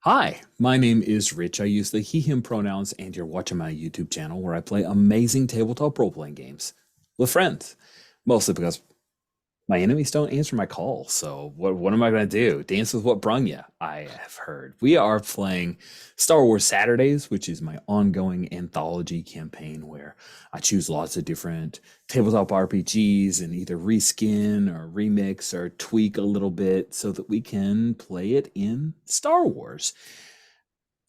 Hi, my name is Rich. I use the he, him pronouns, and you're watching my YouTube channel where I play amazing tabletop role playing games with friends. Mostly because my enemies don't answer my calls. So what am I going to do? Dance with what brung you? I have heard. We are playing Star Wars Saturdays, which is my ongoing anthology campaign where I choose lots of different tabletop RPGs and either reskin or remix or tweak a little bit so that we can play it in Star Wars.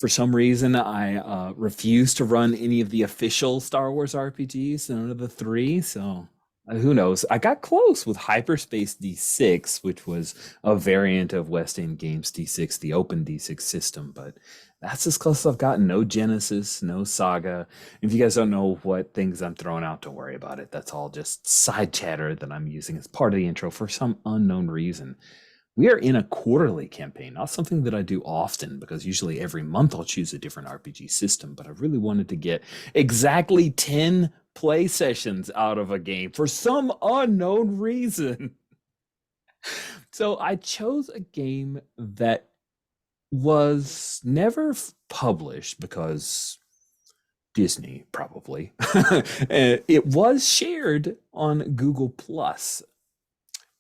For some reason, I refuse to run any of the official Star Wars RPGs, none of the three. So who knows? I got close with Hyperspace D6, which was a variant of West End Games D6, the open D6 system, but that's as close as I've gotten. No Genesis, no Saga. If you guys don't know what things I'm throwing out, don't worry about it. That's all just side chatter that I'm using as part of the intro for some unknown reason. We are in a quarterly campaign, not something that I do often because usually every month I'll choose a different RPG system, but I really wanted to get exactly 10 play sessions out of a game for some unknown reason. So I chose a game that was never published because Disney probably. It was shared on Google Plus.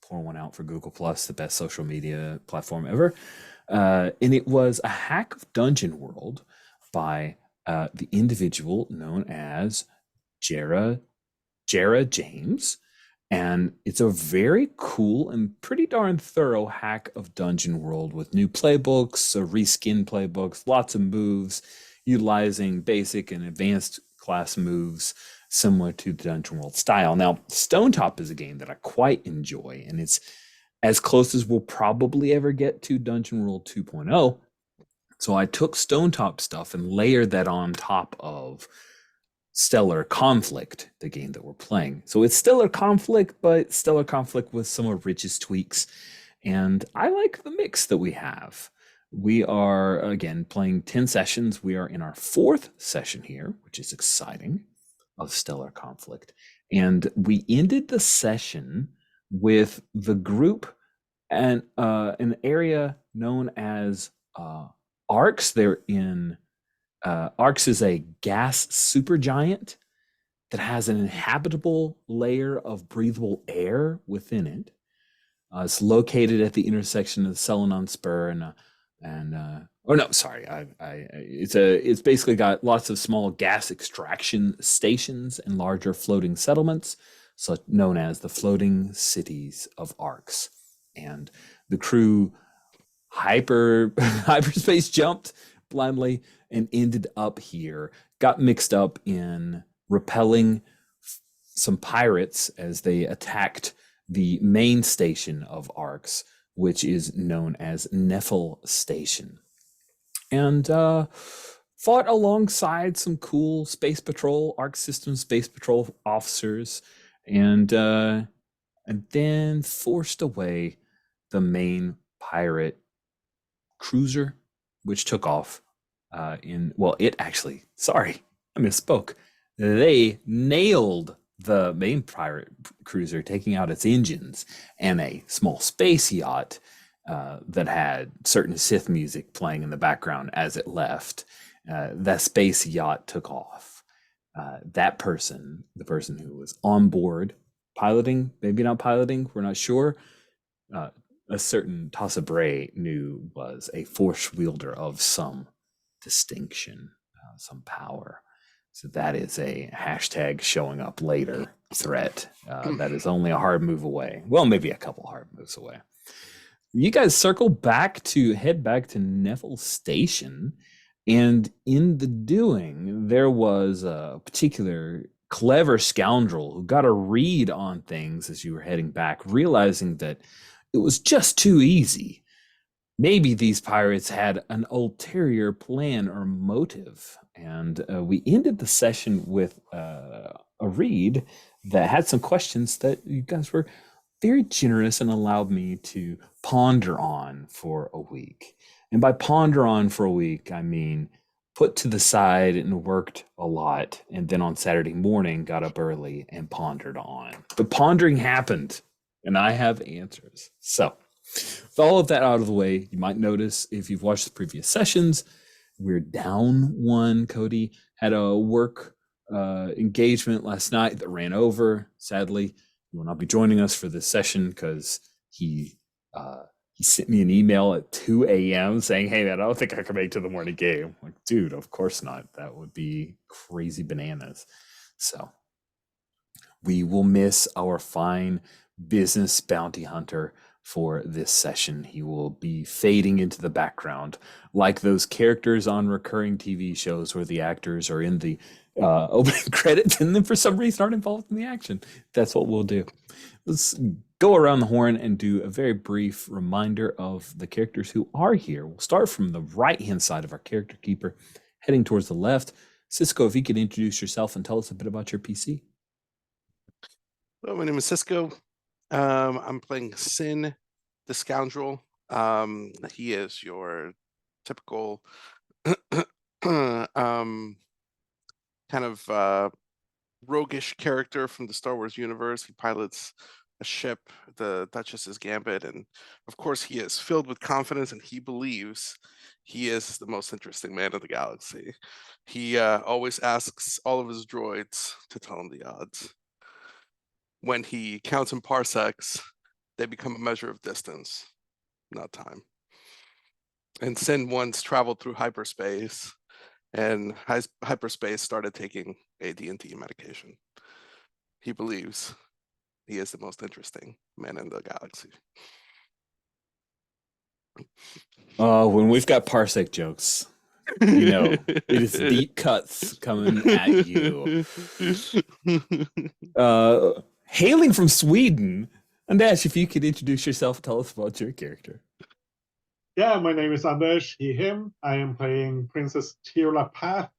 Pour one out for Google Plus, the best social media platform ever. And it was a hack of Dungeon World by the individual known as Jara James. And it's a very cool and pretty darn thorough hack of Dungeon World with new playbooks, reskin playbooks, lots of moves, utilizing basic and advanced class moves similar to the Dungeon World style. Now, Stonetop is a game that I quite enjoy, and it's as close as we'll probably ever get to Dungeon World 2.0. So I took Stonetop stuff and layered that on top of Stellar Conflict, the game that we're playing. So it's Stellar Conflict, but Stellar Conflict with some of Rich's tweaks. And I like the mix that we have. We are, again, playing 10 sessions. We are in our fourth session here, which is exciting, of Stellar Conflict. And we ended the session with the group and an area known as Arcs. They're in Arcs is a gas supergiant that has an inhabitable layer of breathable air within it. It's located at the intersection of the Selenon Spur oh no, sorry, it's basically got lots of small gas extraction stations and larger floating settlements, so known as the floating cities of Arcs. And the crew hyperspace jumped blindly and ended up here, got mixed up in repelling some pirates as they attacked the main station of Arcs, which is known as Nephil Station. And fought alongside some cool Space Patrol, Arc System Space Patrol officers, and then forced away the main pirate cruiser, which took off it actually, sorry, I misspoke. They nailed the main pirate cruiser, taking out its engines and a small space yacht that had certain Sith music playing in the background as it left. That space yacht took off. That person, the person who was on board piloting, maybe not piloting, we're not sure. A certain Tassa Bray knew was a force wielder of some distinction, some power. So that is a hashtag showing up later threat. That is only a hard move away. Well, maybe a couple hard moves away. You guys head back to Nephil Station, and in the doing, there was a particular clever scoundrel who got a read on things as you were heading back, realizing that it was just too easy. Maybe these pirates had an ulterior plan or motive. And we ended the session with a read that had some questions that you guys were very generous and allowed me to ponder on for a week. And by ponder on for a week, I mean put to the side and worked a lot. And then on Saturday morning, got up early and pondered on. The pondering happened, and I have answers. So With all of that out of the way, you might notice if you've watched the previous sessions, we're down one. Cody had a work engagement last night that ran over. Sadly, he will not be joining us for this session because he sent me an email at 2 a.m. saying, "Hey man, I don't think I can make it to the morning game." I'm like, dude, of course not. That would be crazy bananas. So we will miss our fine business bounty hunter for this session. He will be fading into the background like those characters on recurring TV shows where the actors are in the opening credits and then for some reason aren't involved in the action. That's what we'll do. Let's go around the horn and do a very brief reminder of the characters who are here. We'll start from the right-hand side of our character keeper, heading towards the left. Cisco, if you could introduce yourself and tell us a bit about your PC. Hello, my name is Cisco. I'm playing Sin, the scoundrel. He is your typical kind of roguish character from the Star Wars universe. He pilots a ship, the Duchess's Gambit, and of course he is filled with confidence and he believes he is the most interesting man in the galaxy. He always asks all of his droids to tell him the odds. When he counts in parsecs, they become a measure of distance, not time. And Sin once traveled through hyperspace, and hyperspace started taking AD&T medication. He believes he is the most interesting man in the galaxy. When we've got parsec jokes, you know, it is deep cuts coming at you. Hailing from Sweden, Anders, if you could introduce yourself, tell us about your character. Yeah, my name is Anders, he, him. I am playing Princess Tiola Path,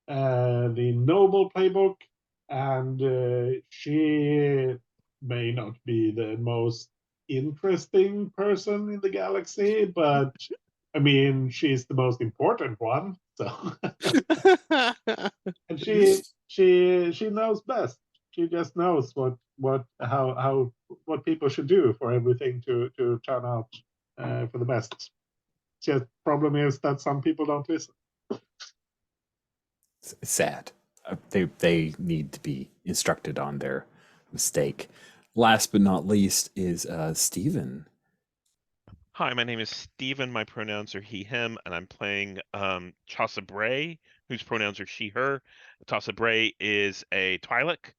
the noble playbook, and she may not be the most interesting person in the galaxy, but I mean, she's the most important one. So, and she knows best. She just knows what people should do for everything to turn out for the best. Just problem is that some people don't listen. It's sad. They need to be instructed on their mistake. Last but not least is Steven. Hi, my name is Steven. My pronouns are he, him, and I'm playing Chasa Bray, whose pronouns are she, her. Chasa Bray is a Twi'lek,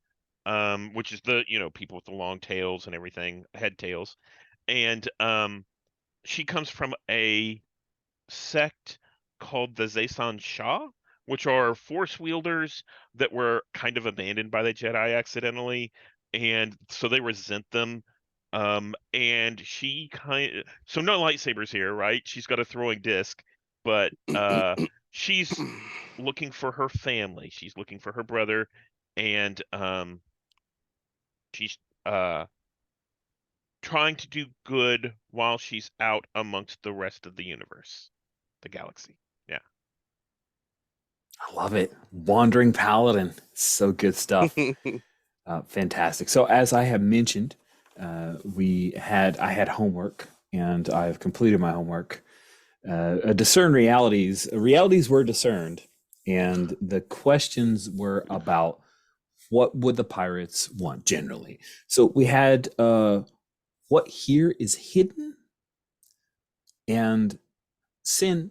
which is the, people with the long tails and everything, head tails. And she comes from a sect called the Zaysan Shah, which are force wielders that were kind of abandoned by the Jedi accidentally, and so they resent them. And she so no lightsabers here, right? She's got a throwing disc, but she's looking for her family. She's looking for her brother, and she's trying to do good while she's out amongst the rest of the universe, the galaxy. Yeah. I love it. Wandering Paladin. So good stuff. Fantastic. So as I have mentioned, I had homework and I've completed my homework. Discern realities. Realities were discerned, and the questions were about what would the pirates want generally. So we had what here is hidden, and Sin,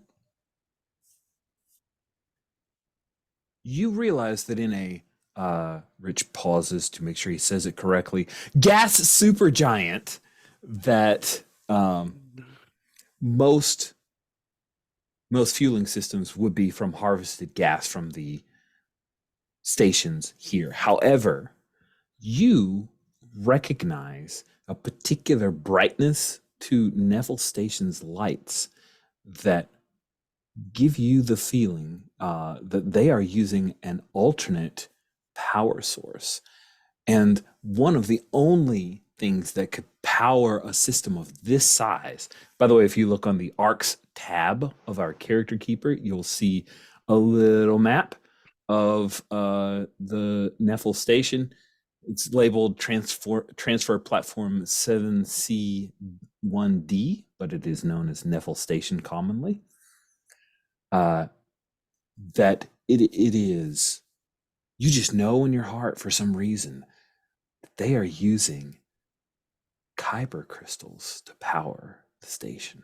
you realize that in a Rich pauses to make sure he says it correctly, gas supergiant, that most fueling systems would be from harvested gas from the stations here. However, you recognize a particular brightness to Neville Station's lights that give you the feeling that they are using an alternate power source. And one of the only things that could power a system of this size, by the way, if you look on the ARCs tab of our character keeper, you'll see a little map of the Nephil station. It's labeled transfer platform 7C1D, but it is known as Neffel Station commonly. That it is, you just know in your heart for some reason that they are using kyber crystals to power the station.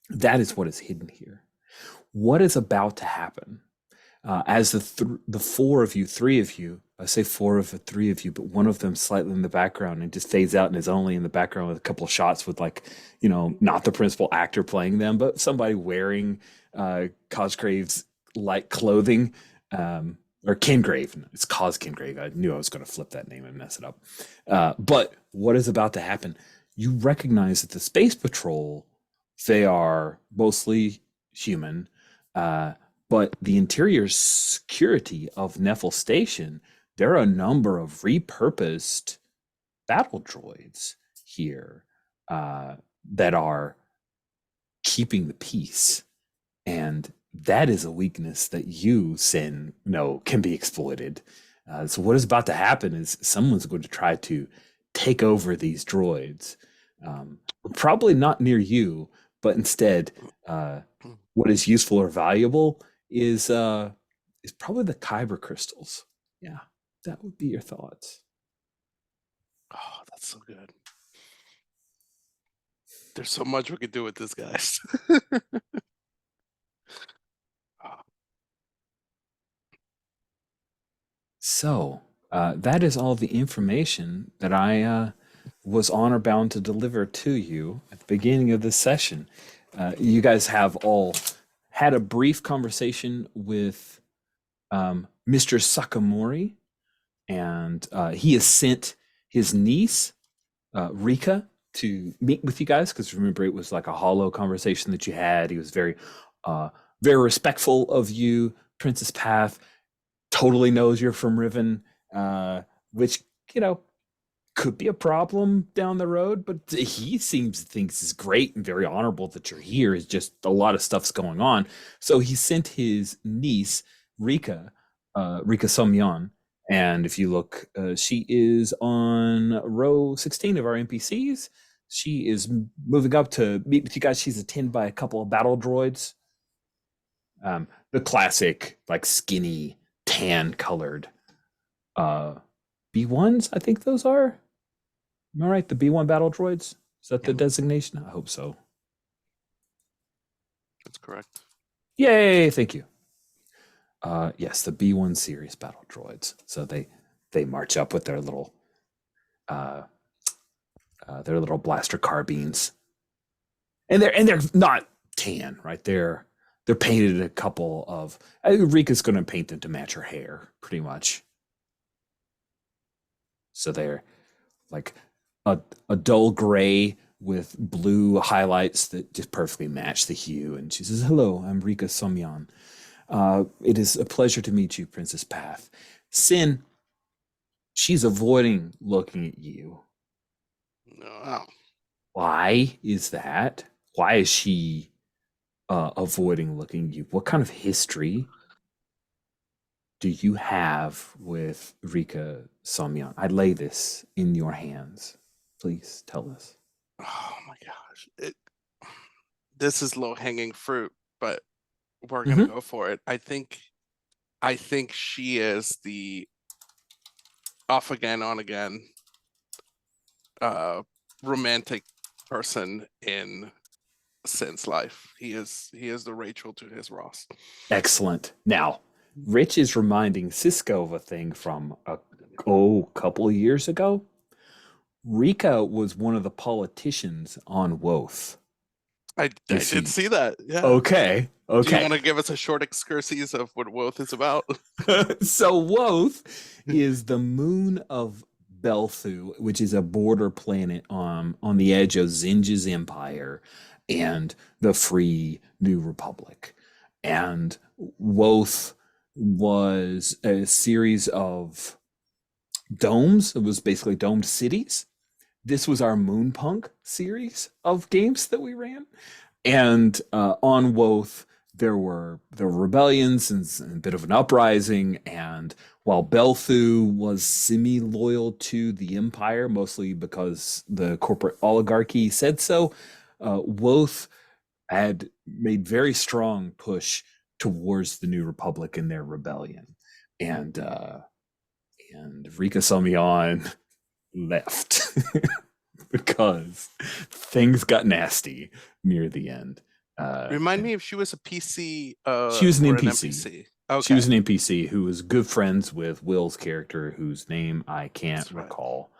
That is what is hidden here. What is about to happen? As the three of you, I say four of the three of you, but one of them slightly in the background and just fades out and is only in the background with a couple of shots with, like, you know, not the principal actor playing them, but somebody wearing Cosgrave's like clothing, or Kingrave. It's Cos Kingrave. I knew I was going to flip that name and mess it up. But what is about to happen? You recognize that the Space Patrol, they are mostly human, but the interior security of Neffel Station, there are a number of repurposed battle droids here that are keeping the peace. And that is a weakness that you, Sin, know can be exploited. So what is about to happen is someone's going to try to take over these droids. Probably not near you, but instead, what is useful or valuable is probably the kyber crystals. Yeah, that would be your thoughts. Oh, that's so good. There's so much we could do with this, guys. So that is all the information that I was honor bound to deliver to you at the beginning of this session. You guys have all had a brief conversation with Mr. Sakamori, and he has sent his niece, Rika, to meet with you guys, because remember, it was like a hollow conversation that you had. He was very respectful of you, Princess Path. Totally knows you're from Riven, which, you know, could be a problem down the road, but he thinks is great and very honorable that you're here. Is just a lot of stuff's going on. So he sent his niece, Rika Somyan, and if you look, she is on row 16 of our NPCs. She is moving up to meet with you guys. She's attended by a couple of battle droids. The classic, like, skinny, tan colored B1s, I think those are. Am I right? The B1 battle droids? Is that the designation? I hope so. That's correct. Yay, thank you. Yes, the B1 series battle droids. So they march up with their little blaster carbines. And they're not tan, right? They're painted a couple of, Rika's going to paint them to match her hair, pretty much. So they're like a dull gray with blue highlights that just perfectly match the hue. And she says, "Hello, I'm Rika Somyan. It is a pleasure to meet you, Princess Path." Sin, she's avoiding looking at you. No. Why is that? Why is she avoiding looking at you? What kind of history do you have with Rika Somyan? I lay this in your hands. Please tell us. Oh my gosh. This is low-hanging fruit, but we're gonna go for it. I think she is the off again, on again romantic person in Sin's life. He is the Rachel to his Ross. Excellent. Now, Rich is reminding Cisco of a thing from a couple of years ago. Rika was one of the politicians on Woth. I did see that. Yeah. Okay. Do you want to give us a short excursus of what Woth is about? So Woth is the moon of Belthu, which is a border planet on the edge of Zinja's empire and the Free New Republic. And Woth was a series of domes. It was basically domed cities. This was our Moonpunk series of games that we ran. And on Woth, there were rebellions and a bit of an uprising, and while Belthu was semi-loyal to the Empire, mostly because the corporate oligarchy said so, Woth had made very strong push towards the New Republic in their rebellion, and Rika Samion left because things got nasty near the end. Remind me if she was a PC. She was an or NPC. Okay. She was an NPC who was good friends with Will's character, whose name I can't That's right. recall.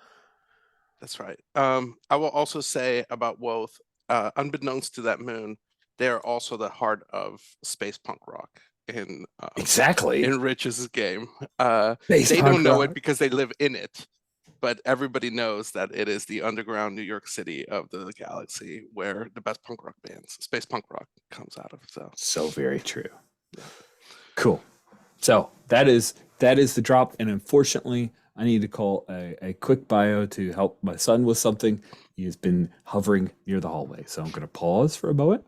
That's right. I will also say about Woth, unbeknownst to that moon, they are also the heart of space punk rock in Exactly. in Rich's game. Space They punk don't know rock. it because they live in it, but everybody knows that it is the underground New York City of the galaxy where the best punk rock bands, space punk rock, comes out of. So very true. Cool. So that is the drop, and unfortunately, I need to call a quick bio to help my son with something. He has been hovering near the hallway, so I'm going to pause for a moment.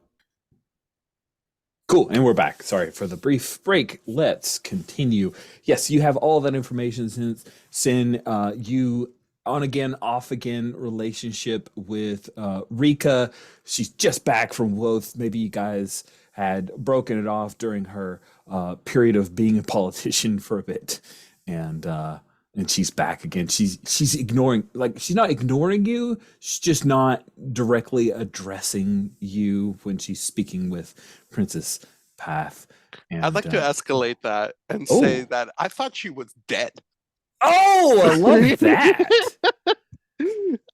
Cool, and we're back. Sorry for the brief break. Let's continue. Yes, you have all that information since Sin. You on again, off again relationship with Rika. She's just back from Woth. Maybe you guys had broken it off during her period of being a politician for a bit, and she's back again. She's ignoring, like, she's not ignoring you. She's just not directly addressing you when she's speaking with Princess Path. And, I'd like to escalate that and Oh. say that I thought she was dead. Oh, I love that.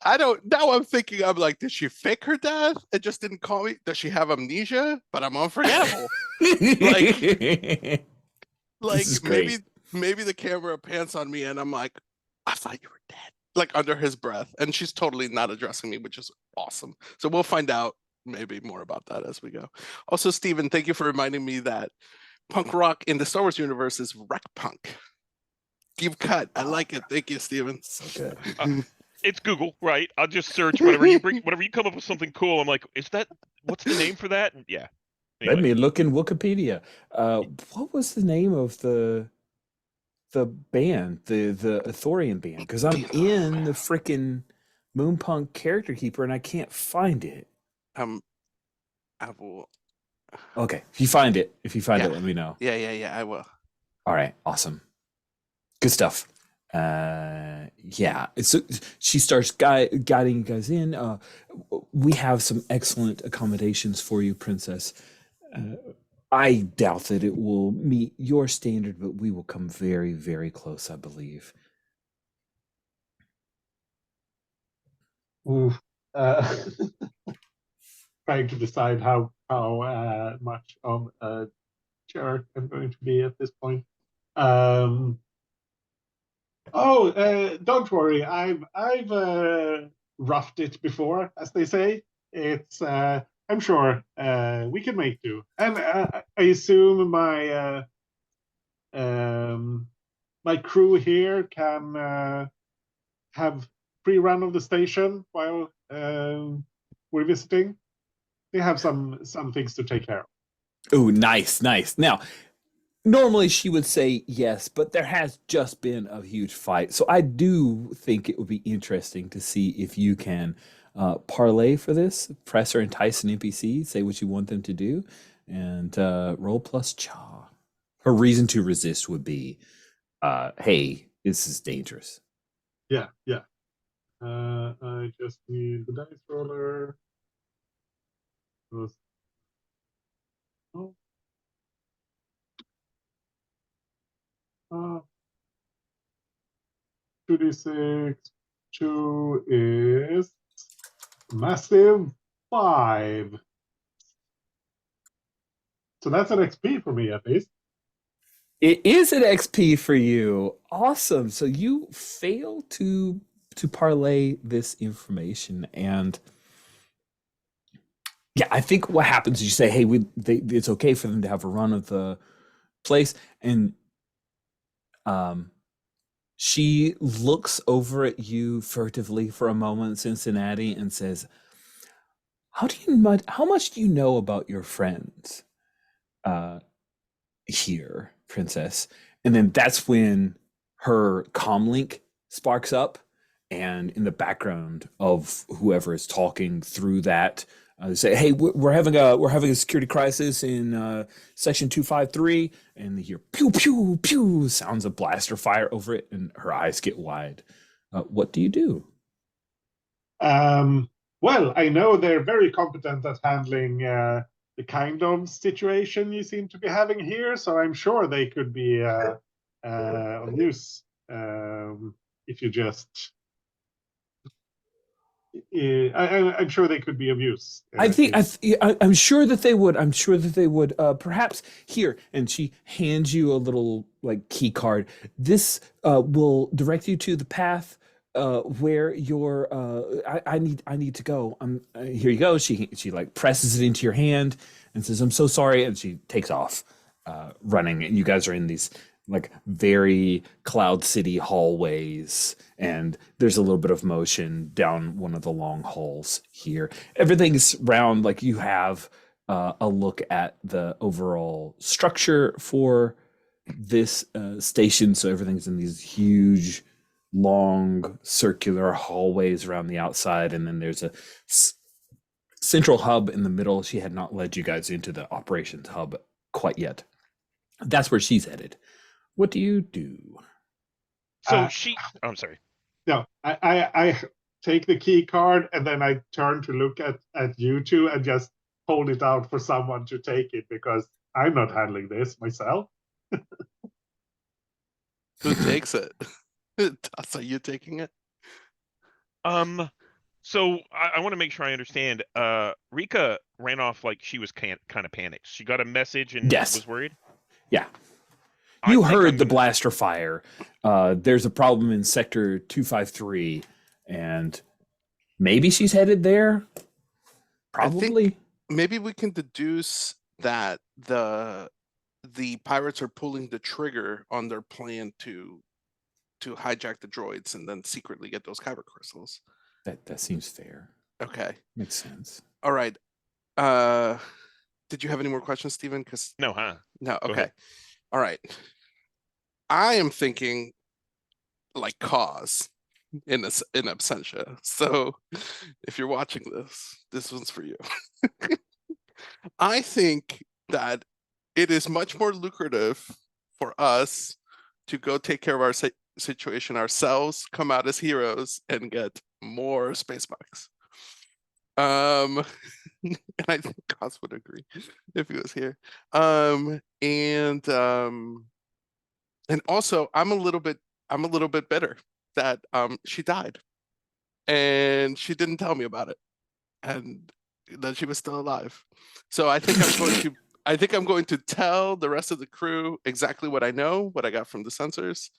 I don't. Now I'm thinking. I'm like, did she fake her death? It just didn't call me. Does she have amnesia? But I'm unforgettable. Like is great. maybe the camera pants on me and I'm like, I thought you were dead. Like under his breath, and she's totally not addressing me, which is awesome. So we'll find out maybe more about that as we go. Also, Steven, thank you for reminding me that punk rock in the Star Wars universe is wreck punk. Deep cut. I like it. Thank you, Steven. So good. It's Google, right? I'll just search whatever you bring, whatever you come up with something cool. I'm like, what's the name for that? Yeah. Let Anyway. me look in Wikipedia. What was the name of the band, the Athorian band? Because I'm in the freaking Moonpunk Character Keeper and I can't find it. I will. Okay, if you find it, Yeah. let me know. Yeah. I will. All right, awesome, good stuff. Yeah, so she starts guiding you guys in. We have some excellent accommodations for you, Princess. I doubt that it will meet your standard, but we will come very, very close, I believe. Oof. Trying to decide how much of a jerk I'm going to be at this point. Don't worry. I've roughed it before, as they say. It's I'm sure we can make do. And I assume my my crew here can have free run of the station while we're visiting. They have some things to take care of. Oh, nice. Now, normally she would say yes, but there has just been a huge fight. So I do think it would be interesting to see if you can parlay for this, press or entice an NPC, say what you want them to do, and roll plus cha. Her reason to resist would be, hey, this is dangerous. Yeah. I just need the dice roller. Oh. 2d6. 2 is massive 5. So that's an XP for me, at least. It is an XP for you. Awesome. So you fail to parlay this information, and yeah, I think what happens is you say, "Hey, it's okay for them to have a run of the place," and she looks over at you furtively for a moment, Cincinnati, and says, how much do you know about your friends? here, princess. And then that's when her comlink sparks up, and in the background of whoever is talking through that, they say, "Hey, we're having a security crisis in section 253," and they hear pew pew pew sounds of blaster fire over it, and her eyes get wide. What do you do? Well, I know they're very competent at handling the kind of situation you seem to be having here, so I'm sure they could be of use if you just. I'm sure they could be of use. I'm sure that they would. I'm sure that they would. Perhaps here, and she hands you a little like key card. This will direct you to the path where your I need to go. Here you go. She like presses it into your hand and says, "I'm so sorry," and she takes off, running. And you guys are in these like very Cloud City hallways, and there's a little bit of motion down one of the long halls here. Everything's round, like you have a look at the overall structure for this station. So everything's in these huge, long, circular hallways around the outside, and then there's a central hub in the middle. She had not led you guys into the operations hub quite yet. That's where she's headed. What do you do? So I'm sorry. No, I take the key card and then I turn to look at you two and just hold it out for someone to take it because I'm not handling this myself. Who takes it? Are you taking it? So I want to make sure I understand. Rika ran off like she was kind of panicked. She got a message and was worried. Yeah. You heard the blaster fire. There's a problem in sector 253, and maybe she's headed there. Probably. Maybe we can deduce that the pirates are pulling the trigger on their plan to hijack the droids and then secretly get those kyber crystals. That seems fair. Okay. Makes sense. All right. Did you have any more questions, Stephen? No, huh? No. Okay. All right. I am thinking like cause in absentia. So if you're watching this one's for you. I think that it is much more lucrative for us to go take care of our situation ourselves, come out as heroes, and get more space bucks. And I think Cos would agree if he was here. And also I'm a little bit bitter that she died and she didn't tell me about it and that she was still alive. So I think I'm going to tell the rest of the crew exactly what I know, what I got from the sensors,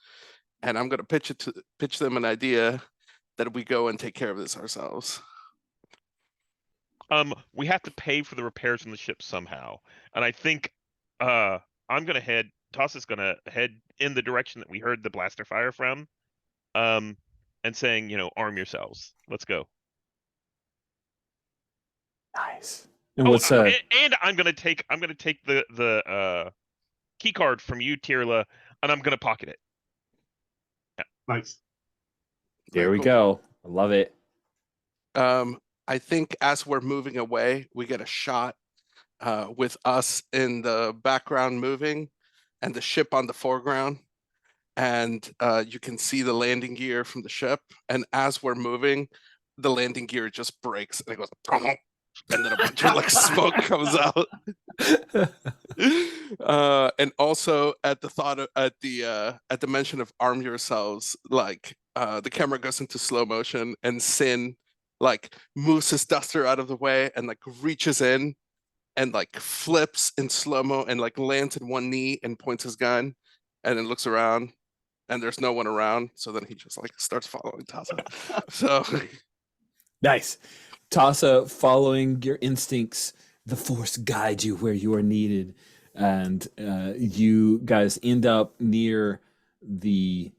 and I'm going to pitch them an idea that we go and take care of this ourselves. We have to pay for the repairs on the ship somehow, and I think I'm gonna head. Toss is gonna head in the direction that we heard the blaster fire from, and saying, arm yourselves. Let's go. Nice. And and I'm gonna take the key card from you, Tirla, and I'm gonna pocket it. Yeah. Nice. There we go. I love it. I think as we're moving away, we get a shot with us in the background moving and the ship on the foreground. And you can see the landing gear from the ship. And as we're moving, the landing gear just breaks and it goes, and then a bunch of like smoke comes out. And also at the mention of arm yourselves, like the camera goes into slow motion and Sin like moves his duster out of the way and like reaches in and like flips in slow-mo and like lands in one knee and points his gun and then looks around and there's no one around. So then he just like starts following Tassa. So nice. Tassa, following your instincts, the Force guides you where you are needed. And you guys end up near the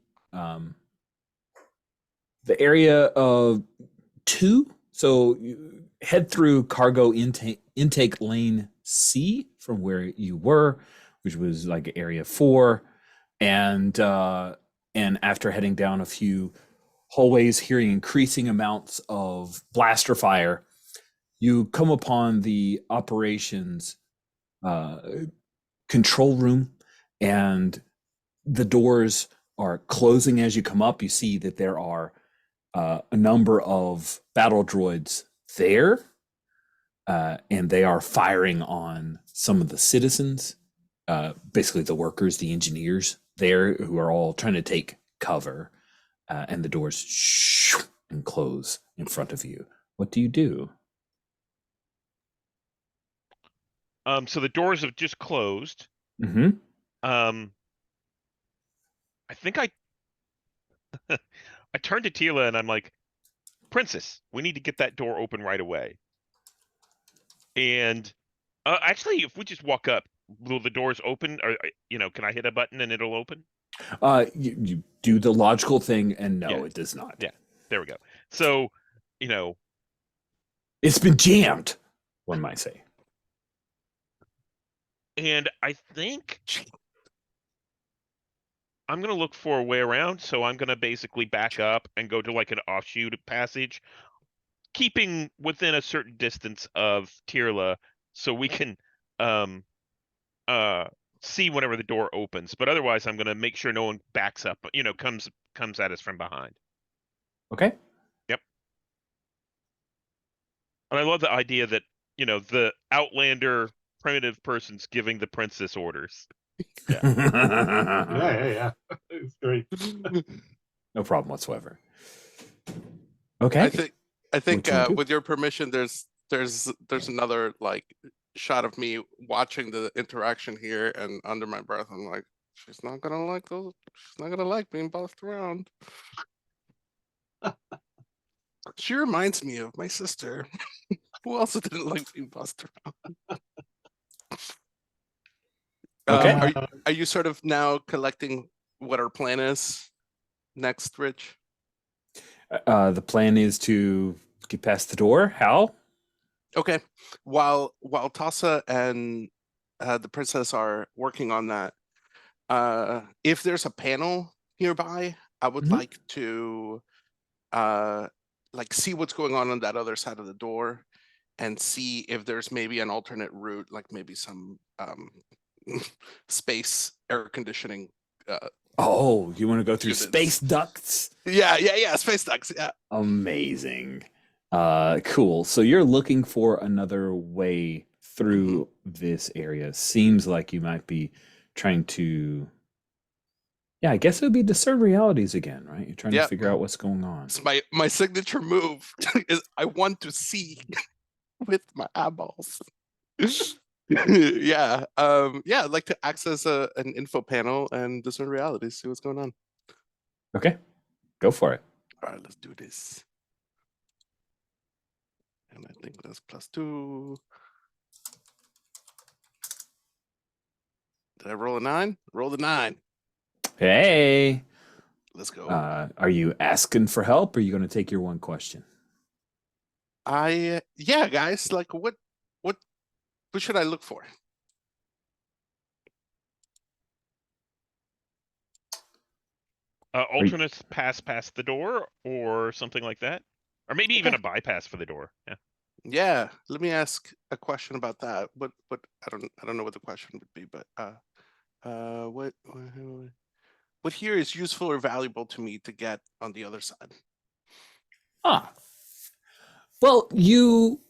area of 2. So you head through cargo intake lane see from where you were, which was like area 4. And after heading down a few hallways, hearing increasing amounts of blaster fire, you come upon the operations control room, and the doors are closing as you come up. You see that there are a number of battle droids there, and they are firing on some of the citizens, basically the workers, the engineers there, who are all trying to take cover, and the doors and close in front of you. What do you do? So the doors have just closed. Mm-hmm. I think I turned to Tila and I'm like, Princess, we need to get that door open right away. And actually, if we just walk up, will the doors open? Or can I hit a button and it'll open? You do the logical thing, and no, Yeah. it does not. Yeah, there we go. So, it's been jammed, one might say. And I think I'm going to look for a way around. So I'm going to basically back up and go to like an offshoot passage, keeping within a certain distance of Tirla so we can see whenever the door opens. But otherwise, I'm going to make sure no one backs up, comes at us from behind. Okay. Yep. And I love the idea that, the Outlander primitive person's giving the princess orders. Yeah. It's great. No problem whatsoever. Okay. I think What you wanna do? with your permission, there's another like shot of me watching the interaction here, and under my breath, I'm like, she's not gonna like those. She's not gonna like being bossed around. She reminds me of my sister. Who also didn't like being bossed around? Okay. Are you sort of now collecting what our plan is next, Rich? The plan is to get past the door. How? Okay. While Tassa and the princess are working on that, if there's a panel nearby, I would Mhm. like to like see what's going on that other side of the door, and see if there's maybe an alternate route, like maybe some space air conditioning. Oh, you want to go through Units. space ducts? Yeah, space ducts. Yeah. Amazing. Cool. So you're looking for another way through this area. Seems like you might be trying to. Yeah, I guess it would be discern realities again, right? You're trying to Yep. figure out what's going on. It's my signature move is I want to see with my eyeballs. Yeah. I'd like to access an info panel and discern realities, see what's going on. Okay, go for it. All right, let's do this. And I think that's +2. Did I roll a 9? Roll the 9. Hey, Let's go. are you asking for help, or are you going to take your one question? Yeah, guys, like what should I look for? Alternates pass past the door or something like that, or maybe even a bypass for the door. Yeah. Yeah, let me ask a question about that. What I don't know what the question would be, but what here is useful or valuable to me to get on the other side? Well, you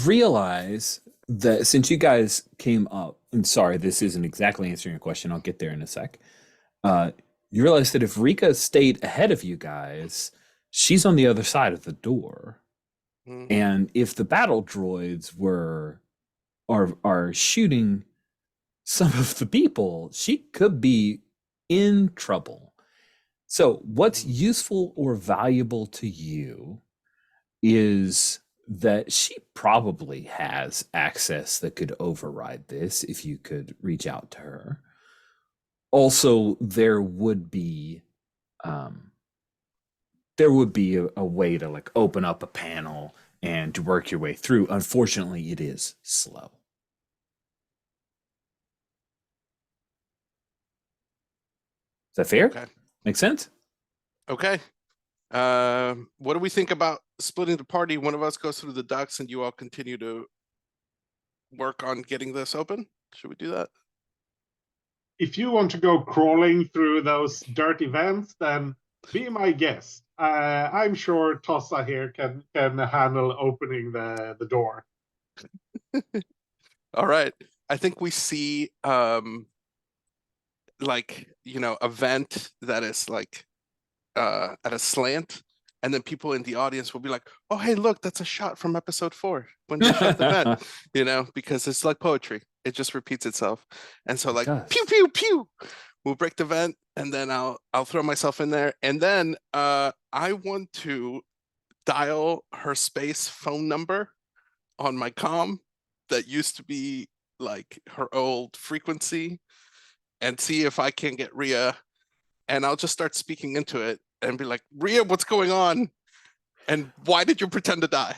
realize that since you guys came up, and sorry, this isn't exactly answering your question, I'll get there in a sec. You realize that if Rika stayed ahead of you guys, she's on the other side of the door. Mhm. And if the battle droids are shooting some of the people, she could be in trouble. So what's useful or valuable to you is that she probably has access that could override this if you could reach out to her. Also, there would be a way to like open up a panel and to work your way through. Unfortunately, it is slow. that fair? Okay. Makes sense? Okay. What do we think about splitting the party? One of us goes through the ducks and you all continue to work on getting this open? Should we do that? If you want to go crawling through those dirty vents, then be my guest. I'm sure Tossa here can handle opening the door. All right. I think we see like, you know, a vent that is like at a slant, and then people in the audience will be like, oh hey, look, that's a shot from episode 4 when they shot the vent, you know, because it's like poetry. It just repeats itself. And so It like does. pew pew pew, we'll break the vent, and then I'll throw myself in there, and then I want to dial her space phone number on my comm that used to be like her old frequency, and see if I can get Rhea, and I'll just start speaking into it and be like, Rhea, what's going on? And why did you pretend to die?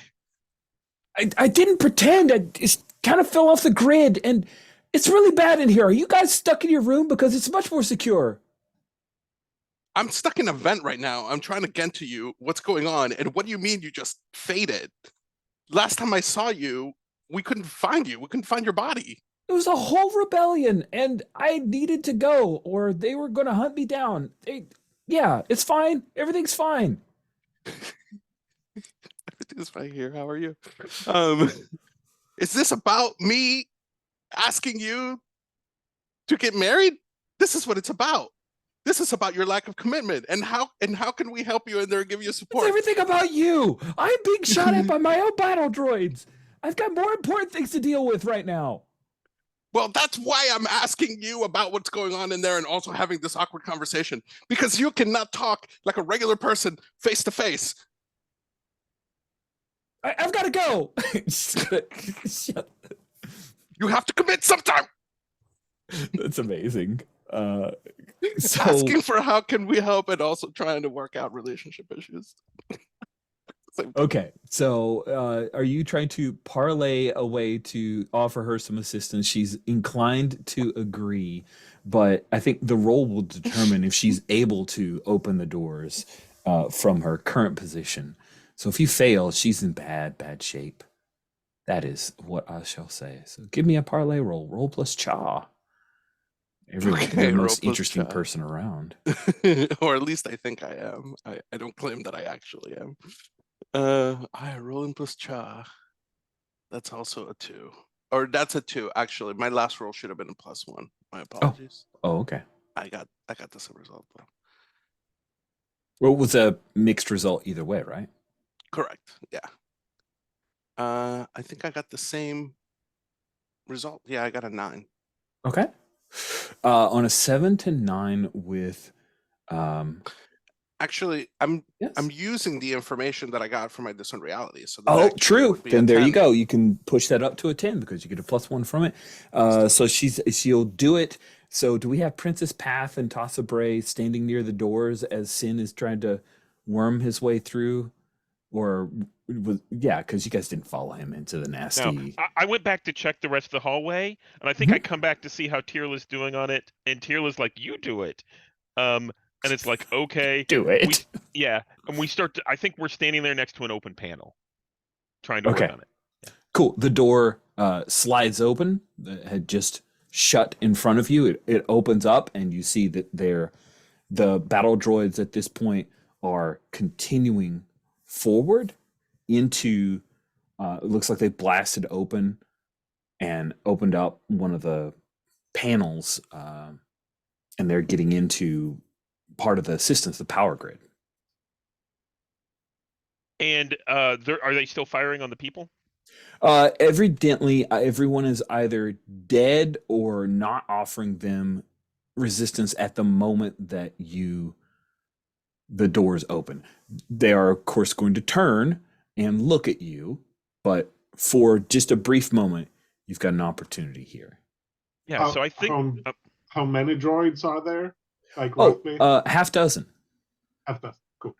I didn't pretend. I just kind of fell off the grid, and it's really bad in here. Are you guys stuck in your room? Because it's much more secure. I'm stuck in a vent right now. I'm trying to get to you. What's going on? And what do you mean you just faded? Last time I saw you, we couldn't find you. We couldn't find your body. It was a whole rebellion, and I needed to go, or they were going to hunt me down. Yeah, it's fine. Everything's fine. Everything's fine here. How are you? Is this about me asking you to get married? This is what it's about. This is about your lack of commitment, and how can we help you in there and give you support? It's everything about you. I'm being shot at by my own battle droids. I've got more important things to deal with right now. Well, that's why I'm asking you about what's going on in there and also having this awkward conversation, because you cannot talk like a regular person face to face. I've got to go. Shut. You have to commit sometime. That's amazing. So Asking for how can we help and also trying to work out relationship issues. okay, so are you trying to parlay a way to offer her some assistance? She's inclined to agree, but I think the role will determine if she's able to open the doors from her current position. So if you fail, she's in bad shape. That is what I shall say. So give me a parlay roll. Roll plus cha. Everyone, Okay, the roll most plus interesting cha. person around. Or at least I think I am. I don't claim that I actually am. I rolling plus cha. That's also a 2. Or that's a 2, actually. My last roll should have been a +1. My apologies. Oh, okay. I got the same result though. Well, it was a mixed result either way, right? Correct. Yeah. I think I got the same result. Yeah, I got a 9. Okay. On a 7 to 9 with Actually, I'm yes. using the information that I got from my discerned reality. So that Oh, actually true. would be a Then there you 10. go. You can push that up to a 10 because you get a +1 from it. So she'll do it. So do we have Princess Path and Tossa Bray standing near the doors as Sin is trying to worm his way through? Or yeah, because you guys didn't follow him into the nasty. No, I went back to check the rest of the hallway, and I think I come back to see how Tyrla's doing on it, and Tyrla's like, "You do it," and it's like, okay, do it. and we start to. I think we're standing there next to an open panel, trying to work on it. Yeah. Cool. The door slides open. That had just shut in front of you. It opens up, and you see that the battle droids at this point are continuing forward into it looks like they blasted open and opened up one of the panels and they're getting into part of the systems, the power grid. And are they still firing on the people? Evidently everyone is either dead or not offering them resistance at the moment that the doors open. They are, of course, going to turn and look at you, but for just a brief moment, you've got an opportunity here. Yeah, so I think... how many droids are there? Like roughly? Half dozen. Half dozen, cool.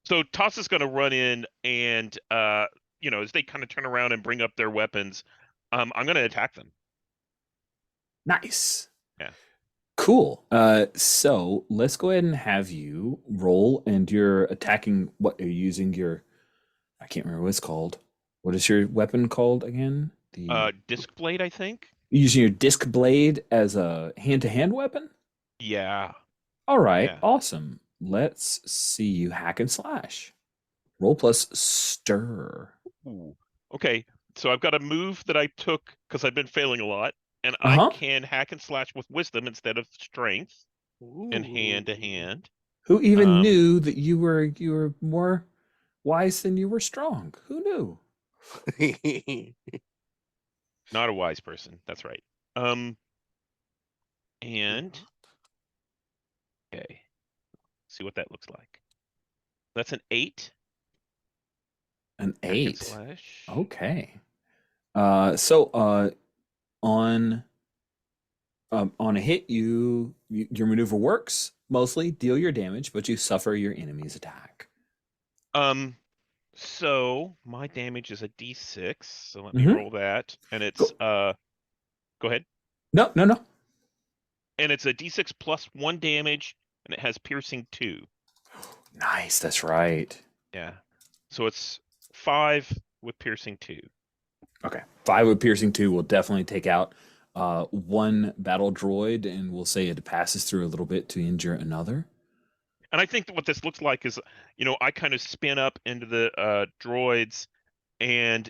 So Toss is going to run in and, as they kind of turn around and bring up their weapons, I'm going to attack them. Nice. Yeah. Cool. So let's go ahead and have you roll, and you're attacking. What are you using? Your I can't remember what it's called. What is your weapon called again? Disc blade, I think. Using your disc blade as a hand-to-hand weapon? Yeah. All right, Yeah. awesome. Let's see you hack and slash. Roll plus stir. Ooh. Okay, so I've got a move that I took because I've been failing a lot, and I Uh-huh. can hack and slash with wisdom instead of strength and hand to Ooh. hand. Who even Um, knew that you were more wise than you were strong? Who knew? Not a wise person. That's right. And okay, see what that looks like. That's an 8. An Hack and 8. slash. Okay. So on a hit, your maneuver works mostly. Deal your damage, but you suffer your enemy's attack. So my damage is a D6. So let me Mhm. roll that, and it's Go. Go ahead. No. And it's a D6 plus 1 damage, and it has piercing 2. Nice. That's right. Yeah. So it's 5 with piercing 2. Okay. 5 with piercing 2 will definitely take out one battle droid, and we'll say it passes through a little bit to injure another. And I think that what this looks like is, I kind of spin up into the droids and,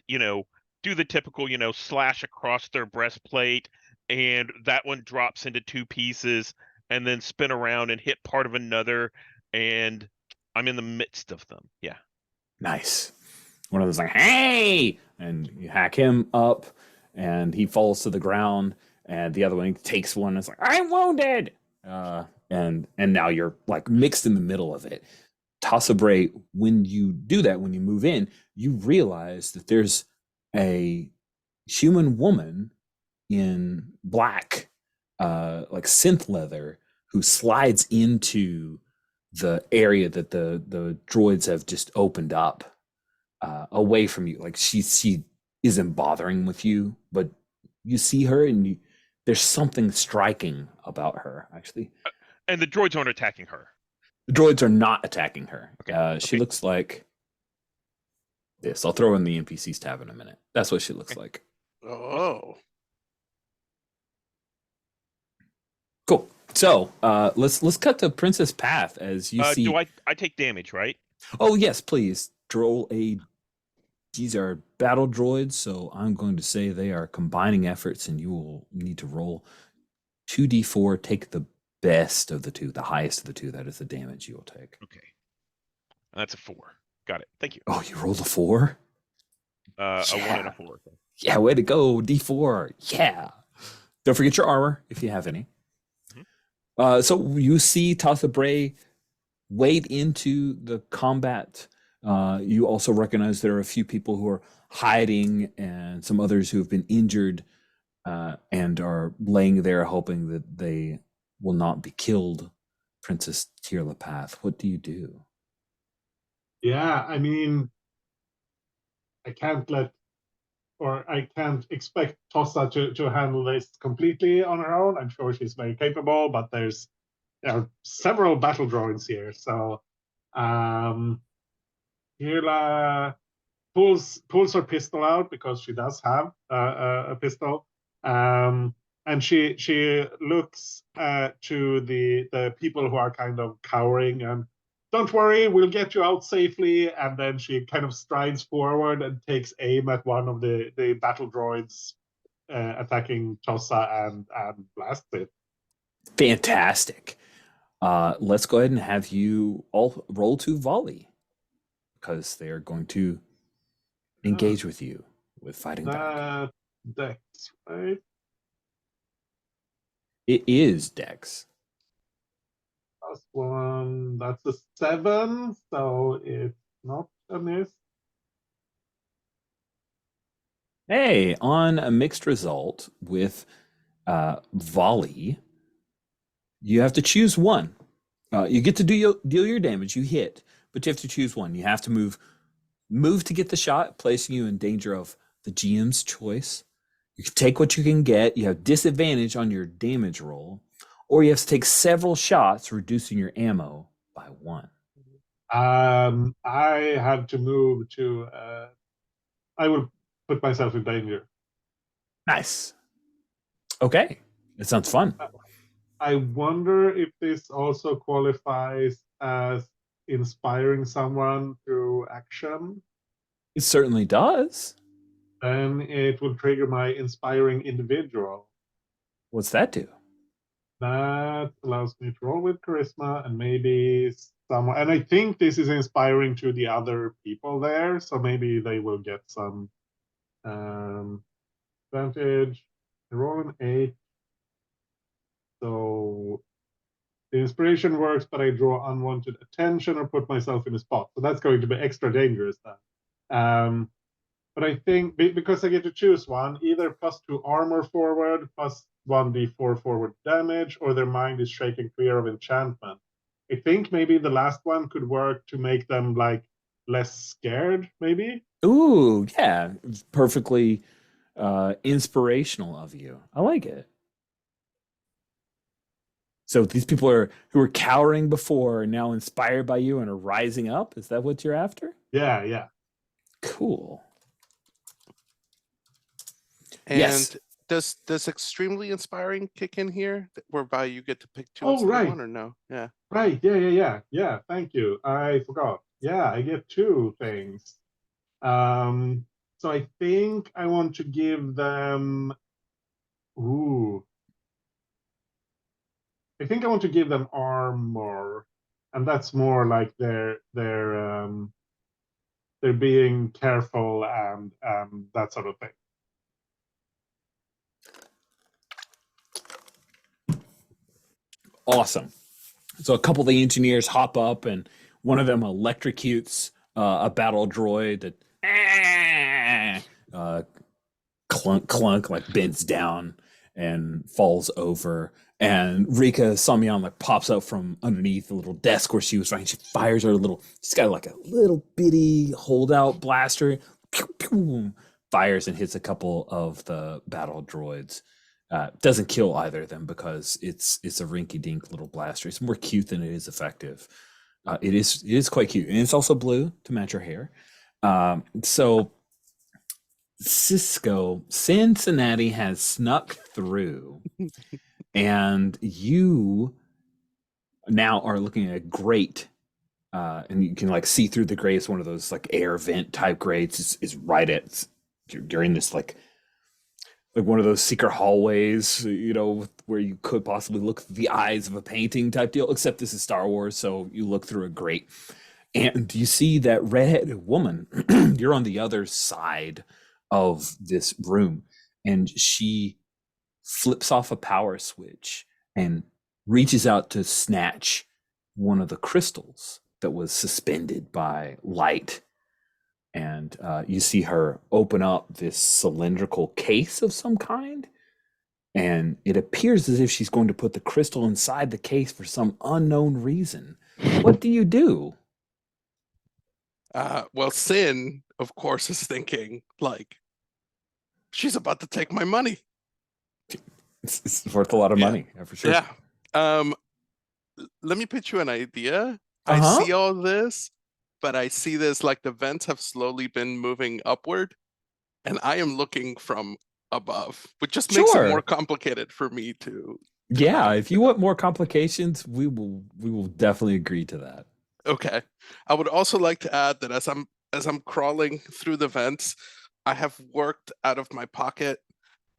do the typical, slash across their breastplate, and that one drops into 2 pieces, and then spin around and hit part of another, and I'm in the midst of them. Yeah. Nice. One of those like, hey, and you hack him up, and he falls to the ground, and the other one takes one and it's like, I'm wounded. And now you're like mixed in the middle of it. Tassabre, when you do that, when you move in, you realize that there's a human woman in black, like synth leather, who slides into the area that the droids have just opened up, away from you. Like she isn't bothering with you, but you see her, and there's something striking about her. Actually, And the droids aren't attacking her. the droids are not attacking her. Okay. She Okay. looks like this. I'll throw in the NPCs tab in a minute. That's what she looks Okay. like. Oh. Cool. So let's cut to Princess Path as you see. Do I take damage, right? Oh yes, please roll a. These are battle droids, so I'm going to say they are combining efforts, and you will need to roll 2d4. Take the best of the two, the highest of the two. That is the damage you will take. Okay. That's a 4. Got it. Thank you. Oh, you rolled a 4? A 1 and a 4. Yeah, way to go, d4. Yeah. Don't forget your armor if you have any. Mhm. So you see Tatha Bray wade into the combat. You also recognize there are a few people who are hiding and some others who have been injured, and are laying there hoping that they will not be killed. Princess Tirlapath, what do you do? Yeah, I mean, I can't expect Tossa to handle this completely on her own. I'm sure she's very capable, but there are several battle droids here. So Hirla pulls her pistol out because she does have a pistol. And she looks to the people who are kind of cowering and, don't worry, we'll get you out safely. And then she kind of strides forward and takes aim at one of the battle droids attacking Tossa and blasts it. Fantastic. Let's go ahead and have you all roll to volley, because they're going to engage with you with fighting back. Dex, right? It is Dex. Plus 1, that's a 7, so it's not a miss. Hey, on a mixed result with volley, you have to choose one. You get to deal your damage. You hit, but you have to choose one. You have to move to get the shot, placing you in danger of the GM's choice. You can take what you can get. You have disadvantage on your damage roll, or you have to take several shots, reducing your ammo by 1. I have to move to. I will put myself in danger. Nice. Okay, that sounds fun. I wonder if this also qualifies as inspiring someone through action. It certainly does. Then it will trigger my inspiring individual. What's that do? That allows me to roll with charisma and maybe someone. And I think this is inspiring to the other people there, so maybe they will get some advantage. I roll an 8. So the inspiration works, but I draw unwanted attention or put myself in a spot. So that's going to be extra dangerous then. But I think because I get to choose one, either +2 armor forward, +1d4 forward damage, or their mind is shaken clear of enchantment. I think maybe the last one could work to make them like less scared, maybe. Ooh, yeah, perfectly inspirational of you. I like it. So these people who were cowering before are now inspired by you and are rising up. Is that what you're after? Yeah. Cool. And Yes. does extremely inspiring kick in here, whereby you get to pick 2 Oh, instead right. of 1, or no? Yeah. Right. Yeah. Thank you. I forgot. Yeah, I get 2 things. So I think I want to give them. Ooh. I think I want to give them armor, and that's more like they're being careful and that sort of thing. Awesome. So a couple of the engineers hop up, and one of them electrocutes a battle droid that clunk, like bends down and falls over. And Rika Samyan like pops up from underneath the little desk where she was right. She fires her she's got like a little bitty holdout blaster, pew, pew, fires and hits a couple of the battle droids. Doesn't kill either of them because it's a rinky-dink little blaster. It's more cute than it is effective. It is quite cute, and it's also blue to match her hair. So Cisco Cincinnati has snuck through, and you now are looking at a grate, and you can like see through the grate. It's one of those like air vent type grates. Is right at you're in this like one of those secret hallways, where you could possibly look through the eyes of a painting type deal, except this is Star Wars, so you look through a grate. And you see that redheaded woman, you're on the other side of this room, and she flips off a power switch and reaches out to snatch one of the crystals that was suspended by light. And you see her open up this cylindrical case of some kind. And it appears as if she's going to put the crystal inside the case for some unknown reason. What do you do? Well, Sin, of course, is thinking, like, she's about to take my money. It's worth a lot of money, for sure. Yeah. Let me pitch you an idea. I see all this, but I see this like the vents have slowly been moving upward, and I am looking from above, which just makes it more complicated for me to. Yeah, if you want more complications, we will definitely agree to that. Okay. I would also like to add that as I'm crawling through the vents, I have worked out of my pocket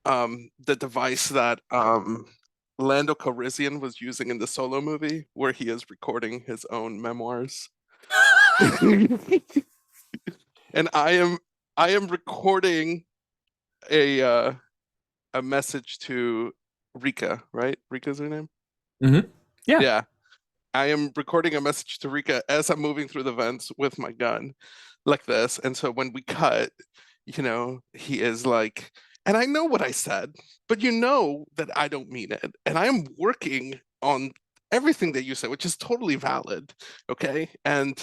the device that Lando Calrissian was using in the Solo movie, where he is recording his own memoirs. And I am recording a message to Rika, right? Rika's her name? Mm-hmm. Yeah. Yeah. I am recording a message to Rika as I'm moving through the vents with my gun, like this. And so when we cut, he is like, and I know what I said, but you know that I don't mean it. And I am working on everything that you said, which is totally valid. Okay. And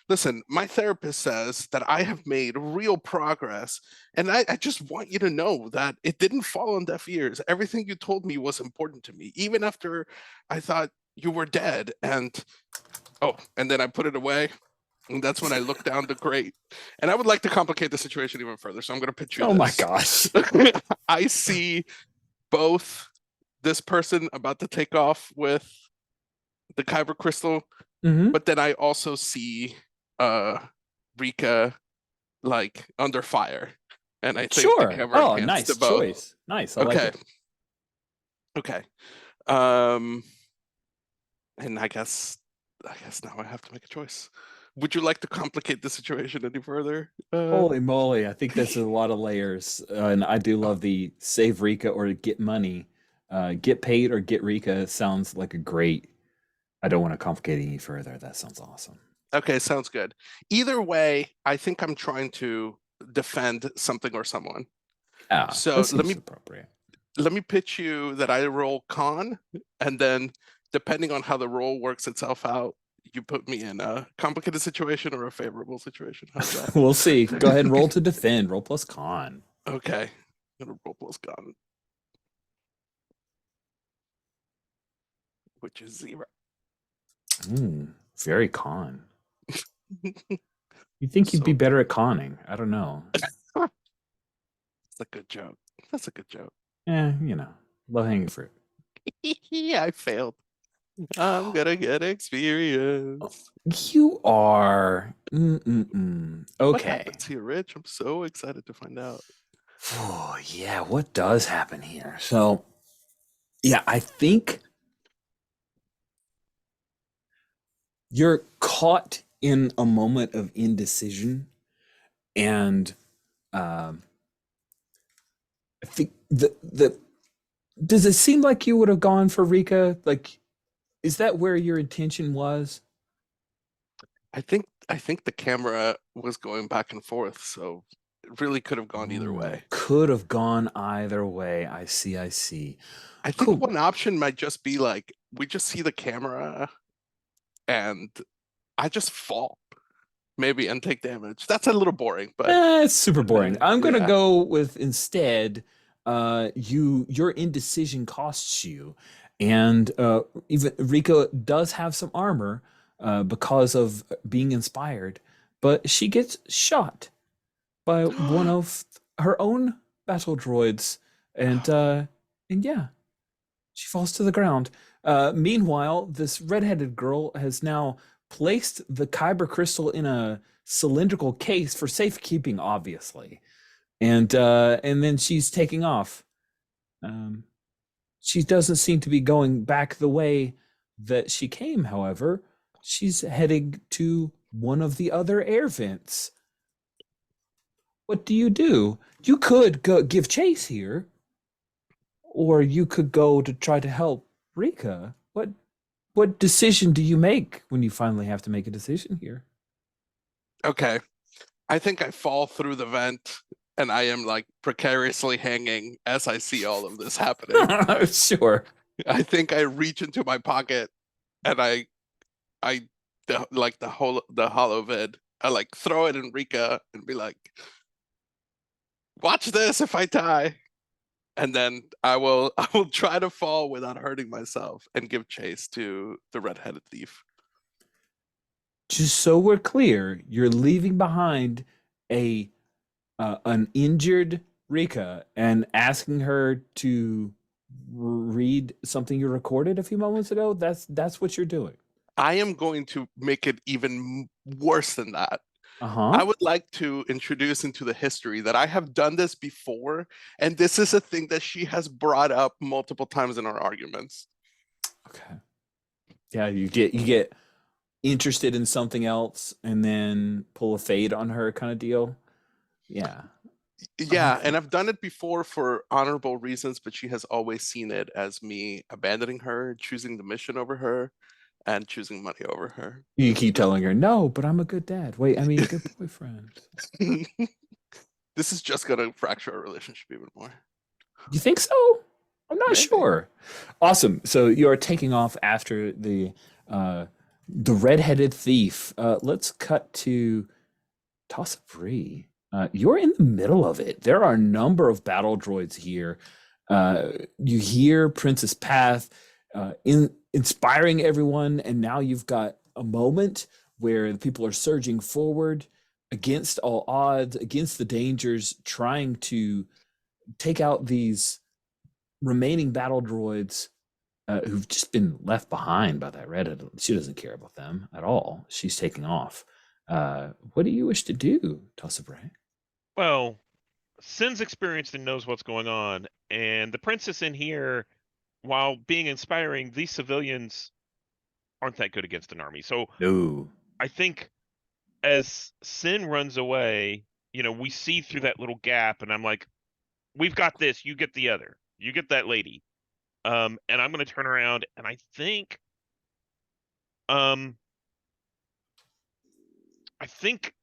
listen, my therapist says that I have made real progress. And I just want you to know that it didn't fall on deaf ears. Everything you told me was important to me, even after I thought you were dead. And and then I put it away. And that's when I looked down the grate. And I would like to complicate the situation even further. So I'm going to pitch you Oh my this. gosh. I see both this person about to take off with the Kyber crystal, Mhm. but then I also see Rika like under fire. And I think the Sure. camera Oh, pans nice to both. choice. Nice. I like Okay. it. Okay. And I guess now I have to make a choice. Would you like to complicate the situation any further? Holy moly, I think that's a lot of layers. And I do love the save Rika or get money. Get paid or get Rika sounds like a great. I don't want to complicate it any further. That sounds awesome. Okay, sounds good. Either way, I think I'm trying to defend something or someone. Yeah, So that seems appropriate. let me pitch you that I roll con, and then depending on how the roll works itself out, you put me in a complicated situation or a favorable situation. How's that? We'll see. Go ahead and roll to defend. Roll plus con. Okay. I'm gonna roll plus con. Which is 0. Very con. You think you'd be better at conning? I don't know. That's a good joke. That's a good joke. Low hanging fruit. Yeah, I failed. I'm gonna get experience. You are. What Okay. happens here, Rich? I'm so excited to find out. Oh, yeah. What does happen here? So, yeah, I think you're caught in a moment of indecision, and I think does it seem like you would have gone for Rika? Like, is that where your intention was? I think the camera was going back and forth, so it really could have gone either way. Could have gone either way. I see. I think Cool. one option might just be like we just see the camera and I just fall, maybe, and take damage. That's a little boring, but It's super boring. I'm gonna yeah. go with instead. Your indecision costs you, and even Rika does have some armor because of being inspired, but she gets shot by one of her own battle droids, and yeah, she falls to the ground. Meanwhile, this redheaded girl has now placed the Kyber crystal in a cylindrical case for safekeeping, obviously, and then she's taking off. She doesn't seem to be going back the way that she came. However, she's heading to one of the other air vents. What do? You could go give chase here, or you could go to try to help Rika. What decision do you make when you finally have to make a decision here? Okay. I think I fall through the vent and I am like precariously hanging as I see all of this happening. Sure. I think I reach into my pocket and the hollow vid. I like throw it in Rika and be like, watch this if I die. And then I will try to fall without hurting myself and give chase to the red-headed thief. Just so we're clear, you're leaving behind an injured Rika and asking her to read something you recorded a few moments ago. That's what you're doing. I am going to make it even worse than that. I would like to introduce into the history that I have done this before, and this is a thing that she has brought up multiple times in our arguments. Okay. Yeah, you get interested in something else and then pull a fade on her kind of deal. Yeah. Yeah, and I've done it before for honorable reasons, but she has always seen it as me abandoning her, choosing the mission over her, and choosing money over her. You keep telling her, no, but I'm a good dad. Wait, I mean, good boyfriend. This is just going to fracture our relationship even more. You think so? I'm not sure. Awesome. So you are taking off after the the redheaded thief. Let's cut to Tossafree. You're in the middle of it. There are a number of battle droids here. You hear Princess Path inspiring everyone, and now you've got a moment where the people are surging forward against all odds, against the dangers, trying to take out these remaining battle droids who've just been left behind by that redhead. She doesn't care about them at all. She's taking off. What do you wish to do, Tossabray? Well, Sin's experienced and knows what's going on, and the princess in here, while being inspiring, these civilians aren't that good against an army. So No. I think as Sin runs away, we see through that little gap, and I'm like, we've got this, you get the other. You get that lady. And I'm gonna turn around, and I think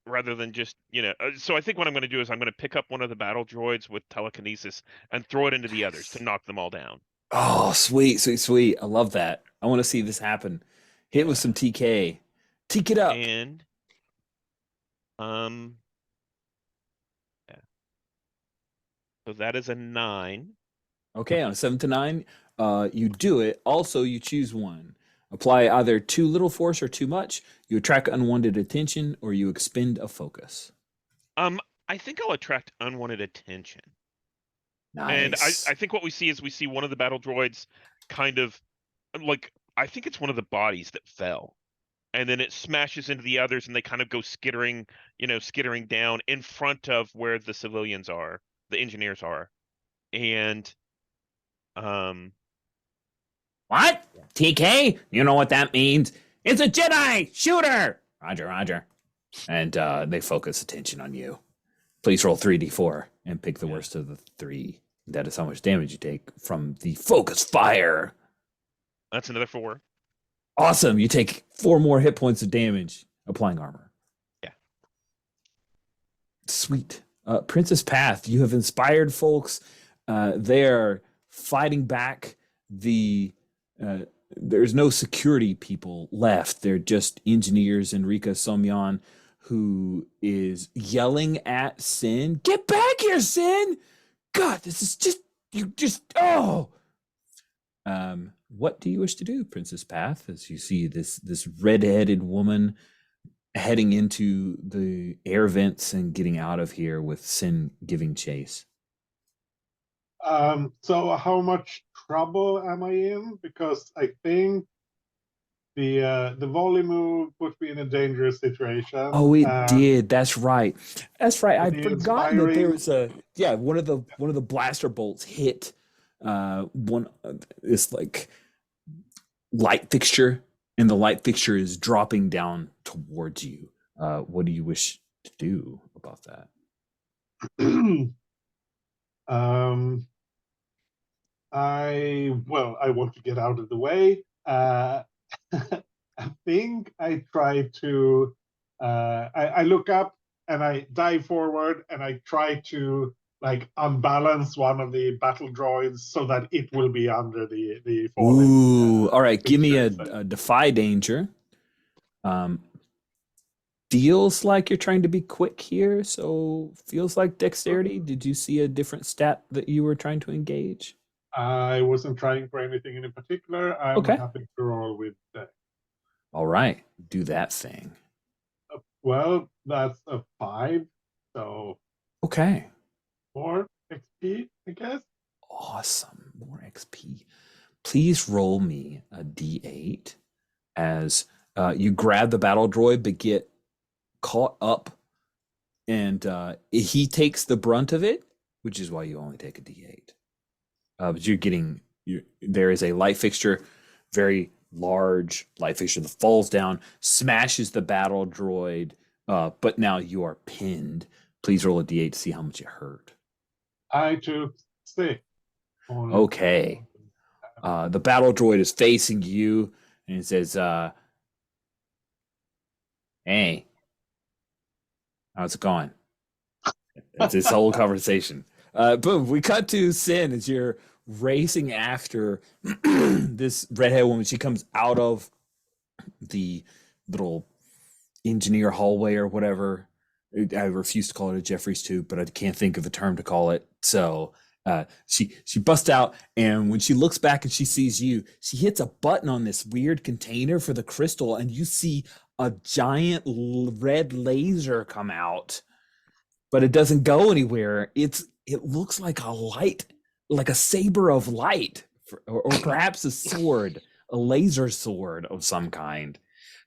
rather than just, so I think what I'm going to do is I'm going to pick up one of the battle droids with telekinesis and throw it into the others to knock them all down. Oh, sweet, sweet, sweet. I love that. I want to see this happen. Hit with some TK. Teak it up. And yeah. So that is a 9. Okay, on a 7 to 9, you do it. Also, you choose one. Apply either too little force or too much. You attract unwanted attention, or you expend a focus. I think I'll attract unwanted attention. Nice. And I think what we see is one of the battle droids kind of like, I think it's one of the bodies that fell. And then it smashes into the others, and they kind of go skittering down in front of where the civilians are, the engineers are. And What? TK? You know what that means? It's a Jedi! Shooter! Roger, roger. And they focus attention on you. Please roll 3d4 and pick the worst of the 3. That is how much damage you take from the focus fire. That's another 4. Awesome. You take 4 more hit points of damage applying armor. Yeah. Sweet. Princess Path, you have inspired folks. They are fighting back. There's no security people left. They're just engineers. Enrica Somyan, who is yelling at Sin. Get back here, Sin! God, this is what do you wish to do, Princess Path, as you see this red-headed woman heading into the air vents and getting out of here with Sin giving chase? So how much trouble am I in? Because I think the volley move put me in a dangerous situation. Oh, it did. That's right. That's right. I'd the forgotten that there inspiring- was one of the blaster bolts hit this like light fixture, and the light fixture is dropping down towards you. What do you wish to do about that? I want to get out of the way. I think I try to. I look up and I dive forward and I try to like unbalance one of the battle droids so that it will be under the falling. Ooh, all right. Give me a fixture. defy danger. Feels like you're trying to be quick here, so feels like dexterity. Did you see a different stat that you were trying to engage? I wasn't trying for anything in particular. I'm Okay. happy to roll with that. All right, do that thing. Well, that's a 5, so Okay. 4 XP, I guess. Awesome. More XP. Please roll me a d8 as you grab the battle droid but get caught up, and he takes the brunt of it, which is why you only take a d8. But there is a light fixture, very large light fixture that falls down, smashes the battle droid, but now you are pinned. Please roll a d8 to see how much it hurt. I took 6. Okay. The battle droid is facing you and it says, hey, how's it going? It's this whole conversation. Boom, we cut to Sin as you're racing after this redhead woman. She comes out of the little engineer hallway or whatever. I refuse to call it a Jeffrey's tube, but I can't think of a term to call it. So she busts out, and when she looks back and she sees you, she hits a button on this weird container for the crystal, and you see a giant red laser come out, but it doesn't go anywhere. It looks like a light, like a saber of light, or perhaps a sword, a laser sword of some kind.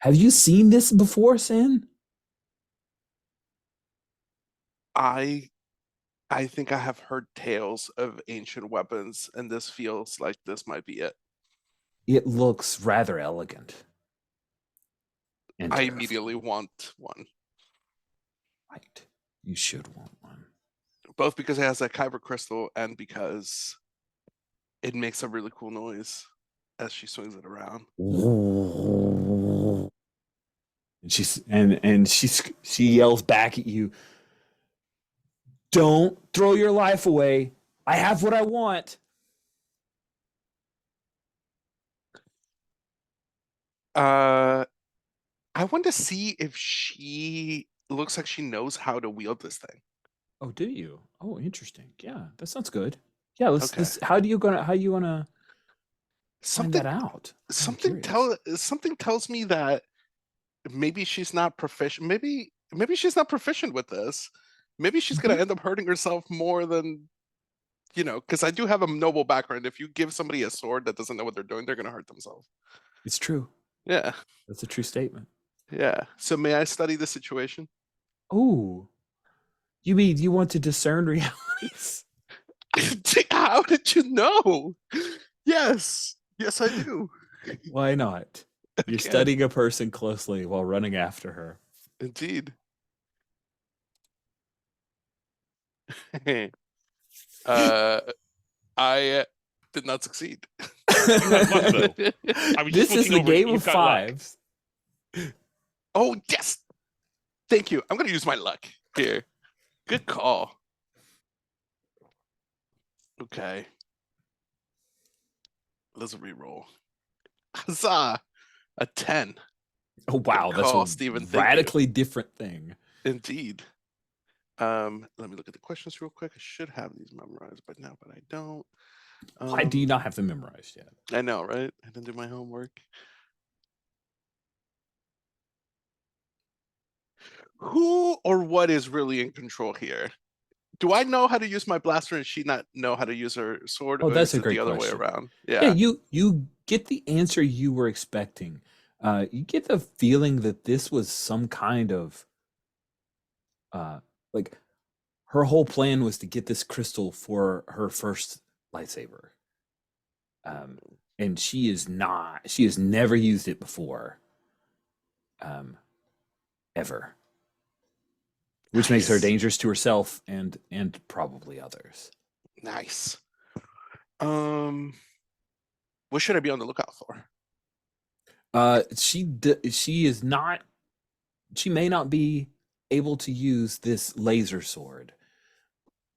Have you seen this before, Sin? I think I have heard tales of ancient weapons, and this feels like this might be it. It looks rather elegant. And I terrifying. immediately want one, Right. You should want one. both because it has that kyber crystal and because it makes a really cool noise as she swings it around. And she yells back at you, "Don't throw your life away. I have what I want." I want to see if she looks like she knows how to wield this thing. Oh, do you? Oh, interesting. Yeah, that sounds good. Yeah, let's Okay. how you gonna find Something that out? I'm curious. something tells me that maybe she's not proficient. Maybe she's not proficient with this. Maybe she's gonna end up hurting herself more than, because I do have a noble background. If you give somebody a sword that doesn't know what they're doing, they're gonna hurt themselves. It's true. Yeah, That's a true statement. yeah. So may I study the situation? Oh, you mean you want to discern realities? How did you know? Yes, I do. Why not? You're Okay. studying a person closely while running after her. Indeed. I did not succeed. I was This just is looking the over, game you've of got luck. fives. Oh, yes. Thank you. I'm going to use my luck here. Good call. Okay. Let's reroll. Huzzah. A 10. Oh wow, Good that's call, a Steven. Thank you. radically different thing. Indeed. Let me look at the questions real quick. I should have these memorized by now, but I don't. Why do you not have them memorized yet? I know, right? I didn't do my homework. Who or what is really in control here? Do I know how to use my blaster and she not know how to use her sword? Oh, or that's is a it great the other question. way around? Yeah, you get the answer you were expecting. You get the feeling that this was some kind of like her whole plan was to get this crystal for her first lightsaber. And she has never used it before. Ever. Which makes her Nice. dangerous to herself and probably others. Nice. What should I be on the lookout for? She may not be able to use this laser sword,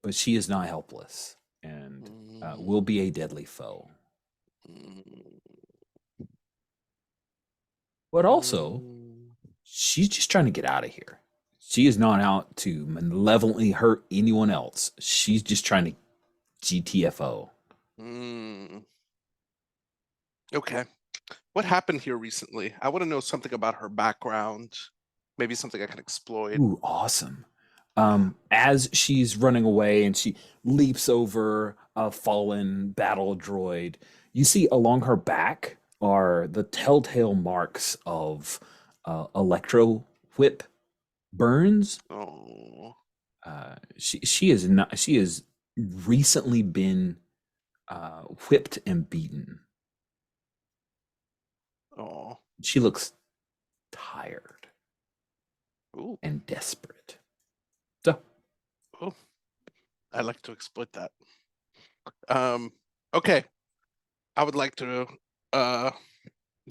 but she is not helpless and will be a deadly foe. But also, she's just trying to get out of here. She is not out to malevolently hurt anyone else. She's just trying to GTFO. Okay. What happened here recently? I want to know something about her background. Maybe something I can exploit. Ooh, awesome. As she's running away and she leaps over a fallen battle droid, you see along her back are the telltale marks of electro whip burns. Oh. She has recently been whipped and beaten. Oh. She looks tired Ooh. and desperate. So, Oh. I like to exploit that. Okay. I would like to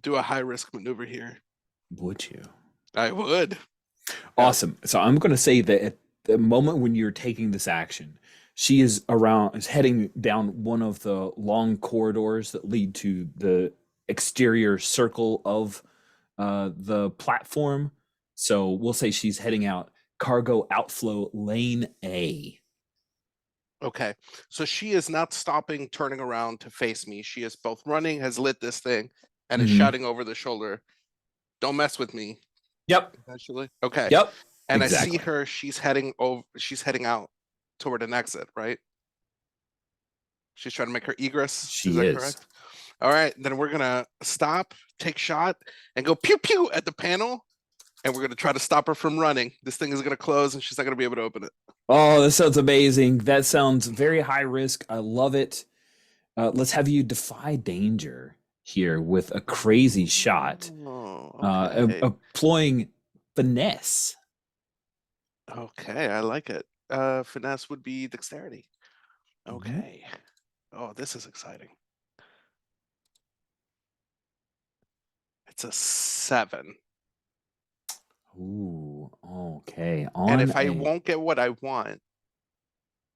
do a high risk maneuver here. would you? I would. Awesome. So I'm going to say that at the moment when you're taking this action, she is heading down one of the long corridors that lead to the exterior circle of the platform. So we'll say she's heading out cargo outflow lane A. Okay, so she is not stopping, turning around to face me. She is both running, has lit this thing, and is Mhm. shouting over the shoulder, "Don't mess with me." Yep. Essentially, okay. Yep. And exactly. I see her. She's heading over. She's heading out toward an exit, right? She's trying to make her egress. Is She that is. correct? All right, then we're gonna stop, take shot, and go pew pew at the panel, and we're gonna try to stop her from running. This thing is gonna close, and she's not gonna be able to open it. Oh, that sounds amazing. That sounds very high risk. I love it. Let's have you defy danger here with a crazy shot, Oh, okay. employing finesse. Okay, I like it. Finesse would be dexterity. Mhm. Okay. Oh, this is exciting. It's a 7. Ooh, okay. And On if I a won't get what I want,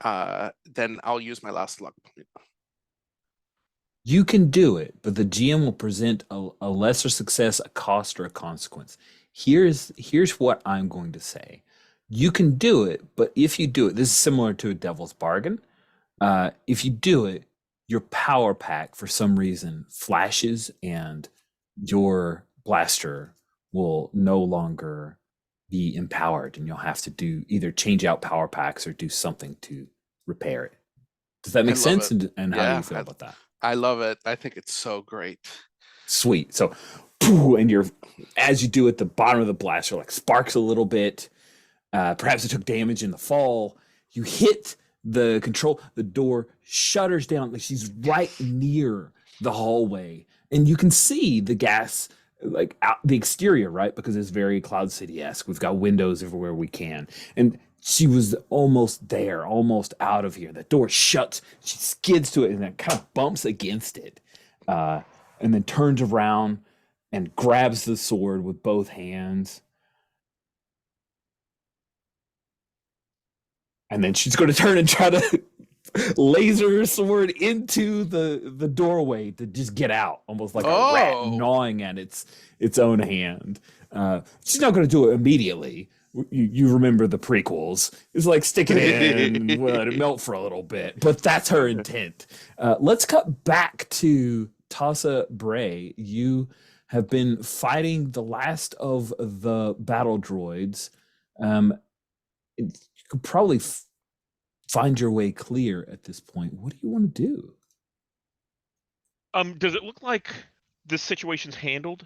then I'll use my last luck point. You can do it, but the GM will present a lesser success, a cost, or a consequence. Here's what I'm going to say. You can do it, but if you do it, this is similar to a devil's bargain. If you do it, your power pack for some reason flashes and your blaster will no longer be empowered, and you'll have to do either change out power packs or do something to repair it. Does that I make love sense? it. And how do Yeah, you feel about that? I love it. I think it's so great. Sweet. So, and you're as you do it, the bottom of the blaster like sparks a little bit. Perhaps it took damage in the fall. You hit the control. The door shutters down. Like she's right near the hallway, and you can see the gas like out the exterior, right? Because it's very Cloud City-esque. We've got windows everywhere we can, and she was almost there, almost out of here. The door shuts. She skids to it and then kind of bumps against it, and then turns around and grabs the sword with both hands. And then she's going to turn and try to laser her sword into the doorway to just get out, almost like a rat Oh, gnawing at its own hand. She's not going to do it immediately. You remember the prequels? It's like stick it in and let it melt for a little bit, but that's her intent. Let's cut back to Tassa Bray. You have been fighting the last of the battle droids. You could probably find your way clear at this point. What do you want to do? Does it look like this situation's handled?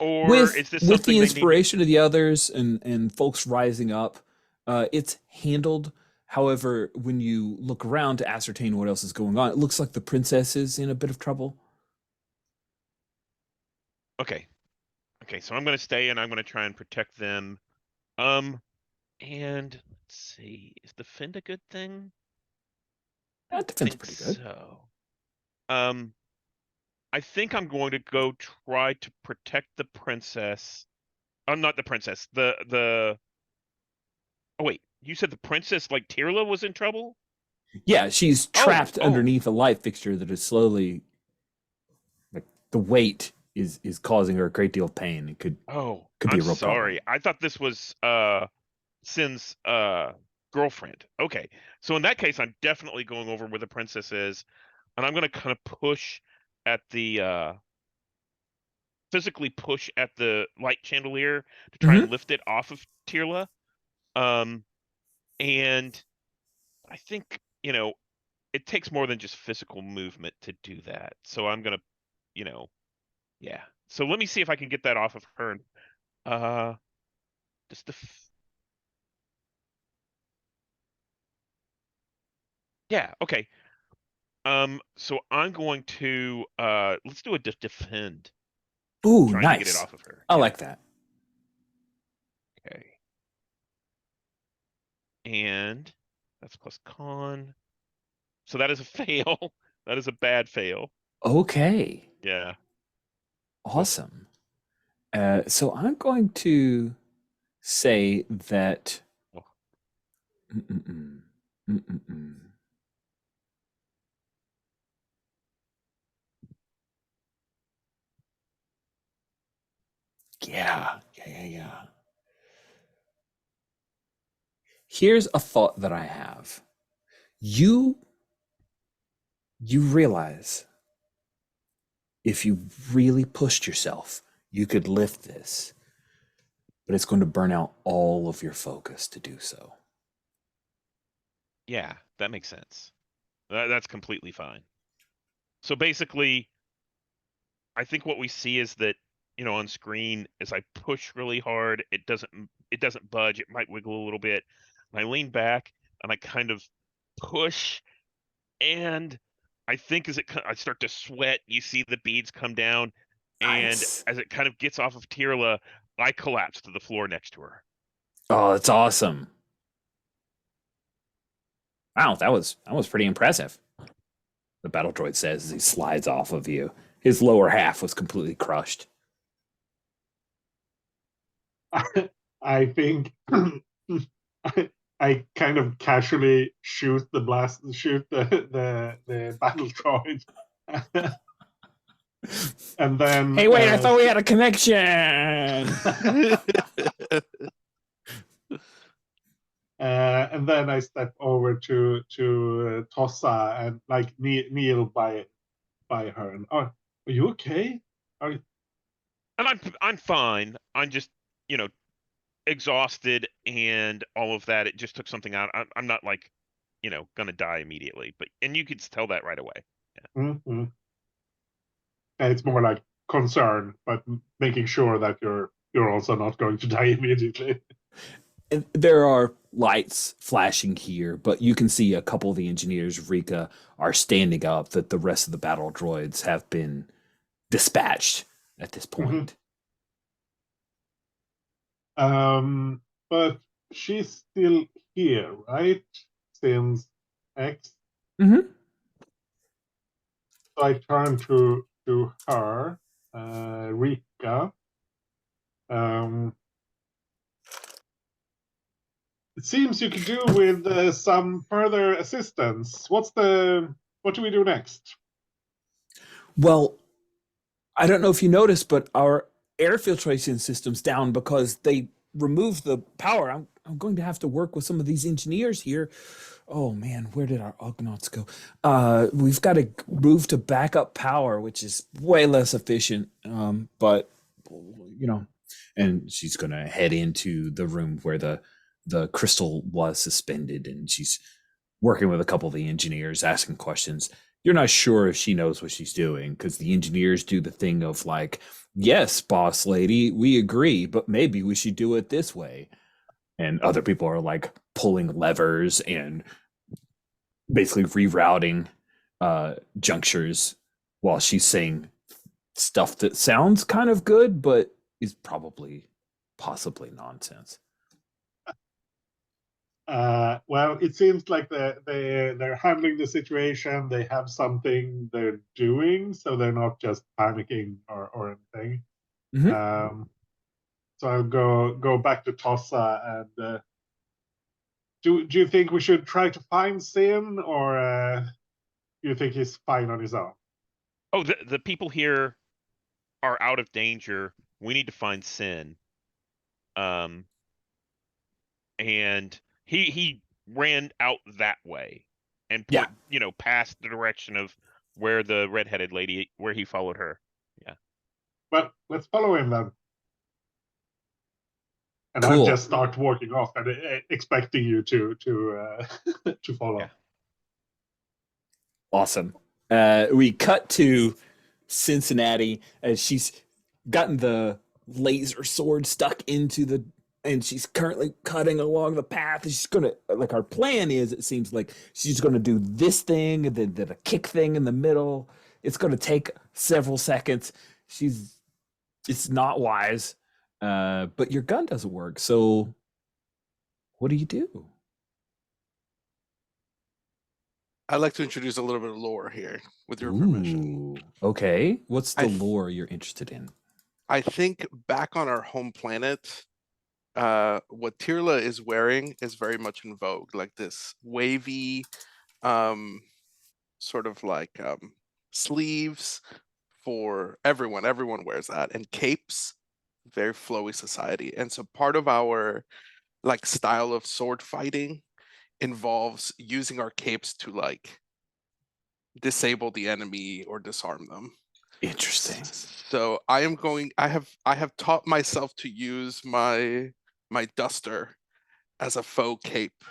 Or With is this with something the they need to... inspiration of the others and folks rising up, it's handled. However, when you look around to ascertain what else is going on, it looks like the princess is in a bit of trouble. Okay. Okay, so I'm gonna stay and I'm gonna try and protect them. And let's see, is defend a good thing? I That don't defense think pretty good. so. I think I'm going to go try to protect the princess. Not the princess. The Oh wait, you said the princess like Tirla was in trouble? Yeah, she's Oh, trapped underneath a light fixture that is slowly like the weight is causing her a great deal of pain. It could be I'm a real problem. sorry. I thought this was Sin's girlfriend. Okay. So in that case, I'm definitely going over where the princess is, and I'm gonna kind of push at the physically push at the light chandelier to try and lift it off of Tirla. Um, and I think, it takes more than just physical movement to do that. So I'm gonna, you know, yeah. So let me see if I can get that off of her. Uh, just the, yeah, okay. So I'm going to let's do a defend, Ooh, trying to get it nice. off of her. I Yeah. like that. Okay. And that's plus con. So that is a fail. That is a bad fail. Okay. Yeah. Awesome. So I'm going to say that. Oh. Mm-mm-mm. Mm-mm-mm. Yeah. Here's a thought that I have. You realize if you really pushed yourself, you could lift this, but it's going to burn out all of your focus to do so. Yeah, that makes sense. That's completely fine. So basically, I think what we see is that, on screen, as I push really hard, it doesn't budge. It might wiggle a little bit. And I lean back and I kind of push, and I think I start to sweat, you see the beads come down, and Nice. as it kind of gets off of Tirla, I collapse to the floor next to her. Oh, that's awesome. Wow, that was pretty impressive. The battle droid says as he slides off of you. His lower half was completely crushed. I think I kind of casually shoot the battle droid. And then Hey, wait, I thought we had a connection. And then I step over to Tossa and like kneel by her. And are you okay? And I'm fine. I'm just, exhausted and all of that. It just took something out. I'm not like, gonna die immediately, and you could tell that right away. Mm-hmm. And it's more like concern, but making sure that you're also not going to die immediately. And there are lights flashing here, but you can see a couple of the engineers, Rika, are standing up, that the rest of the battle droids have been dispatched at this point. But she's still here, right? Since X. Mm-hmm. So I turn to her, Rika. It seems you could do with some further assistance. What do we do next? Well, I don't know if you noticed, but our air filtration system's down because they removed the power. I'm going to have to work with some of these engineers here. Oh man, where did our Ugnaughts go? We've got to move to backup power, which is way less efficient. But and she's gonna head into the room where the crystal was suspended, and she's working with a couple of the engineers, asking questions. You're not sure if she knows what she's doing because the engineers do the thing of like, yes, boss lady, we agree, but maybe we should do it this way. And other people are like pulling levers and basically rerouting junctures while she's saying stuff that sounds kind of good, but is possibly nonsense. Well, it seems like they're handling the situation. They have something they're doing, so they're not just panicking or anything. Mm-hmm. So I'll go back to Tossa and do you think we should try to find Sin, or do you think he's fine on his own? Oh, the people here are out of danger. We need to find Sin. And he ran out that way and past the direction of where the redheaded lady, where he followed her. Yeah. Well, let's follow him then. And Cool. I'll just start walking off and expecting you to follow. Yeah. Awesome. We cut to Cincinnati as she's gotten the laser sword stuck into and she's currently cutting along the path. She's gonna, like, our plan is, it seems like she's gonna do this thing and then a kick thing in the middle. It's gonna take several seconds. It's not wise, but your gun doesn't work. So what do you do? I'd like to introduce a little bit of lore here, with your permission. Okay. What's the lore you're interested in? I think back on our home planet, what Tirla is wearing is very much in vogue, like this wavy, sort of like sleeves for everyone. Everyone wears that, and capes very flowy society. And so part of our like style of sword fighting involves using our capes to like disable the enemy or disarm them. Interesting. So I have taught myself to use my duster as a faux cape.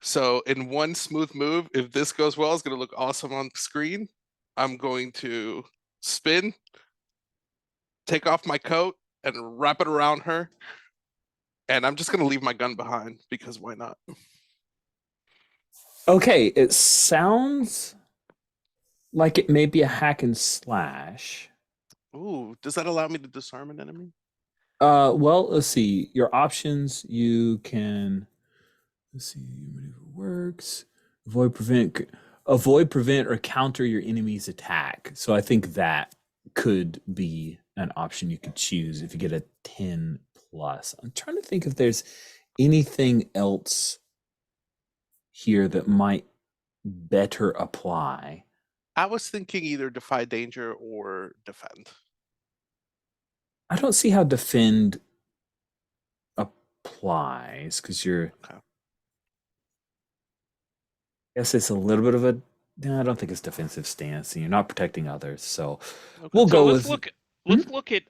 So in one smooth move, if this goes well, it's gonna look awesome on screen. I'm going to spin, take off my coat, and wrap it around her. And I'm just gonna leave my gun behind because why not? Okay, it sounds like it may be a hack and slash. Ooh, does that allow me to disarm an enemy? Well, let's see. Your options, you can, let's see, maneuver works. Avoid, prevent, or counter your enemy's attack. So I think that could be an option you could choose if you get a 10 plus. I'm trying to think if there's anything else here that might better apply. I was thinking either defy danger or defend. I don't see how defend applies because you're. Okay. I guess it's a little bit of a. No, I don't think it's defensive stance, and you're not protecting others. So Okay. we'll So go let's with. look. Let's look at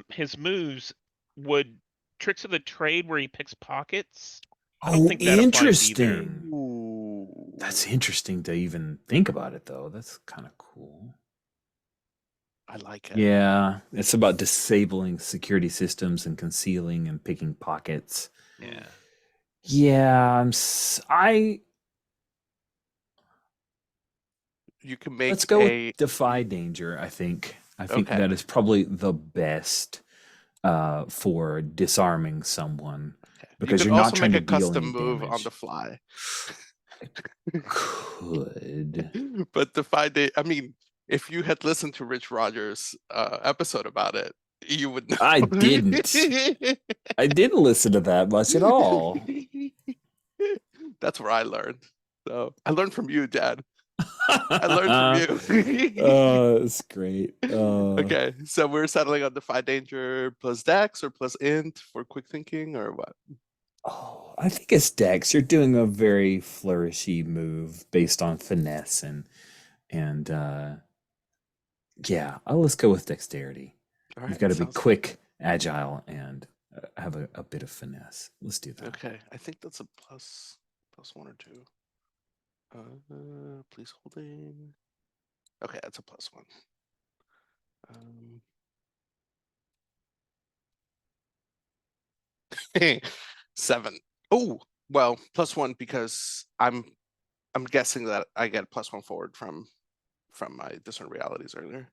his moves. Would tricks of the trade where he picks pockets? I don't Oh, think that applies either. interesting. Ooh. That's interesting to even think about it, though. That's kind of cool. I like it. Yeah, it's about disabling security systems and concealing and picking pockets. Yeah. Yeah, You can make let's go a with defy danger. I think Okay. that is probably the best for disarming someone because you you're could not also trying make to a deal custom any move on damage. the fly. Could. But defy danger. I mean, if you had listened to Rich Rogers' episode about it, you would know. I didn't. I didn't listen to that much at all. That's where I learned. So I learned from you, Dad. I learned from you. It's great. Okay, so we're settling on defy danger plus dex or plus int for quick thinking or what? Oh, I think it's Dex. You're doing a very flourishy move based on finesse and yeah, let's go with dexterity. All You've right, got to be sounds quick, agile, and have a bit of finesse. Let's do that. okay. I think that's a plus one or two. Please holding. Okay, that's a plus one. 7. Oh, well, plus one because I'm guessing that I get plus one forward from my discern realities earlier.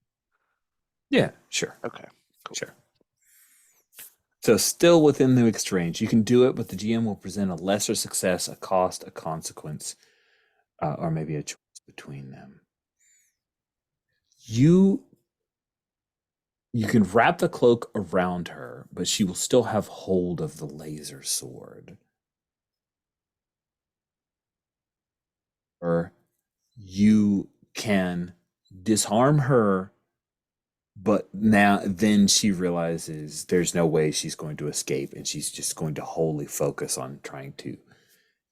Yeah, sure. Okay, cool. Sure. So still within the mixed range. You can do it, but the GM will present a lesser success, a cost, a consequence, or maybe a choice between them. You can wrap the cloak around her, but she will still have hold of the laser sword. Or you can disarm her, but then she realizes there's no way she's going to escape, and she's just going to wholly focus on trying to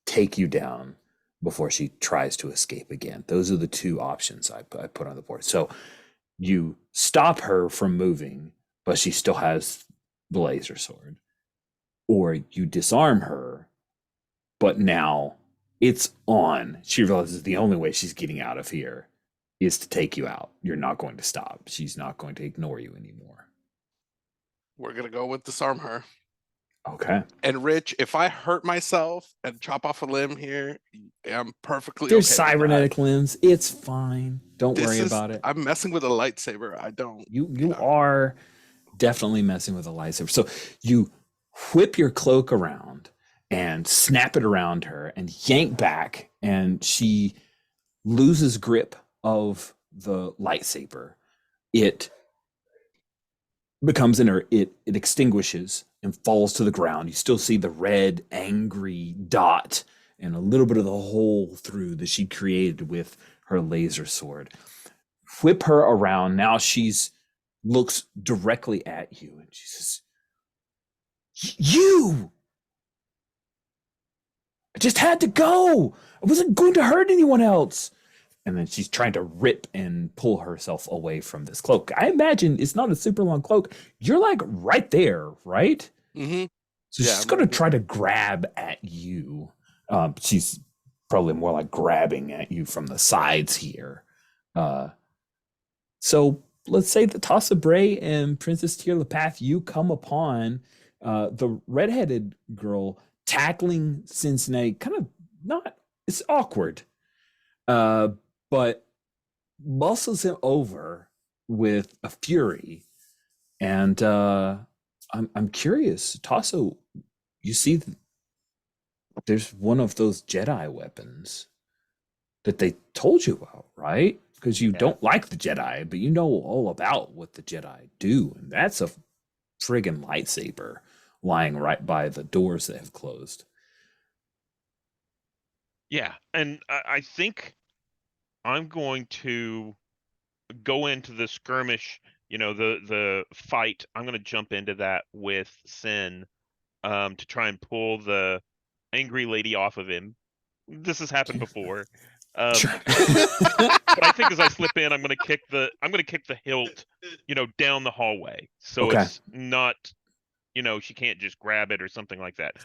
take you down before she tries to escape again. Those are the two options I put on the board. So you stop her from moving, but she still has the laser sword. Or you disarm her, but now it's on. She realizes the only way she's getting out of here is to take you out. You're not going to stop. She's not going to ignore you anymore. We're gonna go with disarm her. Okay. And Rich, if I hurt myself and chop off a limb here, I'm perfectly There's okay with that. cybernetic limbs. It's fine. Don't worry about it. I'm messing with a lightsaber. I don't. You are definitely messing with a lightsaber. So you whip your cloak around and snap it around her and yank back, and she loses grip of the lightsaber. It becomes inert. It extinguishes and falls to the ground. You still see the red, angry dot and a little bit of the hole through that she created with her laser sword. Whip her around. Now she's looks directly at you and she says, You! I just had to go. I wasn't going to hurt anyone else. And then she's trying to rip and pull herself away from this cloak. I imagine it's not a super long cloak. You're like right there, right? Mm-hmm. So Yeah, she's I'm going to right try to grab at you. She's probably more like grabbing at you from the sides here. So let's say that Tassa Bray and Princess Tirlapath, you come upon the redheaded girl tackling Cincinnati. Kind of not, it's awkward, but muscles him over with a fury. And I'm curious, Tasso, you see there's one of those Jedi weapons that they told you about, right? Because you don't like the Jedi, but you know all about what the Jedi do. And that's a friggin' lightsaber lying right by the doors that have closed. Yeah, and I think I'm going to go into the skirmish, the fight. I'm going to jump into that with Sin to try and pull the angry lady off of him. This has happened before. Sure. But I think as I slip in, I'm going to kick the hilt, down the hallway. So Okay. it's not, she can't just grab it or something like that.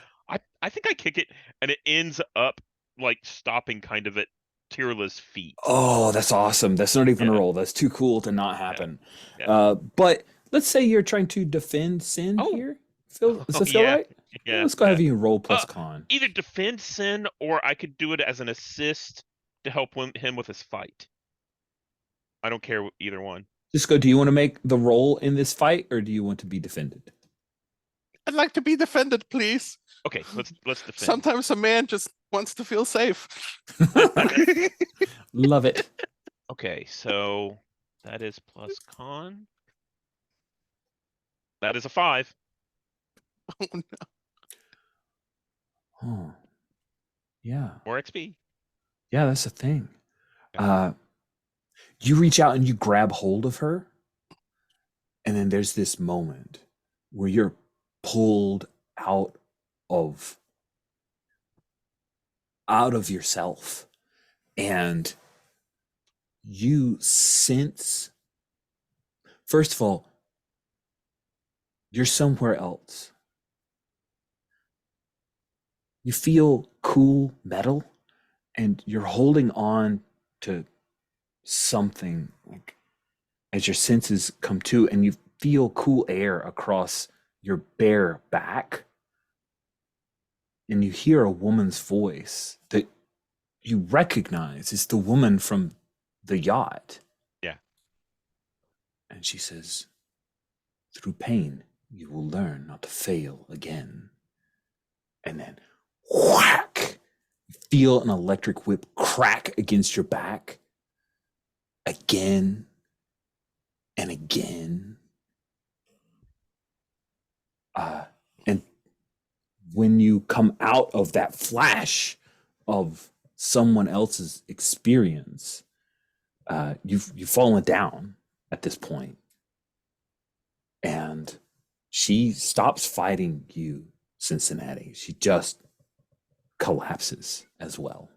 I think I kick it and it ends up like stopping kind of at Tirla's feet. Oh, that's awesome. That's not even a Yeah. roll. That's too cool to not happen. Yeah. But let's say you're trying to defend Sin here. Does it feel yeah. right? Yeah. Let's go ahead and roll plus con. Either defend Sin or I could do it as an assist to help him with his fight. I don't care either one. Just go, do you want to make the roll in this fight or do you want to be defended? I'd like to be defended, please. Okay, let's defend. Sometimes a man just wants to feel safe. Love it. Okay, so that is plus con. That is a 5. Oh, no. Oh, yeah. More XP. Yeah, that's the thing. Yeah. You reach out and you grab hold of her. And then there's this moment where you're pulled out of yourself. And you sense, first of all, you're somewhere else. You feel cool metal and you're holding on to something like as your senses come to, and you feel cool air across your bare back. And you hear a woman's voice that you recognize is the woman from the yacht. Yeah. And she says, "Through pain, you will learn not to fail again." And then whack! You feel an electric whip crack against your back again and again. And when you come out of that flash of someone else's experience, you've fallen down at this point. And she stops fighting you, Cincinnati. She just collapses as well.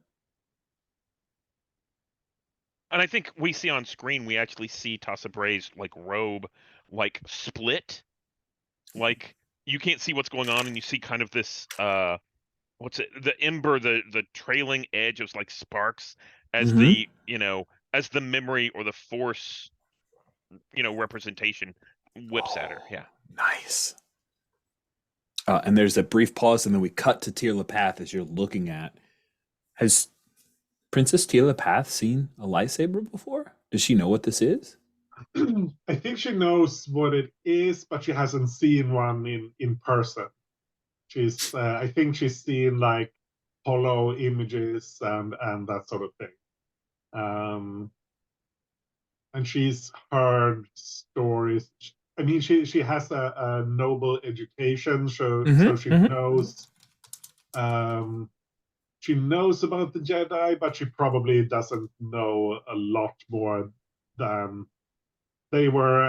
And I think we see on screen, we actually see Tassa Bray's like robe like split. Like you can't see what's going on, and you see kind of this what's it, the ember, the trailing edge of like sparks as the as the memory or the force representation whips at her. Yeah. Nice. And there's a brief pause, and then we cut to Tirlapath as you're looking at. Has Princess Tirlapath seen a lightsaber before? Does she know what this is? I think she knows what it is, but she hasn't seen one in person. I think she's seen like hollow images and that sort of thing. And she's heard stories. I mean, she has a noble education, so she knows. She knows about the Jedi, but she probably doesn't know a lot more than they were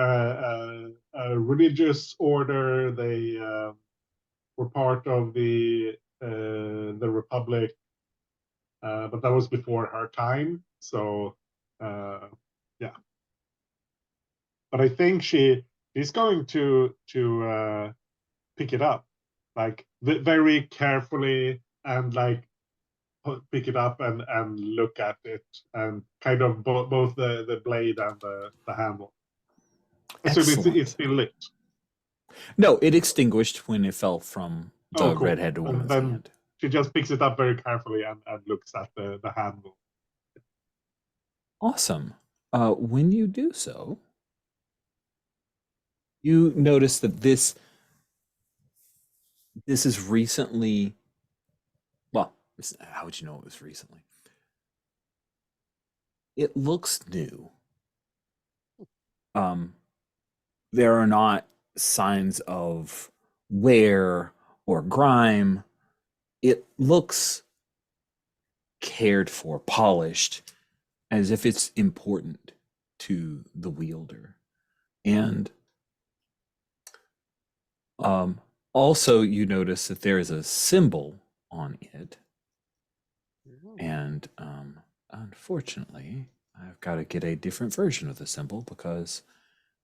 a religious order. They were part of the Republic, but that was before her time. So yeah, but I think she's going to pick it up, like very carefully, and like pick it up and look at it, and kind of both the blade and the handle. So it's still lit. No, it extinguished when it fell from the Oh, cool. redheaded woman's then hand. she just picks it up very carefully and looks at the handle. Awesome. When you do so, you notice that this is recently, well, how would you know it was recently? It looks new. There are not signs of wear or grime. It looks cared for, polished, as if it's important to the wielder. And also you notice that there is a symbol on it. And unfortunately, I've got to get a different version of the symbol because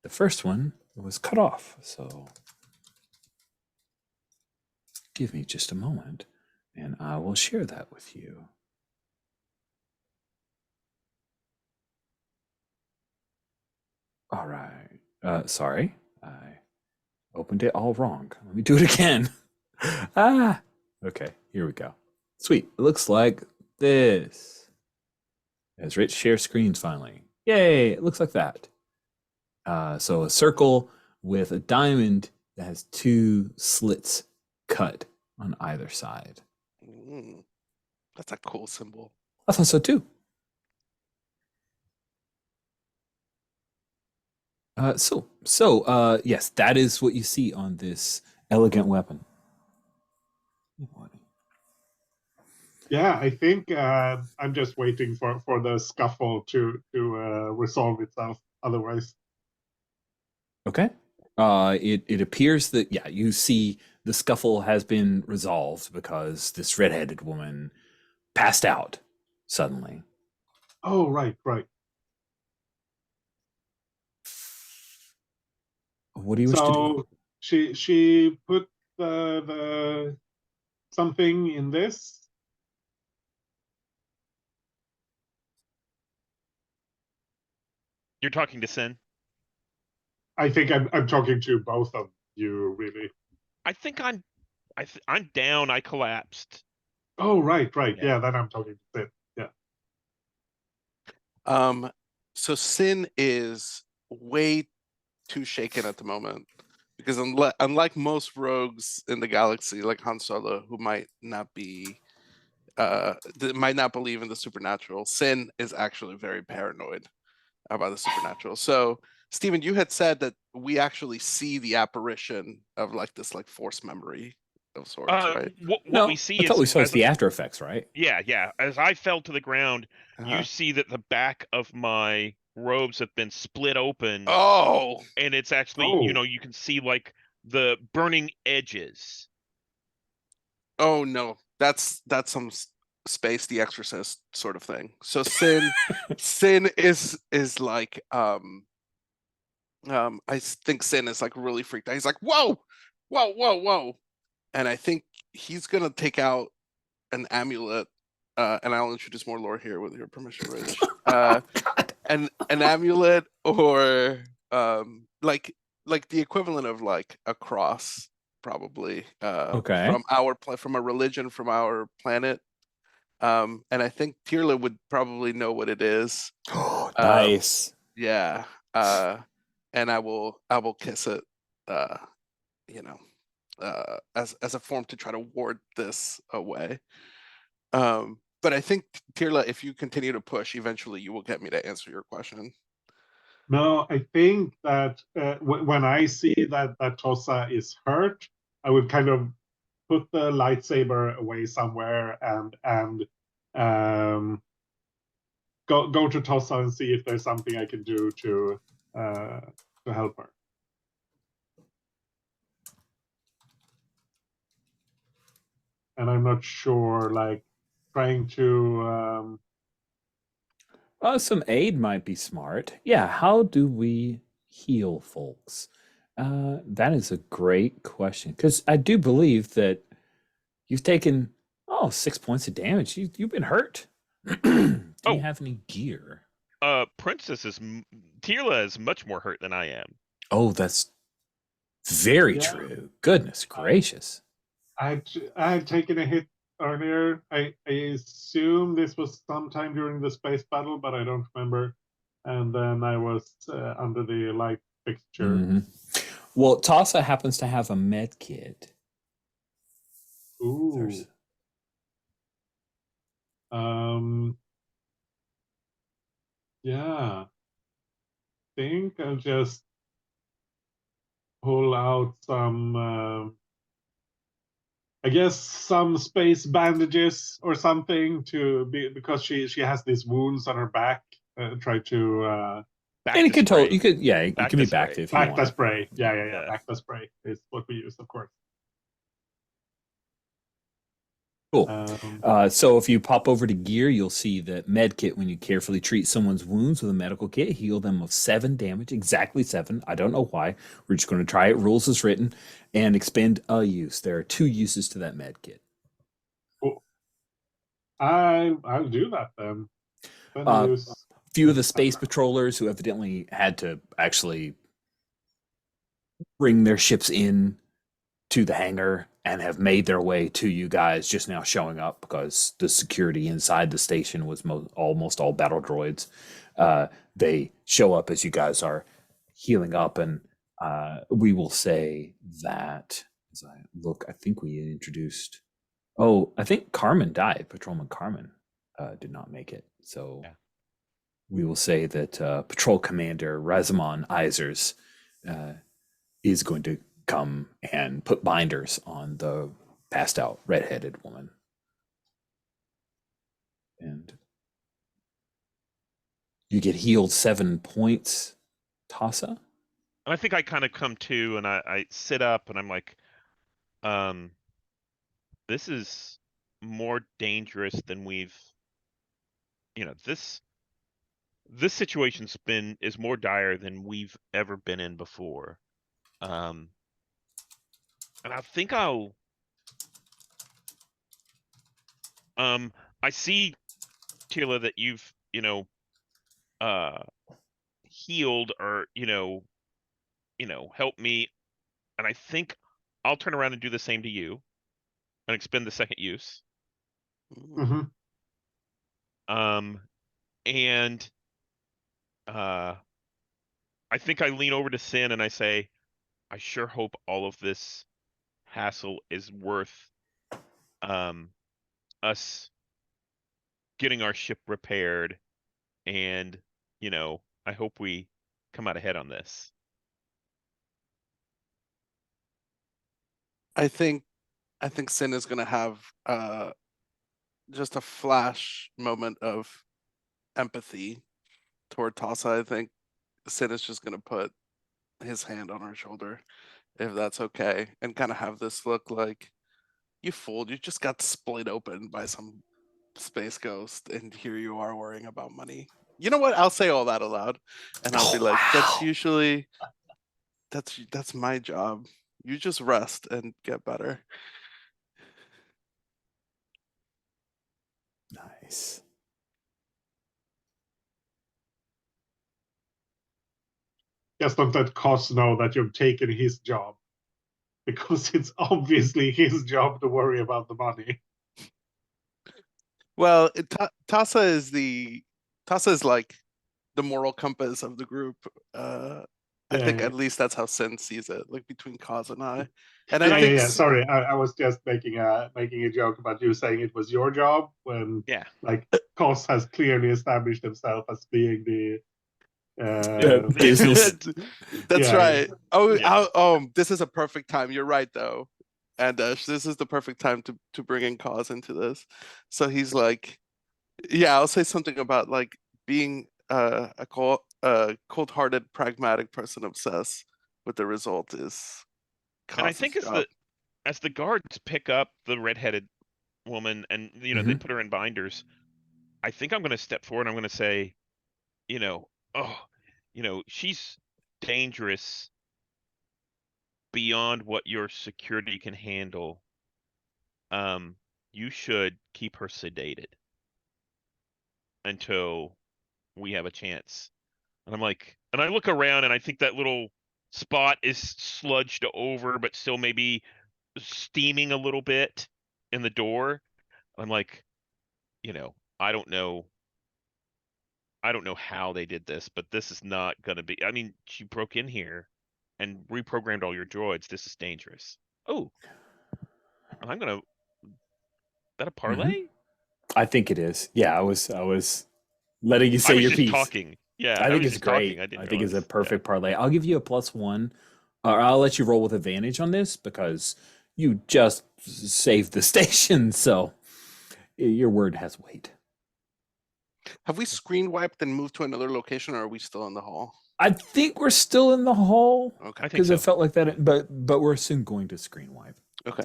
the first one was cut off. So give me just a moment and I will share that with you. All right. Sorry, I opened it all wrong. Let me do it again. Okay, here we go. Sweet. It looks like this. As Rich shares screens finally. Yay, it looks like that. So a circle with a diamond that has 2 slits cut on either side. That's a cool symbol. I thought so too. Yes, that is what you see on this elegant weapon. Yeah, I think I'm just waiting for the scuffle to resolve itself. Otherwise, okay. It appears that you see the scuffle has been resolved because this redheaded woman passed out suddenly. Oh, right. What do you wish to do? She put the something in this. You're talking to Sin? I think I'm talking to both of you, really. I think I'm down. I collapsed. Oh, right. Yeah, then I'm talking to Sid. Yeah. So Sin is way too shaken at the moment because unlike most rogues in the galaxy, like Han Solo, who might not believe in the supernatural, Sin is actually very paranoid about the supernatural. So Stephen, you had said that we actually see the apparition of like this like force memory of sorts, right? What we see I thought we saw the after effects, right? Yeah. As I fell to the ground, Uh-huh. you see that the back of my robes have been split open. Oh, and it's actually, you can see like the burning edges. Oh no, that's some Space the Exorcist sort of thing. So Sin is like I think Sin is like really freaked out. He's like, whoa, and I think he's gonna take out an amulet, and I'll introduce more lore here with your permission, Rich. An amulet or like the equivalent of like a cross, probably. Okay. From a religion from our planet. And I think Tirla would probably know what it is. Nice. Yeah. And I will kiss it, as a form to try to ward this away. But I think Tirla, if you continue to push, eventually you will get me to answer your question. No, I think that when I see that Tossa is hurt, I would kind of put the lightsaber away somewhere and go to Tossa and see if there's something I can do to help her. and I'm not sure. Like trying to. Some aid might be smart. Yeah, how do we heal folks? That is a great question because I do believe that you've taken 6 points of damage. You've been hurt. Do you Oh. have any gear? Princess is Tierla is much more hurt than I am. Oh, that's very Yeah. true. Goodness gracious. I had taken a hit earlier. I assume this was sometime during the space battle, but I don't remember. And then I was under the light fixture. Mhm. Well, Tasa happens to have a med kit. Ooh. There's Yeah. Think I'll just pull out some. I guess some space bandages or something to be because she has these wounds on her back. Try to Back and to you could spray. you could it Back can to be backed spray. if you back want. the spray. Yeah. Yeah. Back the spray is what we use, of course. Cool. So if you pop over to gear, you'll see that med kit. When you carefully treat someone's wounds with a medical kit, heal them of 7 damage, exactly 7. I don't know why. We're just going to try it. Rules as written, and expend a use. There are 2 uses to that med kit. Cool. I'll do that then. Few of the space patrollers who evidently had to actually bring their ships in to the hangar and have made their way to you guys just now showing up because the security inside the station was almost all battle droids. They show up as you guys are healing up, and we will say that as I look, I think we introduced. Oh, I think Carmen died. Patrolman Carmen did not make it, so Yeah. we will say that Patrol Commander Razamon Isers is going to come and put binders on the passed out redheaded woman. And you get healed 7 points, Tasa. And I think I kind of come to and I sit up and I'm like, this is more dangerous than we've, this situation's is more dire than we've ever been in before. And I think I see, Tila, that you've, healed or, helped me. And I think I'll turn around and do the same to you and expend the second use. Mm-hmm. And I think I lean over to Sin and I say, I sure hope all of this hassle is worth us getting our ship repaired, and I hope we come out ahead on this. I think Sin is gonna have just a flash moment of empathy toward Tasa. I think Sin is just gonna put his hand on her shoulder, if that's okay, and kind of have this look like, you fooled, you just got split open by some space ghost, and here you are worrying about money. You know what? I'll say all that aloud, and I'll be like, that's usually that's my job. You just rest and get better. Nice. Just don't let Cos know that you've taken his job, because it's obviously his job to worry about the money. Well, Tasa is like the moral compass of the group. I think at least that's how Sin sees it, like between Cos and I. And I think Sorry, I was just making a joke about you saying it was your job when like Cos has clearly established himself as being the business. That's right. This is a perfect time. You're right, though. And this is the perfect time to bring in Cos into this. So he's like, yeah, I'll say something about like being a cold-hearted, pragmatic person obsessed with the result is. And I think as the guards pick up the redheaded woman, and they put her in binders. I think I'm going to step forward. I'm going to say, she's dangerous beyond what your security can handle. You should keep her sedated until we have a chance. And I'm like, and I look around and I think that little spot is sludged over, but still maybe steaming a little bit in the door. I'm like, I don't know how they did this, but this is not going to be. I mean, she broke in here and reprogrammed all your droids. This is dangerous. Oh, I'm gonna. That a parlay? I think it is. Yeah, I was letting you say I was your just piece. talking. Yeah, I think was it's just great. talking. I didn't think it's a realize. perfect parlay. I'll give you a +1, or I'll let you roll with advantage on this because you just saved the station. So your word has weight. Have we screen wiped and moved to another location, or are we still in the hall? I think we're still in the hall Okay. I think because so. it felt like that, but we're soon going to screen wipe. Okay.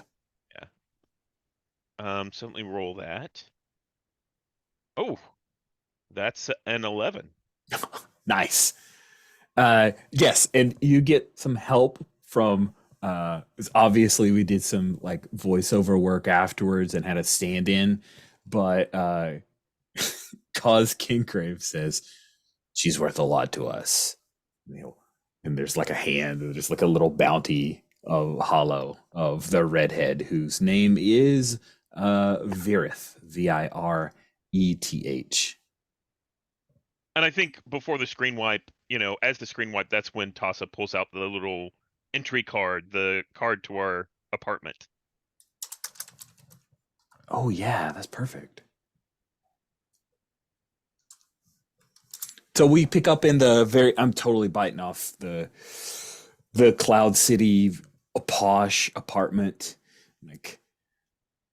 So let me roll that. Oh, that's an 11. Nice. Yes, and you get some help from obviously we did some like voiceover work afterwards and had a stand-in, but Cause Kingrave says she's worth a lot to us. And there's like a hand, there's like a little bounty of hollow of the redhead whose name is Virith, Vireth. And I think before the screen wipe, as the screen wipe, that's when Tassa pulls out the little entry card, the card to our apartment. Oh yeah, that's perfect. So we pick up in the I'm totally biting off the Cloud City posh apartment. Like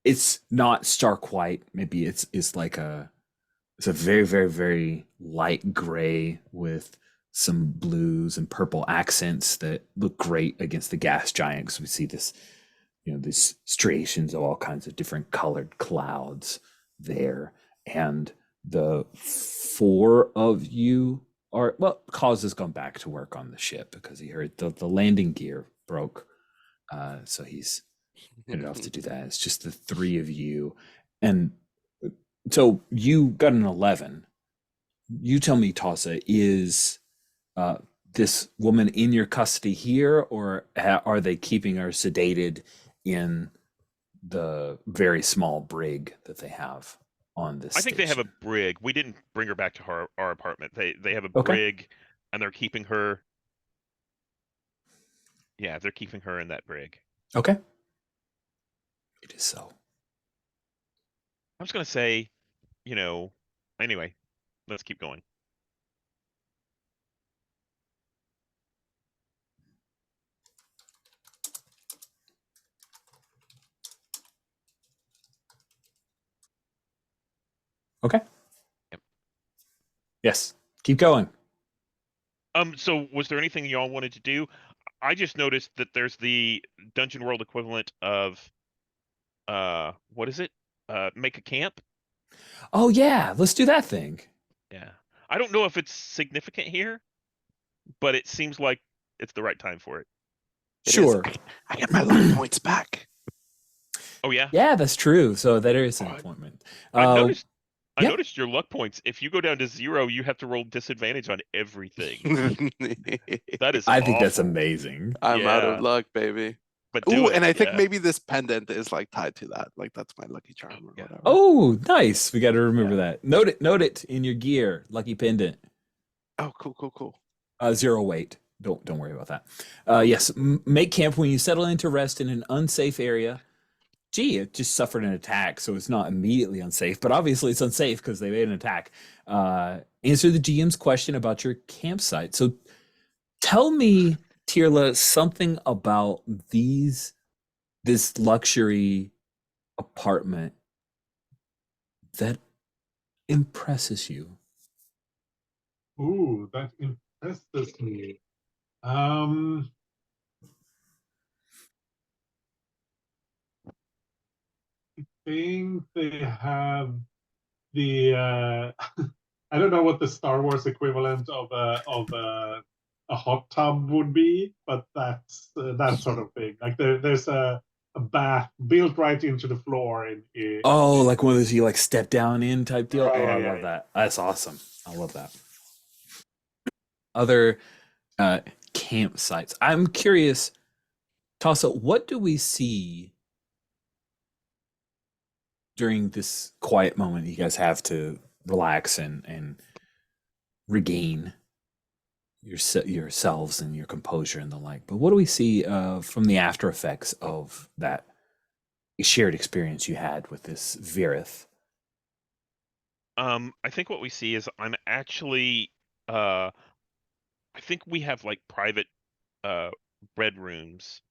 it's not stark white. Maybe it's like it's a very, very, very light gray with some blues and purple accents that look great against the gas giant. Because we see this, these striations of all kinds of different colored clouds there. And the 4 of you are, well, Cause has gone back to work on the ship because he heard the landing gear broke. So he's headed off to do that. It's just the 3 of you. And so you got an 11. You tell me, Tassa, is this woman in your custody here, or are they keeping her sedated in the very small brig that they have on this I think they have station? a brig. We didn't bring her back to our apartment. They have a Okay. brig, and they're keeping her. Yeah, they're keeping her in that brig. Okay. It is so. I was gonna say, anyway, let's keep going. Okay. Yep. Yes. Keep going. So was there anything y'all wanted to do? I just noticed that there's the Dungeon World equivalent of what is it? Make a camp? Oh yeah, let's do that thing. Yeah. I don't know if it's significant here, but it seems like it's the right time for it. Sure. I get my luck points back. Oh yeah? Yeah, that's true. So that is an Oh, appointment. I noticed yeah. noticed your luck points. If you go down to 0, you have to roll disadvantage on everything. That is I think that's awful. amazing. I'm out of Yeah. luck, baby. But do Ooh, it. and I think yeah. maybe this pendant is like tied to that. Like that's my lucky charm or Yeah. whatever. Oh, nice. We got to remember that. Note it in your gear. Lucky pendant. Oh, cool. 0 weight. Don't worry about that. Yes, make camp when you settle into rest in an unsafe area. Gee, it just suffered an attack, so it's not immediately unsafe, but obviously it's unsafe because they made an attack. Answer the GM's question about your campsite. So tell me, Tirla, something about this luxury apartment that impresses you. Ooh, that impresses me. think they have the I don't know what the Star Wars equivalent of a hot tub would be, but that's that sort of thing. Like there's a bath built right into the floor in Oh, like one of those you like step down in type deal. Oh, I Yeah. love that. That's awesome. I love that. Other campsites. I'm curious, Tassa, what do we see during this quiet moment you guys have to relax and regain yourselves and your composure and the like? But what do we see from the after effects of that shared experience you had with this Virith? I think what we see is I'm actually I think we have like private bedrooms,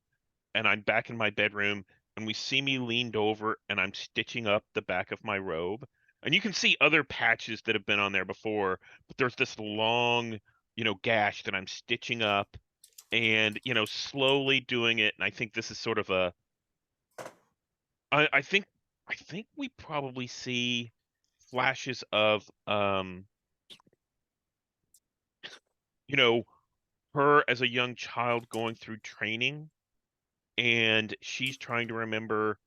and I'm back in my bedroom, and we see me leaned over and I'm stitching up the back of my robe. And you can see other patches that have been on there before, but there's this long, gash that I'm stitching up and, slowly doing it. And I think this is sort of I think we probably see flashes of you know, her as a young child going through training, and she's trying to remember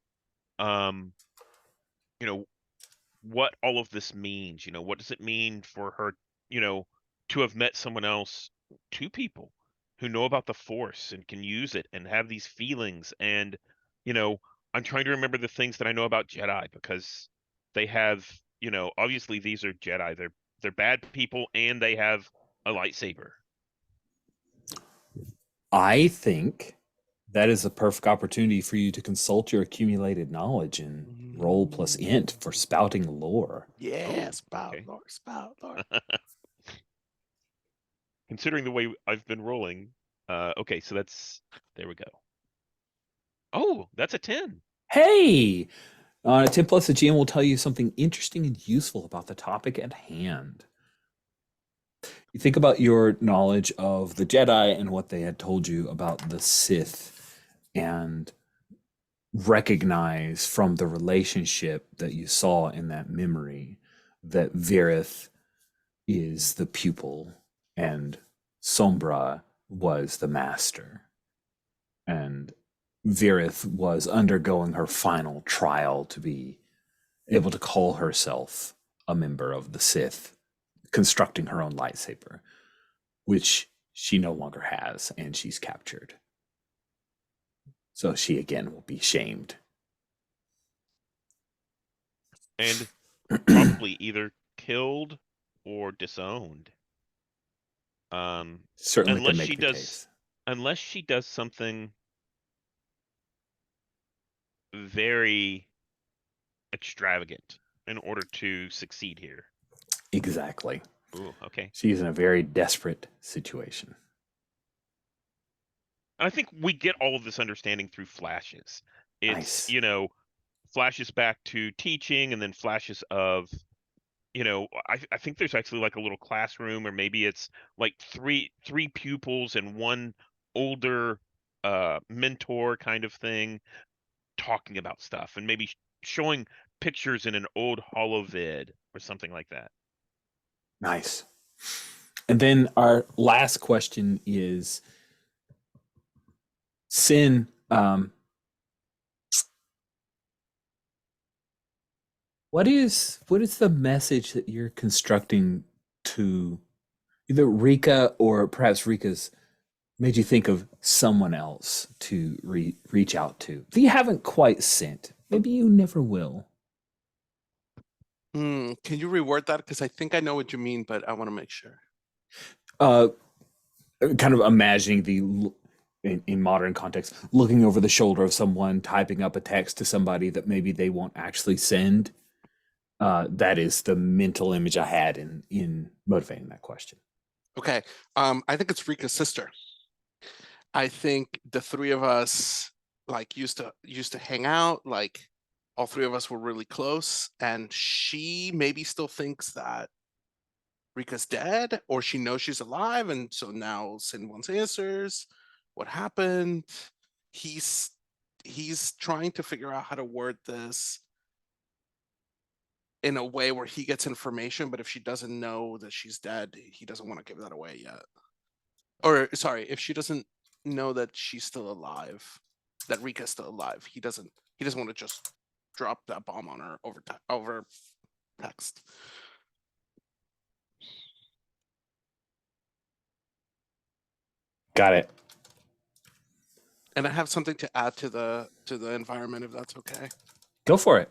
um, you know, what all of this means. What does it mean for her, you know, to have met someone else, two people who know about the Force and can use it and have these feelings. And, you know, I'm trying to remember the things that I know about Jedi, because they have, obviously these are Jedi. They're bad people and they have a lightsaber. I think that is a perfect opportunity for you to consult your accumulated knowledge in roll plus int for spouting lore. Yeah, Oh, spout, okay. Lord, spout, Lord. Considering the way I've been rolling, okay, so there we go. Oh, that's a 10. Hey! 10 plus the GM will tell you something interesting and useful about the topic at hand. You think about your knowledge of the Jedi and what they had told you about the Sith, and recognize from the relationship that you saw in that memory that Virith is the pupil and Sombra was the master. And Virith was undergoing her final trial to be able to call herself a member of the Sith, constructing her own lightsaber, which she no longer has, and she's captured. So she again will be shamed. And probably either killed or disowned. Certainly Unless could make she the does case. unless she does something very extravagant in order to succeed here. Exactly. Ooh, okay. She's in a very desperate situation. I think we get all of this understanding through flashes. It's, Nice. Flashes back to teaching, and then flashes of, I think there's actually like a little classroom, or maybe it's like three pupils and one older mentor kind of thing talking about stuff, and maybe showing pictures in an old holovid or something like that. Nice. And then our last question is, Sin, what is the message that you're constructing to either Rika, or perhaps Rika's made you think of someone else to reach out to that you haven't quite sent? Maybe you never will. Can you reword that? Because I think I know what you mean, but I want to make sure. Kind of imagining in modern context, looking over the shoulder of someone, typing up a text to somebody that maybe they won't actually send. That is the mental image I had in motivating that question. Okay. I think it's Rika's sister. I think the three of us like used to hang out, like all three of us were really close, and she maybe still thinks that Rika's dead, or she knows she's alive, and so now Sin wants answers. What happened? He's trying to figure out how to word this in a way where he gets information, but if she doesn't know that she's dead, he doesn't want to give that away yet. Or sorry, if she doesn't know that she's still alive, that Rika's still alive, he doesn't want to just drop that bomb on her over text. Got it. And I have something to add to the environment, if that's okay. Go for it.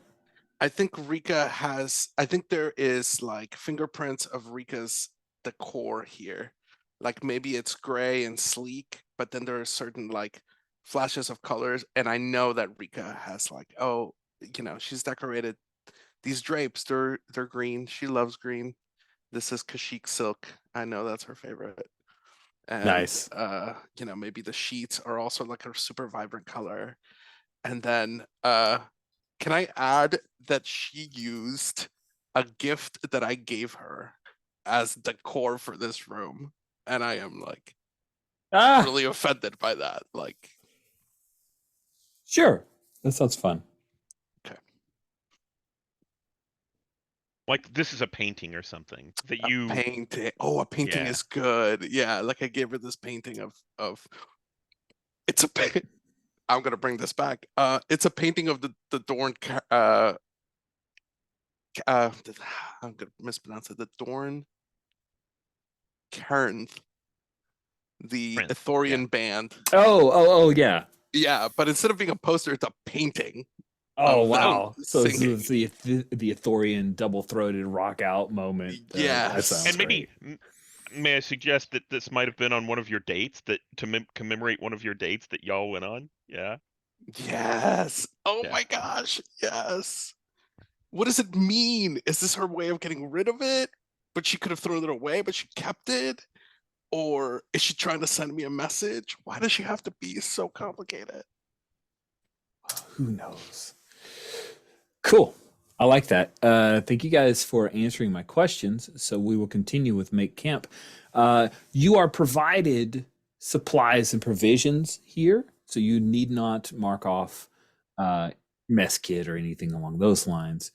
I think I think there is like fingerprints of Rika's decor here. Like maybe it's gray and sleek, but then there are certain like flashes of colors. And I know that Rika has like, oh, you know, she's decorated these drapes. They're green. She loves green. This is Kashik silk. I know that's her favorite. And Nice. you know, maybe the sheets are also like a super vibrant color. And then can I add that she used a gift that I gave her as decor for this room? And I am like really offended by that. Like, Sure. That sounds fun. Like this is a painting or something that you painting. Oh, a painting Yeah. is good. Yeah, like I gave her this painting of it's a I'm gonna bring this back. It's a painting of the Dorn I'm gonna mispronounce it. The Dorn Cairnth, the Prince, Ithorian band. Oh, yeah. Yeah, but instead of being a poster, it's a painting. Oh, of them wow. So this singing. is the Ithorian double-throated rock out moment. That Yes. sounds and maybe great. may I suggest that this might have been on one of your dates to commemorate one of your dates that y'all went on? Yeah. Yes. Oh Yeah. my gosh. Yes. What does it mean? Is this her way of getting rid of it? But she could have thrown it away, but she kept it? Or is she trying to send me a message? Why does she have to be so complicated? Who knows? Cool. I like that. Thank you guys for answering my questions. So we will continue with Make Camp. You are provided supplies and provisions here, so you need not mark off mess kit or anything along those lines.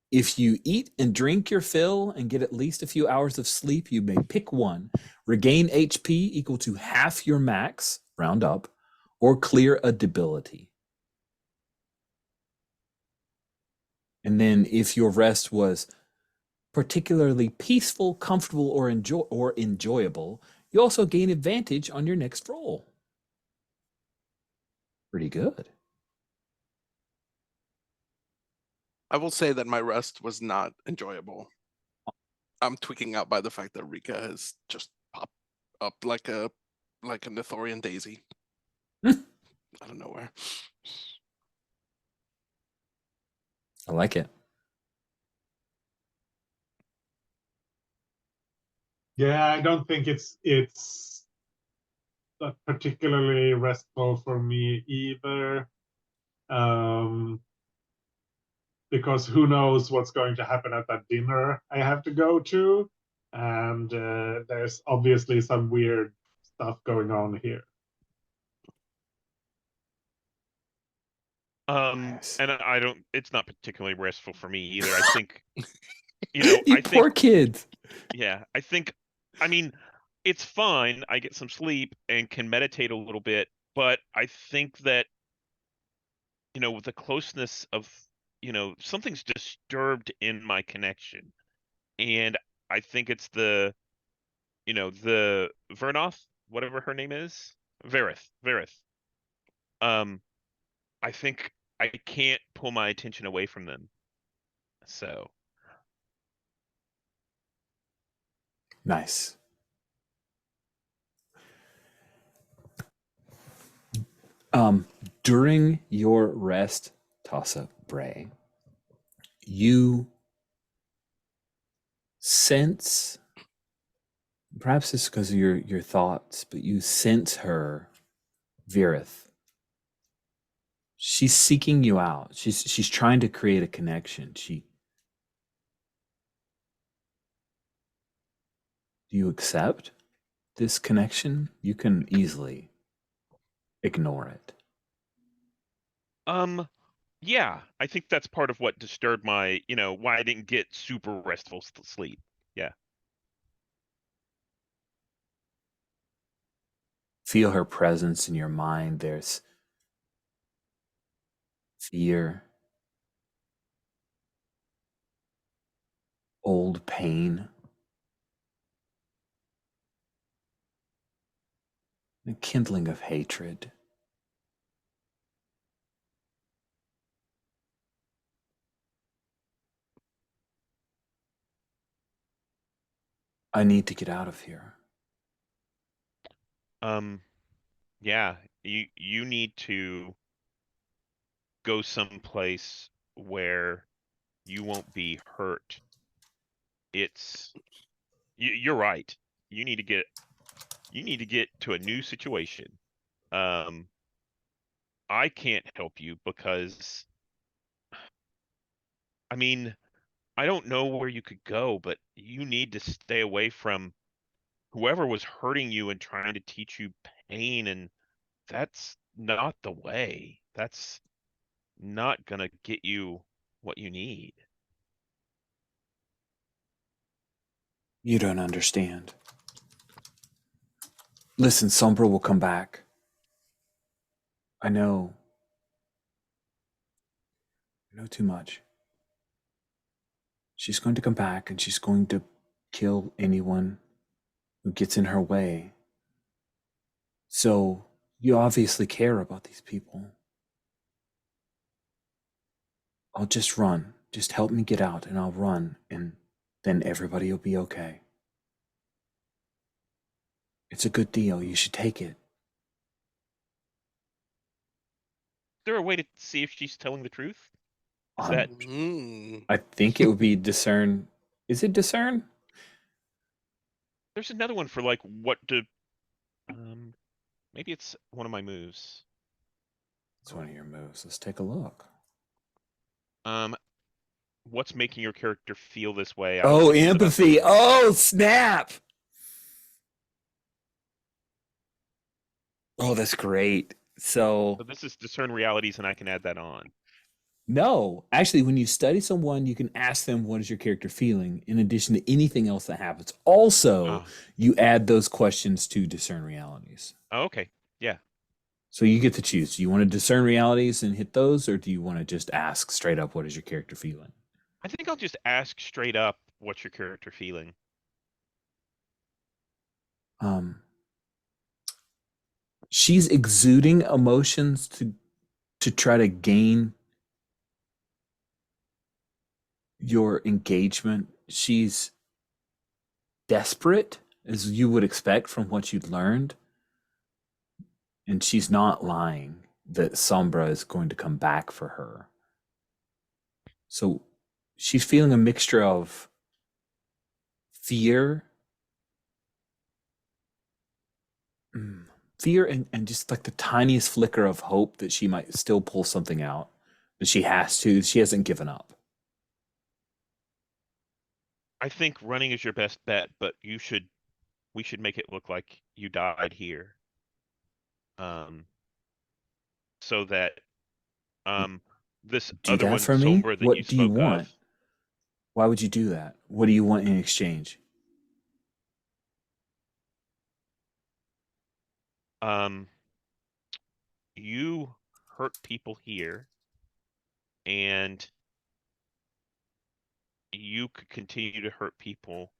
If you eat and drink your fill and get at least a few hours of sleep, you may pick one. Regain HP equal to half your max, round up, or clear a debility. And then if your rest was particularly peaceful, comfortable, or enjoyable, you also gain advantage on your next roll. Pretty good. I will say that my rest was not enjoyable. I'm tweaking out by the fact that Rika has just popped up like an Ithorian daisy. Out of nowhere. I like it. Yeah, I don't think it's particularly restful for me either. Because who knows what's going to happen at that dinner I have to go to, and there's obviously some weird stuff going on here. Nice. And I don't. It's not particularly restful for me either. I think, you know, You I poor think, kids. yeah, I think, I mean, it's fine. I get some sleep and can meditate a little bit, but I think that, you know, with the closeness of, you know, something's disturbed in my connection, and I think it's the, you know, the Vernoth, whatever her name is, Verith. I think I can't pull my attention away from them. So Nice. During your rest, Tassa Bray, you sense, perhaps it's because of your thoughts, but you sense her, Virith. She's seeking you out. She's trying to create a connection. Do you accept this connection? You can easily ignore it. Yeah, I think that's part of what disturbed my, why I didn't get super restful sleep. Yeah. Feel her presence in your mind. There's fear, old pain, the kindling of hatred. I need to get out of here. Yeah, you need to go someplace where you won't be hurt. You're right. You need to get to a new situation. Um, I can't help you because, I mean, I don't know where you could go, but you need to stay away from whoever was hurting you and trying to teach you pain, and that's not the way. That's not gonna get you what you need. You don't understand. Listen, Sombra will come back. I know. I know too much. She's going to come back and she's going to kill anyone who gets in her way. So, you obviously care about these people. I'll just run. Just help me get out and I'll run and then everybody will be okay. It's a good deal. You should take it. Is there a way to see if she's telling the truth? Is Um, that I think it would be discern. Is it discern? there's another one for like what to maybe it's one of my moves. It's one of your moves. Let's take a look. What's making your character feel this way? I don't Oh, think there's enough empathy. room. Oh, snap. Oh, that's great. So, So this is discern realities, and I can add that on. no, actually, when you study someone, you can ask them, what is your character feeling, in addition to anything else that happens. Also, Ah. you add those questions to discern realities. Oh, okay. Yeah. So you get to choose. Do you want to discern realities and hit those, or do you want to just ask straight up, what is your character feeling? I think I'll just ask straight up, what's your character feeling? She's exuding emotions to try to gain your engagement. She's desperate, as you would expect from what you'd learned. And she's not lying that Sombra is going to come back for her. So she's feeling a mixture of fear, fear and just like the tiniest flicker of hope that she might still pull something out, that she has to, she hasn't given up. I think running is your best bet, but we should make it look like you died here. So that this Do other that one, for me? Sombra, that you What do you spoke want? of, Why would you do that? What do you want in exchange? you hurt people here, and you could continue to hurt people,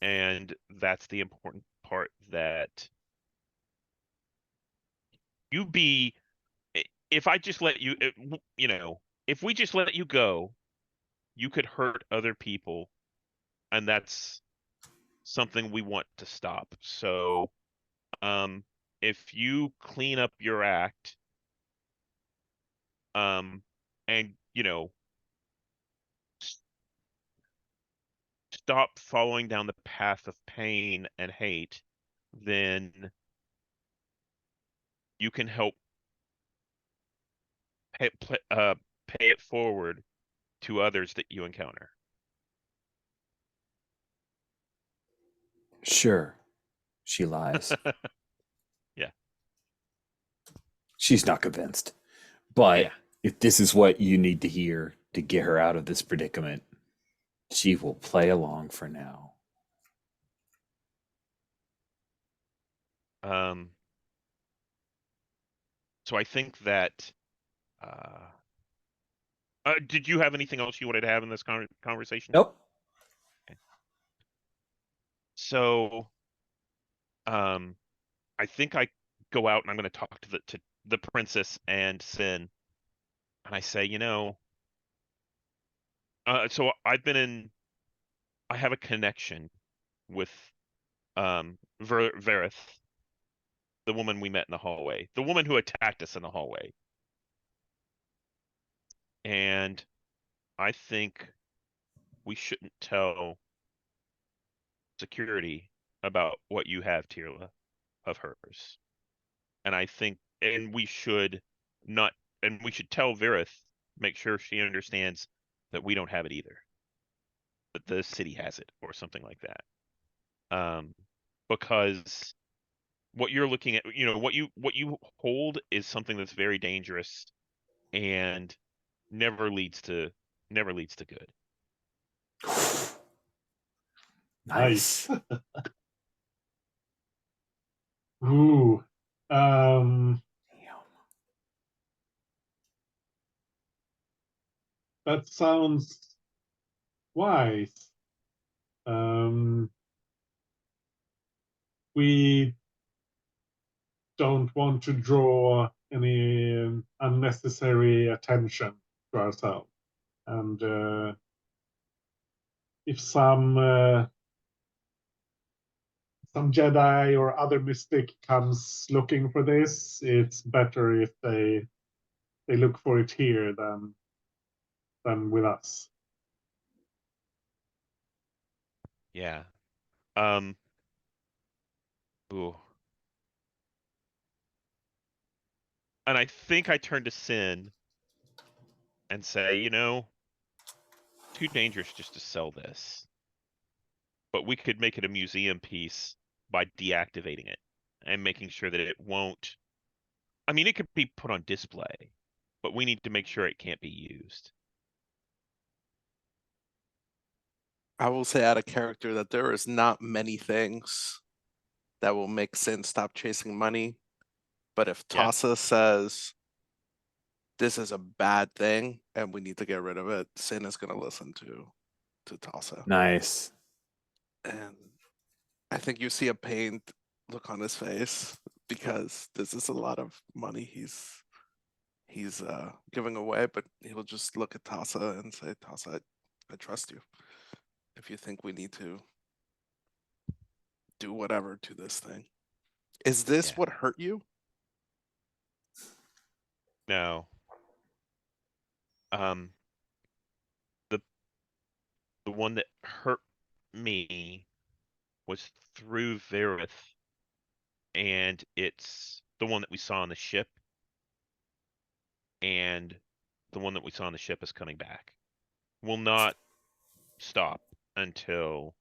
and that's the important part, that you be if I just let you, if we just let you go, you could hurt other people, and that's something we want to stop. So, if you clean up your act, and stop following down the path of pain and hate, then you can help pay, pay it forward to others that you encounter. Sure. She lies. Yeah. She's not convinced. But Yeah. If this is what you need to hear to get her out of this predicament, she will play along for now. So I think that. Did you have anything else you wanted to have in this conversation? Nope. So, I think I go out and I'm going to talk to the princess and Sin, and I say, so I have a connection with Verith, the woman we met in the hallway, the woman who attacked us in the hallway, and I think we shouldn't tell security about what you have, Tirla, of hers. And I think, and we should tell Verith, make sure she understands that we don't have it either, that the city has it or something like that. Because what you're looking at, what you hold is something that's very dangerous and never leads to good. Nice. Ooh. Damn. That sounds wise. We don't want to draw any unnecessary attention to ourselves. And if some Jedi or other mystic comes looking for this, it's better if they look for it here than with us. Yeah. Ooh. And I think I turn to Sin and say, too dangerous just to sell this. But we could make it a museum piece by deactivating it and making sure that it won't. I mean, it could be put on display, but we need to make sure it can't be used. I will say out of character that there is not many things that will make Sin stop chasing money. But if Yeah. Tassa says this is a bad thing and we need to get rid of it, Sin is gonna listen to Tassa. Nice. And I think you see a pained look on his face because this is a lot of money he's giving away, but he'll just look at Tassa and say, Tassa, I trust you. If you think we need to do whatever to this thing. Is this Yeah. what hurt you? No. The one that hurt me was through Verith, and it's the one that we saw on the ship, and the one that we saw on the ship is coming back. Will not stop until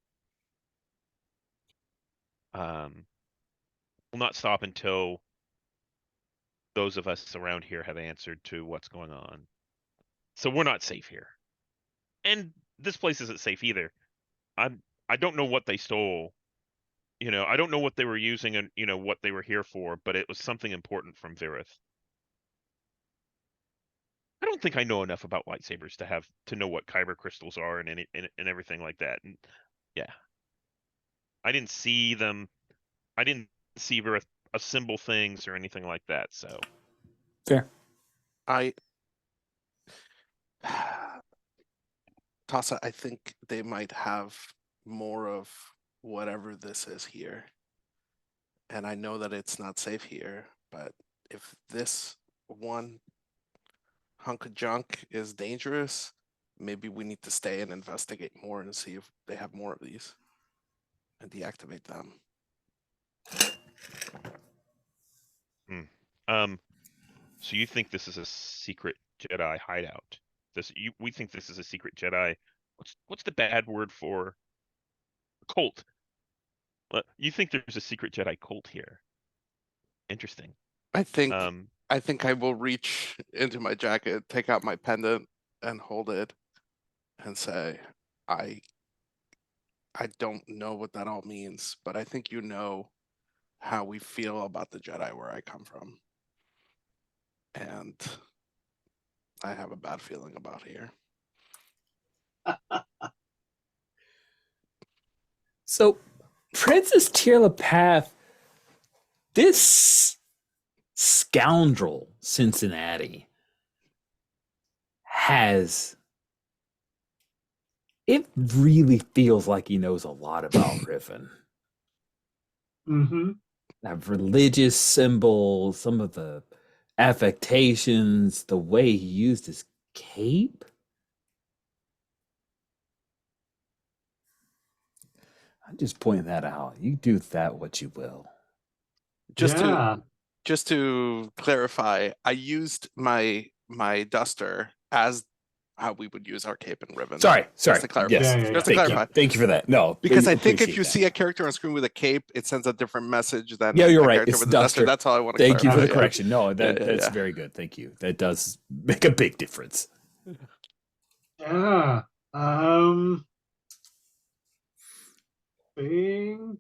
those of us around here have answered to what's going on. So we're not safe here. And this place isn't safe either. I don't know what they stole. I don't know what they were using and what they were here for, but it was something important from Verith. I don't think I know enough about lightsabers to know what kyber crystals are and everything like that. And yeah. I didn't see them. I didn't see Verith assemble things or anything like that, so Fair. Tassa, I think they might have more of whatever this is here. And I know that it's not safe here, but if this one hunk of junk is dangerous, maybe we need to stay and investigate more and see if they have more of these and deactivate them. So you think this is a secret Jedi hideout? We think this is a secret Jedi. What's the bad word for cult? You think there's a secret Jedi cult here? Interesting. I think I think I will reach into my jacket, take out my pendant, and hold it, and say, I don't know what that all means, but I think you know how we feel about the Jedi where I come from. And I have a bad feeling about here. So, Princess Tearlapath, this scoundrel Cincinnati has. It really feels like he knows a lot about Riffin. Mm-hmm. That religious symbol, some of the affectations, the way he used his cape. I'm just pointing that out. You do that what you will. Just Yeah. to clarify, I used my duster as how we would use our cape and ribbon. Sorry. Just to clarify. Yes. Yeah. Just to clarify. Thank you for that. No, Because we I think if appreciate you that. see a character on screen with a cape, it sends a different message than Yeah, you're a right. character It's with a duster. duster. That's all I want to Thank clarify. you for the yeah. correction. No, that's yeah. very good. Thank you. That does make a big difference. Yeah. Thing.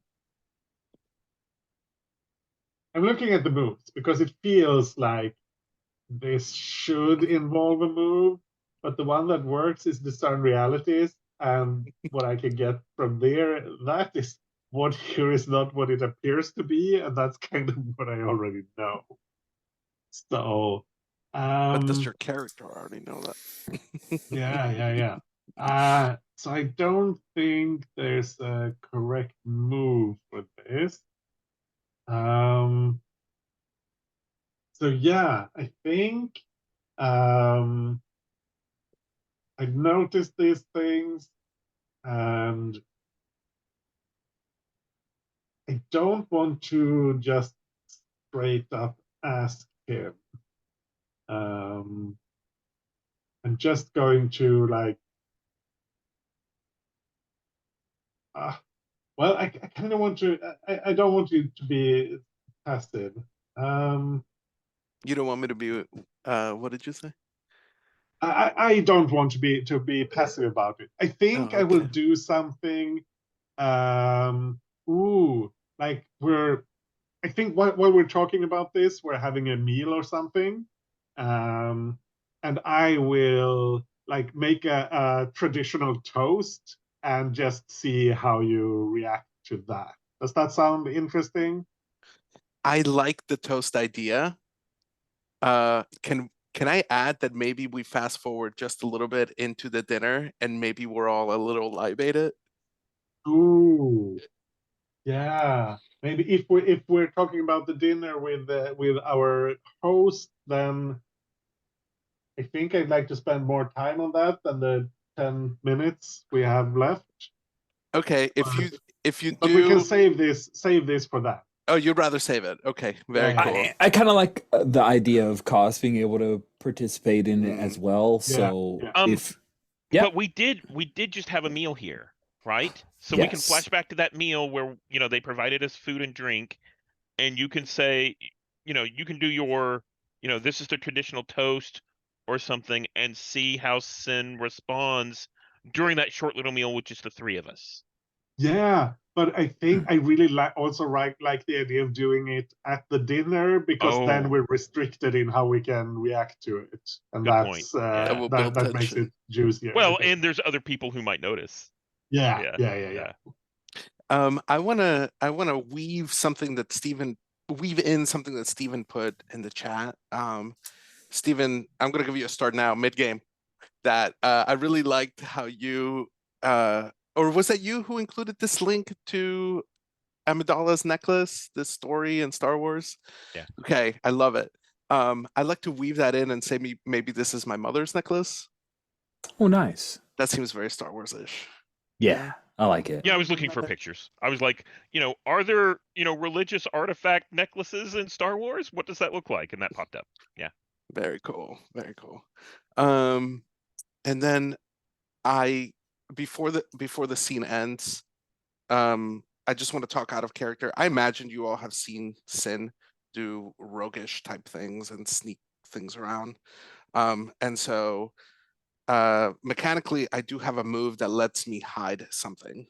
I'm looking at the moves because it feels like this should involve a move, but the one that works is discern realities, and what I can get from there, that is what here is not what it appears to be, and that's kind of what I already know. So, But does your character already know that? yeah. So I don't think there's a correct move for this. So yeah, I think I've noticed these things, and I don't want to just straight up ask him. I'm just going to like, well, I kind of want to. I don't want you to be passive. You don't want me to be. What did you say? I don't want to be passive about it. I think Oh, I will okay. do something. Like I think while we're talking about this, we're having a meal or something, and I will like make a traditional toast and just see how you react to that. Does that sound interesting? I like the toast idea. Can I add that maybe we fast forward just a little bit into the dinner and maybe we're all a little libated? Ooh, yeah. Maybe if we're talking about the dinner with our host, then I think I'd like to spend more time on that than the 10 minutes we have left. Okay, if you But we can do, save this for that. oh, you'd rather save it. Okay, very Yeah, cool. I kind of like the idea of Cos being able to participate in it as well. Yeah, So yeah. if yeah, But we did just have a meal here, right? So we can Yes. flash back to that meal where, they provided us food and drink, and you can say, you can do your, this is the traditional toast or something, and see how Sin responds during that short little meal with just the three of us. Yeah, but I think I really like the idea of doing it at the dinner, because then Oh. we're restricted in how we can react to it, and Good point. that's Yeah. That will build that makes tension. it juicier. I Well, think. and there's other people who might notice. Yeah. I wanna weave in something that Steven put in the chat. Steven, I'm gonna give you a start now, mid-game. That I really liked how you or was that you who included this link to Amidala's necklace, this story in Star Wars? Yeah. Okay, I love it. I'd like to weave that in and say maybe this is my mother's necklace. Oh, nice. That seems very Star Wars-ish. Yeah, I like it. Yeah, I was looking for pictures. I was like, are there, religious artifact necklaces in Star Wars? What does that look like? And that popped up. Yeah. Very cool. Very cool. And then before the scene ends, I just want to talk out of character. I imagine you all have seen Sin do roguish type things and sneak things around. And so mechanically, I do have a move that lets me hide something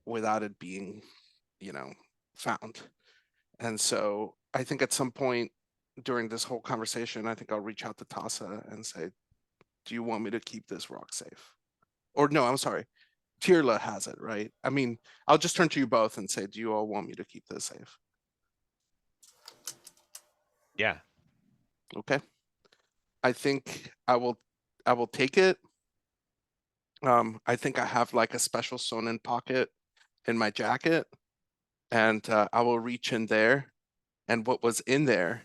without it being, found. And so I think at some point during this whole conversation, I think I'll reach out to Tasa and say, do you want me to keep this rock safe? Or no, I'm sorry. Tirla has it, right? I mean, I'll just turn to you both and say, do you all want me to keep this safe? Yeah. Okay. I think I will take it. I think I have like a special sewn-in pocket in my jacket, and I will reach in there. And what was in there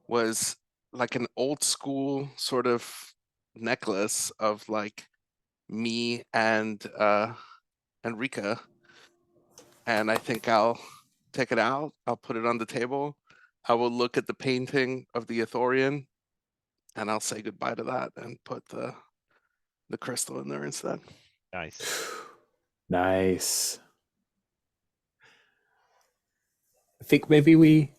was like an old school sort of necklace of like me and Rika. And I think I'll take it out. I'll put it on the table. I will look at the painting of the Ithorian, and I'll say goodbye to that and put the crystal in there instead. Nice. Nice. I think maybe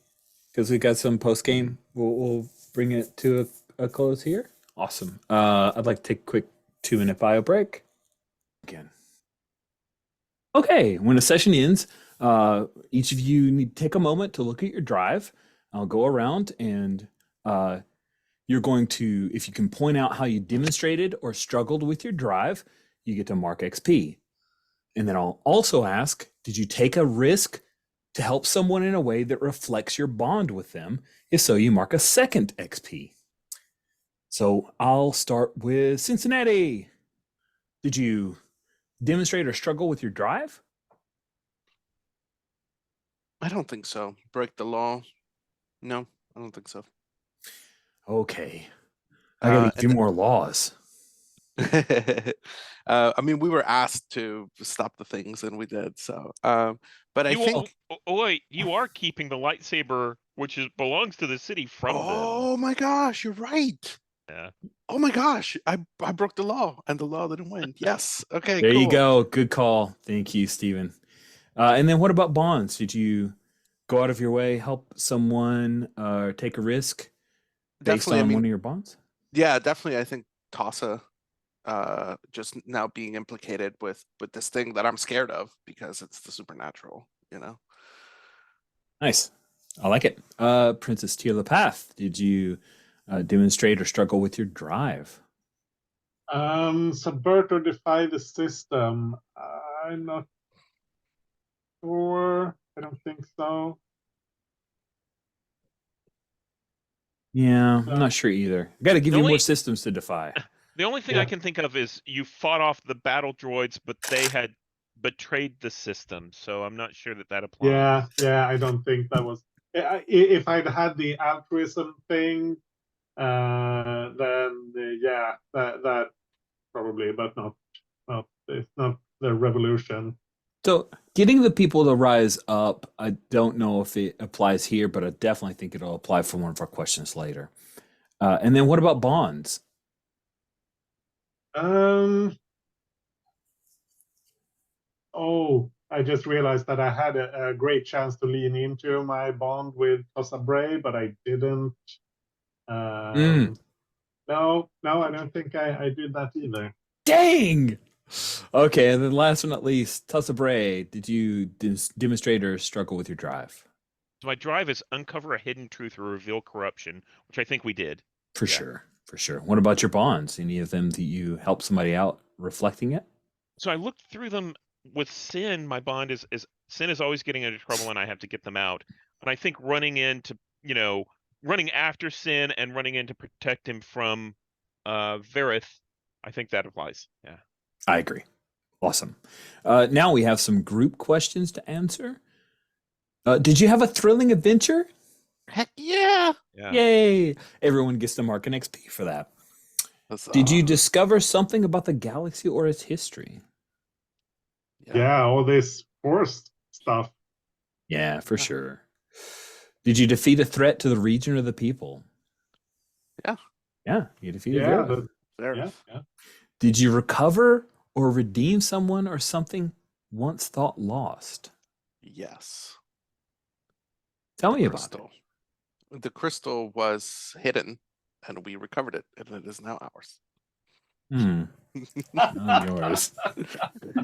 because we got some post game, we'll bring it to a close here. Awesome. I'd like to take a quick 2-minute bio break. Again. Okay, when a session ends, each of you need to take a moment to look at your drive. I'll go around and you're going to, if you can point out how you demonstrated or struggled with your drive, you get to mark XP. And then I'll also ask, did you take a risk to help someone in a way that reflects your bond with them? If so, you mark a second XP. So I'll start with Cincinnati. Did you demonstrate or struggle with your drive? I don't think so. Break the law? No, I don't think so. Okay. I gotta give you more laws. I mean, we were asked to stop the things, and we did. So, but I think. Wait, you are keeping the lightsaber, which belongs to the city, from them. Oh my gosh, you're right. Yeah. Oh my gosh, I broke the law, and the law didn't win. Yes. Okay. There cool. you go. Good call. Thank you, Stephen. And then what about bonds? Did you go out of your way, help someone, or take a risk based Definitely. on one of your bonds? Yeah, definitely. I think Tasa, just now being implicated with this thing that I'm scared of because it's the supernatural. Nice. I like it. Princess Tila Path, did you demonstrate or struggle with your drive? Subvert or defy the system. I'm not sure. I don't think so. Yeah, I'm not sure either. I got to give you more systems to defy. The only thing I can think of is you fought off the battle droids, but they had betrayed the system, so I'm not sure that applies. Yeah, I don't think that was. If I'd had the altruism thing, then yeah, that probably, but not it's not the revolution. So getting the people to rise up, I don't know if it applies here, but I definitely think it'll apply for one of our questions later. And then what about bonds? Oh, I just realized that I had a great chance to lean into my bond with Tosa Bray, but I didn't. No, I don't think I did that either. Dang! Okay, and then last but not least, Tussa Bray, did you demonstrate or struggle with your drive? So my drive is uncover a hidden truth or reveal corruption, which I think we did. For sure. What about your bonds? Any of them that you help somebody out reflecting it? So I looked through them with Sin. My bond is Sin is always getting into trouble, and I have to get them out. And I think running after Sin and running in to protect him from Verith, I think that applies. Yeah. I agree. Awesome. Now we have some group questions to answer. Did you have a thrilling adventure? Heck yeah. Yay! Everyone gets to mark an XP for that. Did you discover something about the galaxy or its history? Yeah, all this forced stuff. Yeah, for sure. Did you defeat a threat to the region or the people? Yeah, you defeated Yeah. Did you recover or redeem someone or something once thought lost? Yes. Tell The me about it. crystal. The crystal was hidden, and we recovered it, and it is now ours. Not yours.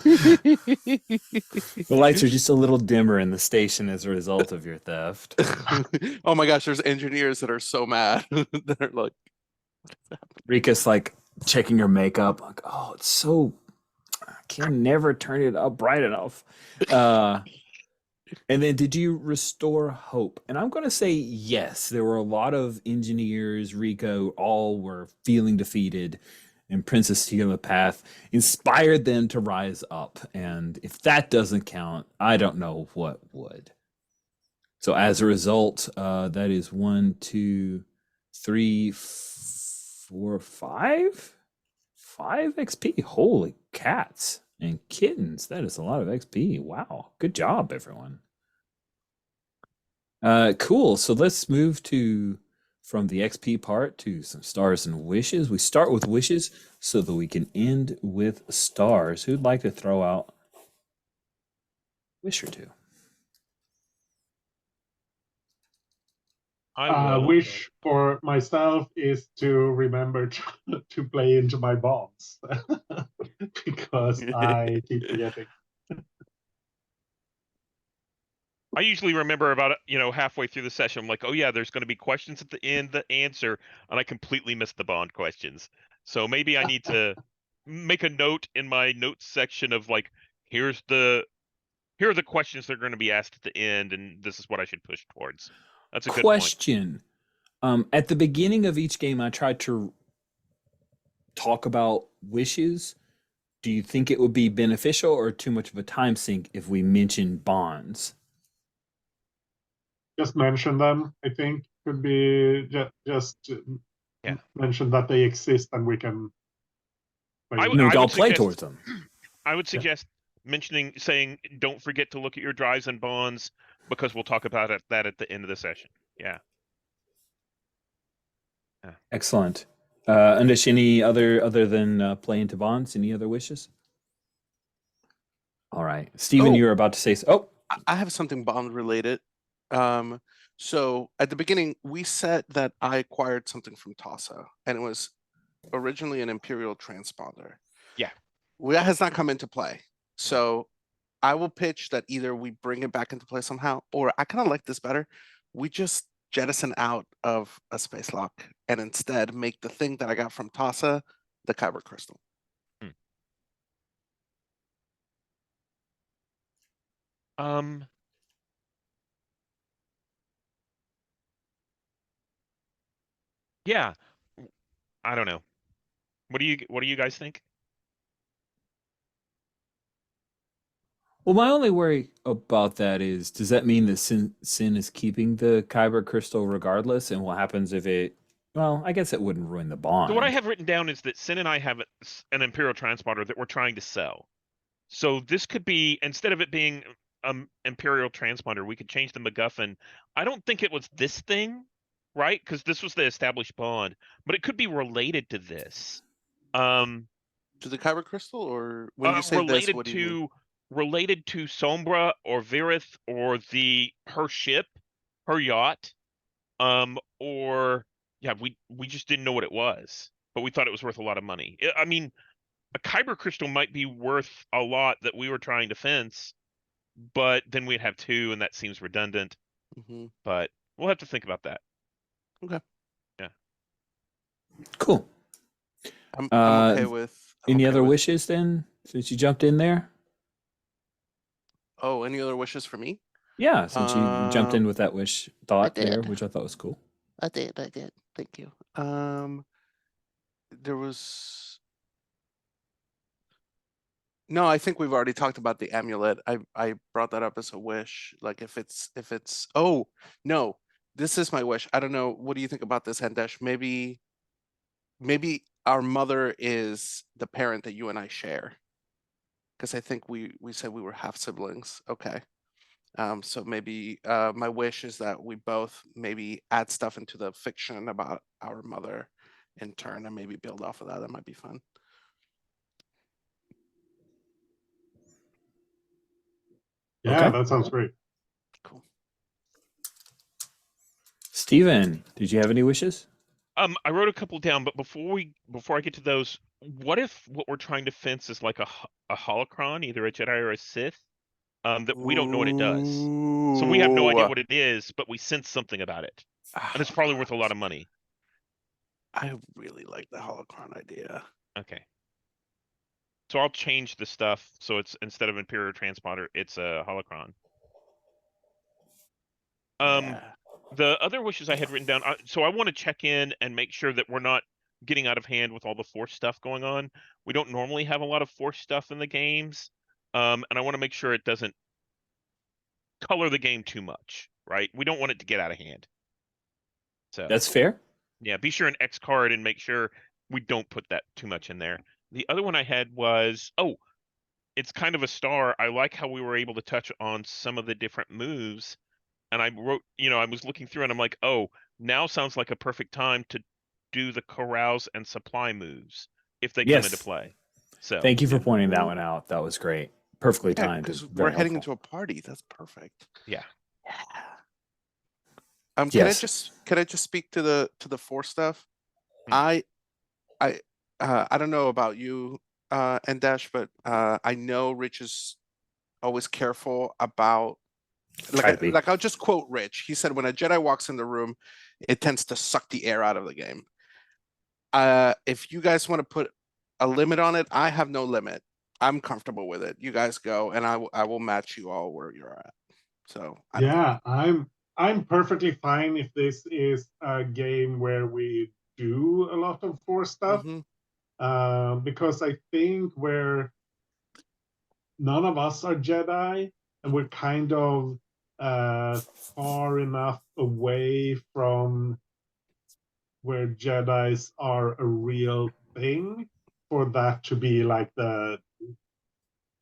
The lights are just a little dimmer in the station as a result of your theft. Oh my gosh, there's engineers that are so mad. that are like, Rika's like checking her makeup, like, oh, it's so I can never turn it up bright enough. And then did you restore hope? And I'm going to say yes. There were a lot of engineers, Rico, all were feeling defeated, and Princess Telepath inspired them to rise up. And if that doesn't count, I don't know what would. So as a result, that is 1, 2, 3, 4, 5? 5 XP. Holy cats and kittens. That is a lot of XP. Wow. Good job, everyone. Cool. So let's move from the XP part to some stars and wishes. We start with wishes so that we can end with stars. Who'd like to throw out a wish or two? I will. Wish for myself is to remember to play into my bonds because I keep forgetting. I usually remember about halfway through the session. I'm like, oh yeah, there's going to be questions at the end, the answer, and I completely missed the bond questions. So maybe I need to make a note in my notes section of like, here are the questions that are going to be asked at the end, and this is what I should push towards. That's a good point. Question. At the beginning of each game, I tried to talk about wishes. Do you think it would be beneficial or too much of a time sink if we mention bonds? Just mention them. I think could be just Yeah. mention that they exist and we can. I No, would I'll play suggest- towards them. I would suggest saying, don't forget to look at your drives and bonds because we'll talk about that at the end of the session. Yeah. Excellent. Undish, any other than play into bonds? Any other wishes? All right, Stephen, Oh. you were about to say. Oh, I have something bond related. So at the beginning, we said that I acquired something from TASA, and it was originally an Imperial transponder. Yeah. Well, that has not come into play. So I will pitch that either we bring it back into play somehow, or I kind of like this better. We just jettison out of a space lock and instead make the thing that I got from TASA the Kyber crystal. Yeah. I don't know. What do you guys think? well, my only worry about that is, does that mean that Sin is keeping the Kyber crystal regardless? And what happens if it? Well, I guess it wouldn't ruin the bond. So what I have written down is that Sin and I have an Imperial transponder that we're trying to sell. So this could be, instead of it being Imperial transponder, we could change the MacGuffin. I don't think it was this thing, right? Because this was the established bond, but it could be related to this. To the Kyber crystal, or when you say this, what do you mean? Related to Sombra or Virith or her ship, her yacht, or yeah, we just didn't know what it was, but we thought it was worth a lot of money. I mean, a Kyber crystal might be worth a lot that we were trying to fence, but then we'd have two, and that seems redundant. Mhm. But we'll have to think about that. Okay. Yeah. Cool. I'm okay with. Any okay other with- wishes then, since you jumped in there? Oh, any other wishes for me? Yeah, since you jumped in with that wish thought there, did. which I thought was cool. I did. Thank you. There was. No, I think we've already talked about the amulet. I brought that up as a wish. Like if it's. Oh no, this is my wish. I don't know. What do you think about this, Handesh? Maybe our mother is the parent that you and I share. Because I think we said we were half siblings. Okay. So maybe my wish is that we both maybe add stuff into the fiction about our mother in turn and maybe build off of that. That might be fun. Yeah, Okay. that sounds great. Cool. Steven, did you have any wishes? I wrote a couple down, but before I get to those, what if what we're trying to fence is like a holocron, either a Jedi or a Sith, that we don't know what it does. So we have no idea Ooh. what it is, but we sense something about it, and it's Oh, probably worth a lot of money. I really like the holocron idea. Okay. So I'll change the stuff so it's instead of Imperial Transponder, it's a holocron. Yeah. The other wishes I had written down, so I want to check in and make sure that we're not getting out of hand with all the Force stuff going on. We don't normally have a lot of Force stuff in the games, and I want to make sure it doesn't color the game too much, right? We don't want it to get out of hand. So That's fair. yeah, be sure and X card and make sure we don't put that too much in there. The other one I had was, it's kind of a star. I like how we were able to touch on some of the different moves. And I wrote, I was looking through and I'm like, oh, now sounds like a perfect time to do the carouse and supply moves if they come into Yes. play. So Thank you for yeah. pointing that one out. That was great. Perfectly Yeah, timed. because and we're very heading helpful. into a party. That's perfect. Yeah. Can Yes. I just speak to the Force stuff? Hmm. I don't know about you, and Dash, but I know Rich is always careful about Try to be. like I'll just quote Rich. He said, "When a Jedi walks in the room, it tends to suck the air out of the game." If you guys want to put a limit on it, I have no limit. I'm comfortable with it. You guys go, and I will match you all where you're at. So I don't know. Yeah, I'm perfectly fine if this is a game where we do a lot of Force stuff. Mhm. Because I think where none of us are Jedi, and we're kind of far enough away from where Jedis are a real thing for that to be like the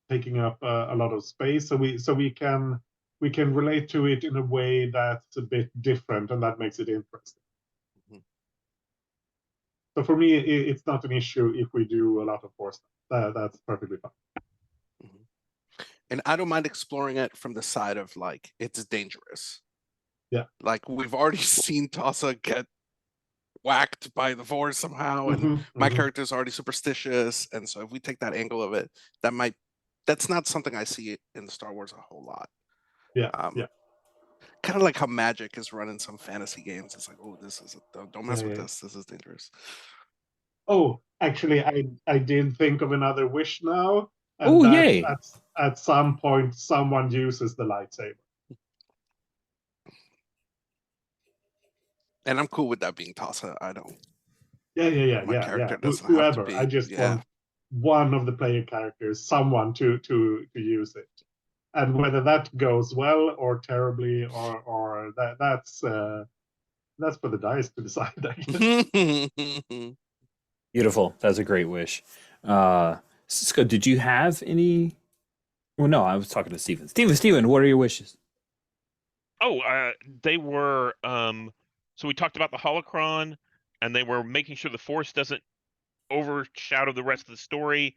taking up a lot of space. So we can relate to it in a way that's a bit different, and that makes it interesting. Mhm. So for me, it's not an issue if we do a lot of Force stuff. That's perfectly fine. And I don't mind exploring it from the side of like it's dangerous. Yeah. Like we've already seen Tassa get whacked by the Force somehow, and my character's already superstitious. And so if we take that angle of it, that's not something I see in Star Wars a whole lot. Yeah, yeah. Kind of like how magic is run in some fantasy games. It's like, oh, don't mess with Yeah. this. This is dangerous. Oh, actually, I did think of another wish now, and Oh, that's yay. at some point someone uses the lightsaber. And I'm cool with that being Tassa. I don't. My Yeah. character doesn't have to Whoever. be. I just Yeah. want one of the player characters, someone to use it, and whether that goes well or terribly, or that's for the dice to decide. I guess. Beautiful. That's a great wish. Cisco, did you have any? Well, no, I was talking to Steven. Steven, what are your wishes? They were so we talked about the holocron, and they were making sure the Force doesn't overshadow the rest of the story,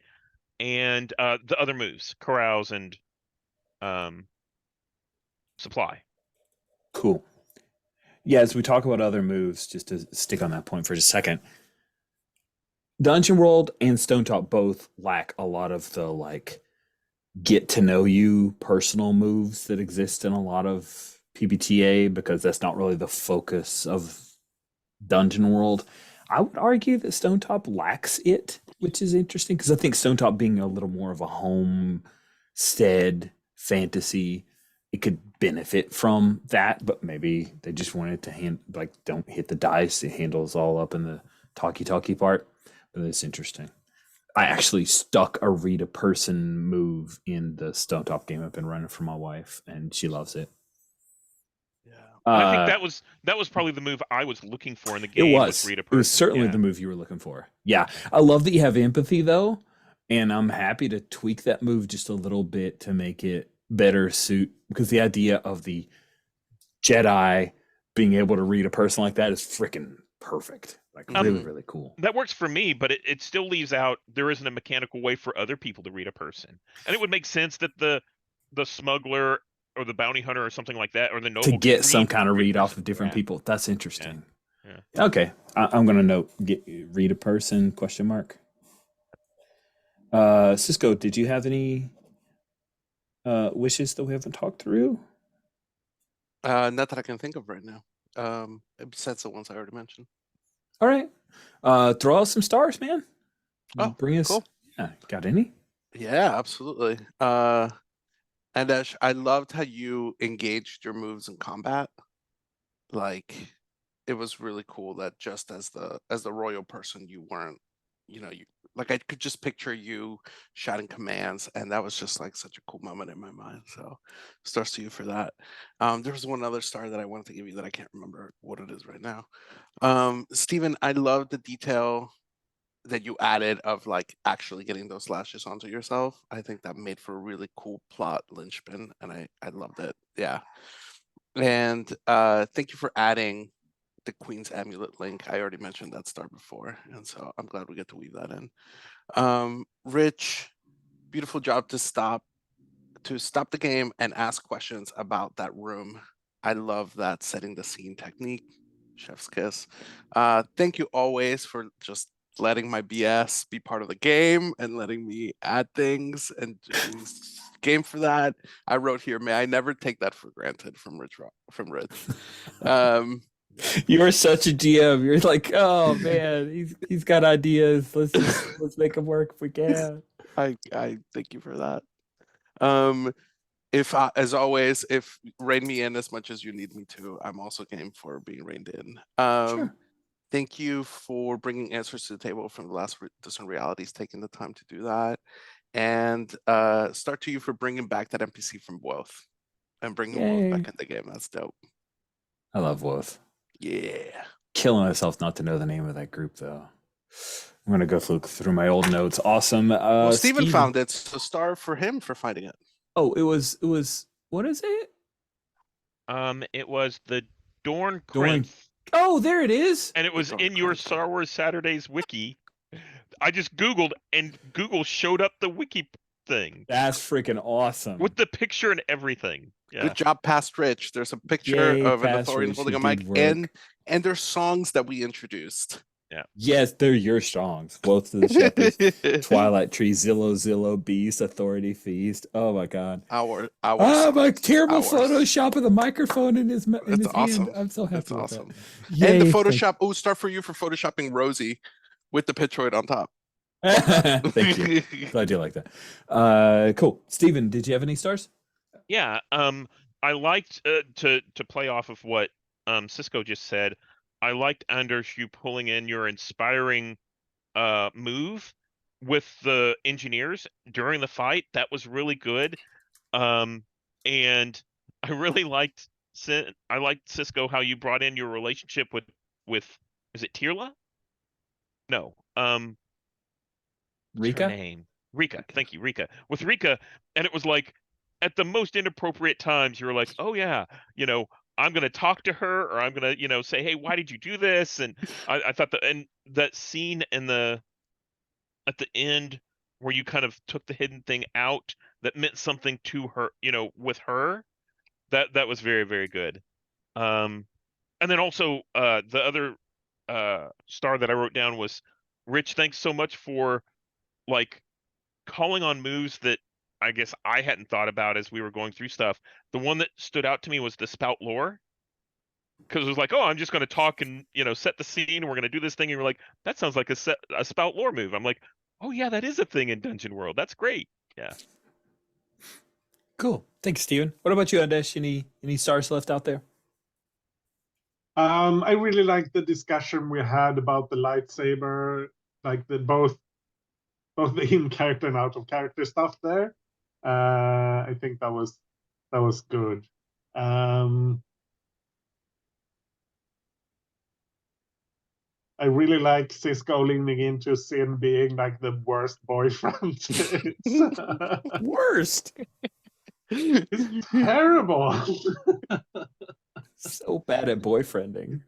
and the other moves, carouse and supply. Cool. Yeah, as we talk about other moves, just to stick on that point for just a second, Dungeon World and Stone Top both lack a lot of the like get to know you personal moves that exist in a lot of PBTA because that's not really the focus of Dungeon World. I would argue that Stone Top lacks it, which is interesting because I think Stone Top being a little more of a homestead fantasy, it could benefit from that, but maybe they just wanted to don't hit the dice. It handles all up in the talkie part. But it's interesting. I actually stuck a read a person move in the Stone Top game I've been running for my wife, and she loves it. Yeah. And I think that was probably the move I was looking for in the game. It was. Read a It was person. certainly Yeah. the move you were looking for. Yeah, I love that you have empathy though, and I'm happy to tweak that move just a little bit to make it better suit because the idea of the Jedi being able to read a person like that is freaking perfect. Like really, really cool. That works for me, but it still leaves out there isn't a mechanical way for other people to read a person. And it would make sense that the smuggler or the bounty hunter or something like that, or the noble To can get some read kind of every read off person. of different Yeah. people. That's interesting. Yeah. Okay, I'm gonna note read a person ? Cisco, did you have any wishes that we haven't talked through? Not that I can think of right now. Besides the ones I already mentioned. All right, throw out some stars, man. Oh, Bring us. cool. Yeah, got any? Yeah, absolutely. And Ash, I loved how you engaged your moves in combat. Like, it was really cool that just as the royal person, you weren't, you like I could just picture you shouting commands, and that was just like such a cool moment in my mind. So, stars to you for that. There was one other star that I wanted to give you that I can't remember what it is right now. Steven, I love the detail that you added of like actually getting those lashes onto yourself. I think that made for a really cool plot linchpin, and I loved it. Yeah. And thank you for adding the Queen's Amulet link. I already mentioned that star before, and so I'm glad we get to weave that in. Rich, beautiful job to stop the game and ask questions about that room. I love that setting the scene technique. Chef's kiss. Thank you always for just letting my BS be part of the game and letting me add things and game for that. I wrote here, may I never take that for granted from Rich. You're such a GM. You're like, oh man, he's got ideas. Let's make him work if we can. I thank you for that. If as always, if rein me in as much as you need me to, I'm also game for being reined in. Sure. Thank you for bringing answers to the table from the last Distant Realities, taking the time to do that. And start to you for bringing back that NPC from Woth and bringing Woth back in the game. That's dope. I love Woth. Yeah. Killing myself not to know the name of that group, though. I'm going to go through my old notes. Awesome. Well, Steven found it, so star for him for finding it. Oh, it was, what is it? It was the Dorn Dorn. Crinth. Oh, there it is. And it was in your Star Wars Saturdays wiki. I just Googled, and Google showed up the wiki thing. That's freaking awesome. With the picture and everything. Yeah. Good job, Past Rich. There's a picture of an Authorian holding a mic, and there's songs that we introduced. Yeah. Yes, they're your songs. Both of the Shepherds, Twilight Tree, Zillow, Beast, Authority Feast. Oh my God. Our my terrible Photoshop of the microphone in his awesome. hand. I'm so happy. That's with awesome. That. And the Photoshop. Oh, star for you for photoshopping Rosie with the Pitroid on top. Thank you. Glad you like that. Cool. Steven, did you have any stars? Yeah. I liked to play off of what Cisco just said. I liked, Anders, you pulling in your inspiring move with the engineers during the fight. That was really good. And I really liked Cisco, how you brought in your relationship with is it Tirla? No. Rika? Her name? Rika. Thank you, Rika. With Rika, and it was like at the most inappropriate times, you were like, oh yeah, I'm going to talk to her, or I'm going to, say, hey, why did you do this? And I thought that scene at the end where you kind of took the hidden thing out that meant something to her, with her, that was very, very good. And then also the other star that I wrote down was, Rich, thanks so much for like calling on moves that I guess I hadn't thought about as we were going through stuff. The one that stood out to me was the spout lore. Because it was like, oh, I'm just going to talk and, set the scene. And we're going to do this thing. And you're like, that sounds like a spout lore move. I'm like, oh, yeah, that is a thing in Dungeon World. That's great. Yeah. Cool. Thanks, Steven. What about you, Adesh? Any stars left out there? I really like the discussion we had about the lightsaber, like both the in-character and out-of-character stuff there. I think that was good. I really like Cisco leaning into Sin being like the worst boyfriend. Worst. It's terrible. So bad at boyfriending.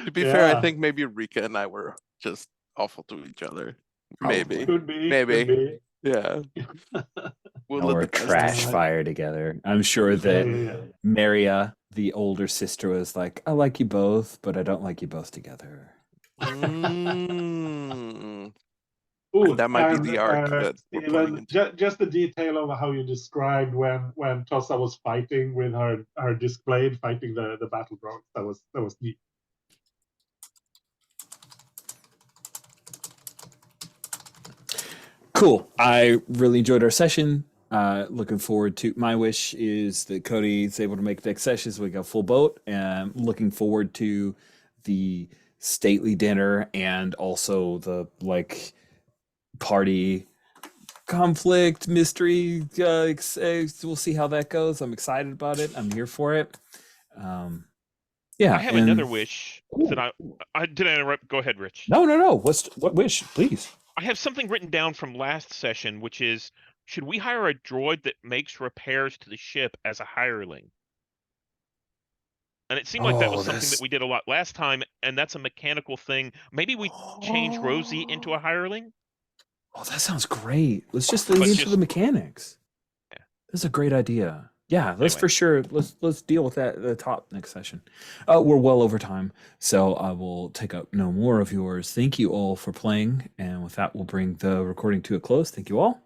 To be fair, I think maybe Rika and I were just awful to each other. Maybe. Could be. Maybe. Yeah. We'll or let a the guys trash decide. fire together. I'm sure Yeah, that yeah, yeah. Maria, the older sister, was like, I like you both, but I don't like you both together. Mm. Ooh, That might be and the arc that we're playing Steven, into. just the detail of how you described when Tossa was fighting with her displayed, fighting the battle drones. That was neat. Cool. I really enjoyed our session. Looking forward to my wish is that Cody's able to make next sessions. We go full boat, and looking forward to the stately dinner and also the like party conflict mystery. We'll see how that goes. I'm excited about it. I'm here for it. Yeah, I have and another wish that I did I interrupt? Go ahead, Rich. no. What wish, please? I have something written down from last session, which is, should we hire a droid that makes repairs to the ship as a hireling? And it seemed like that was Oh, something that that's we did a lot last time, and that's a mechanical thing. Maybe we change Rosie into a hireling? Oh, that sounds great. Let's just lean Let's into the just mechanics. Yeah. That's a great idea. Yeah, let's Anyway. for sure. Let's deal with that at the top next session. We're well over time, so I will take up no more of yours. Thank you all for playing, and with that, we'll bring the recording to a close. Thank you all.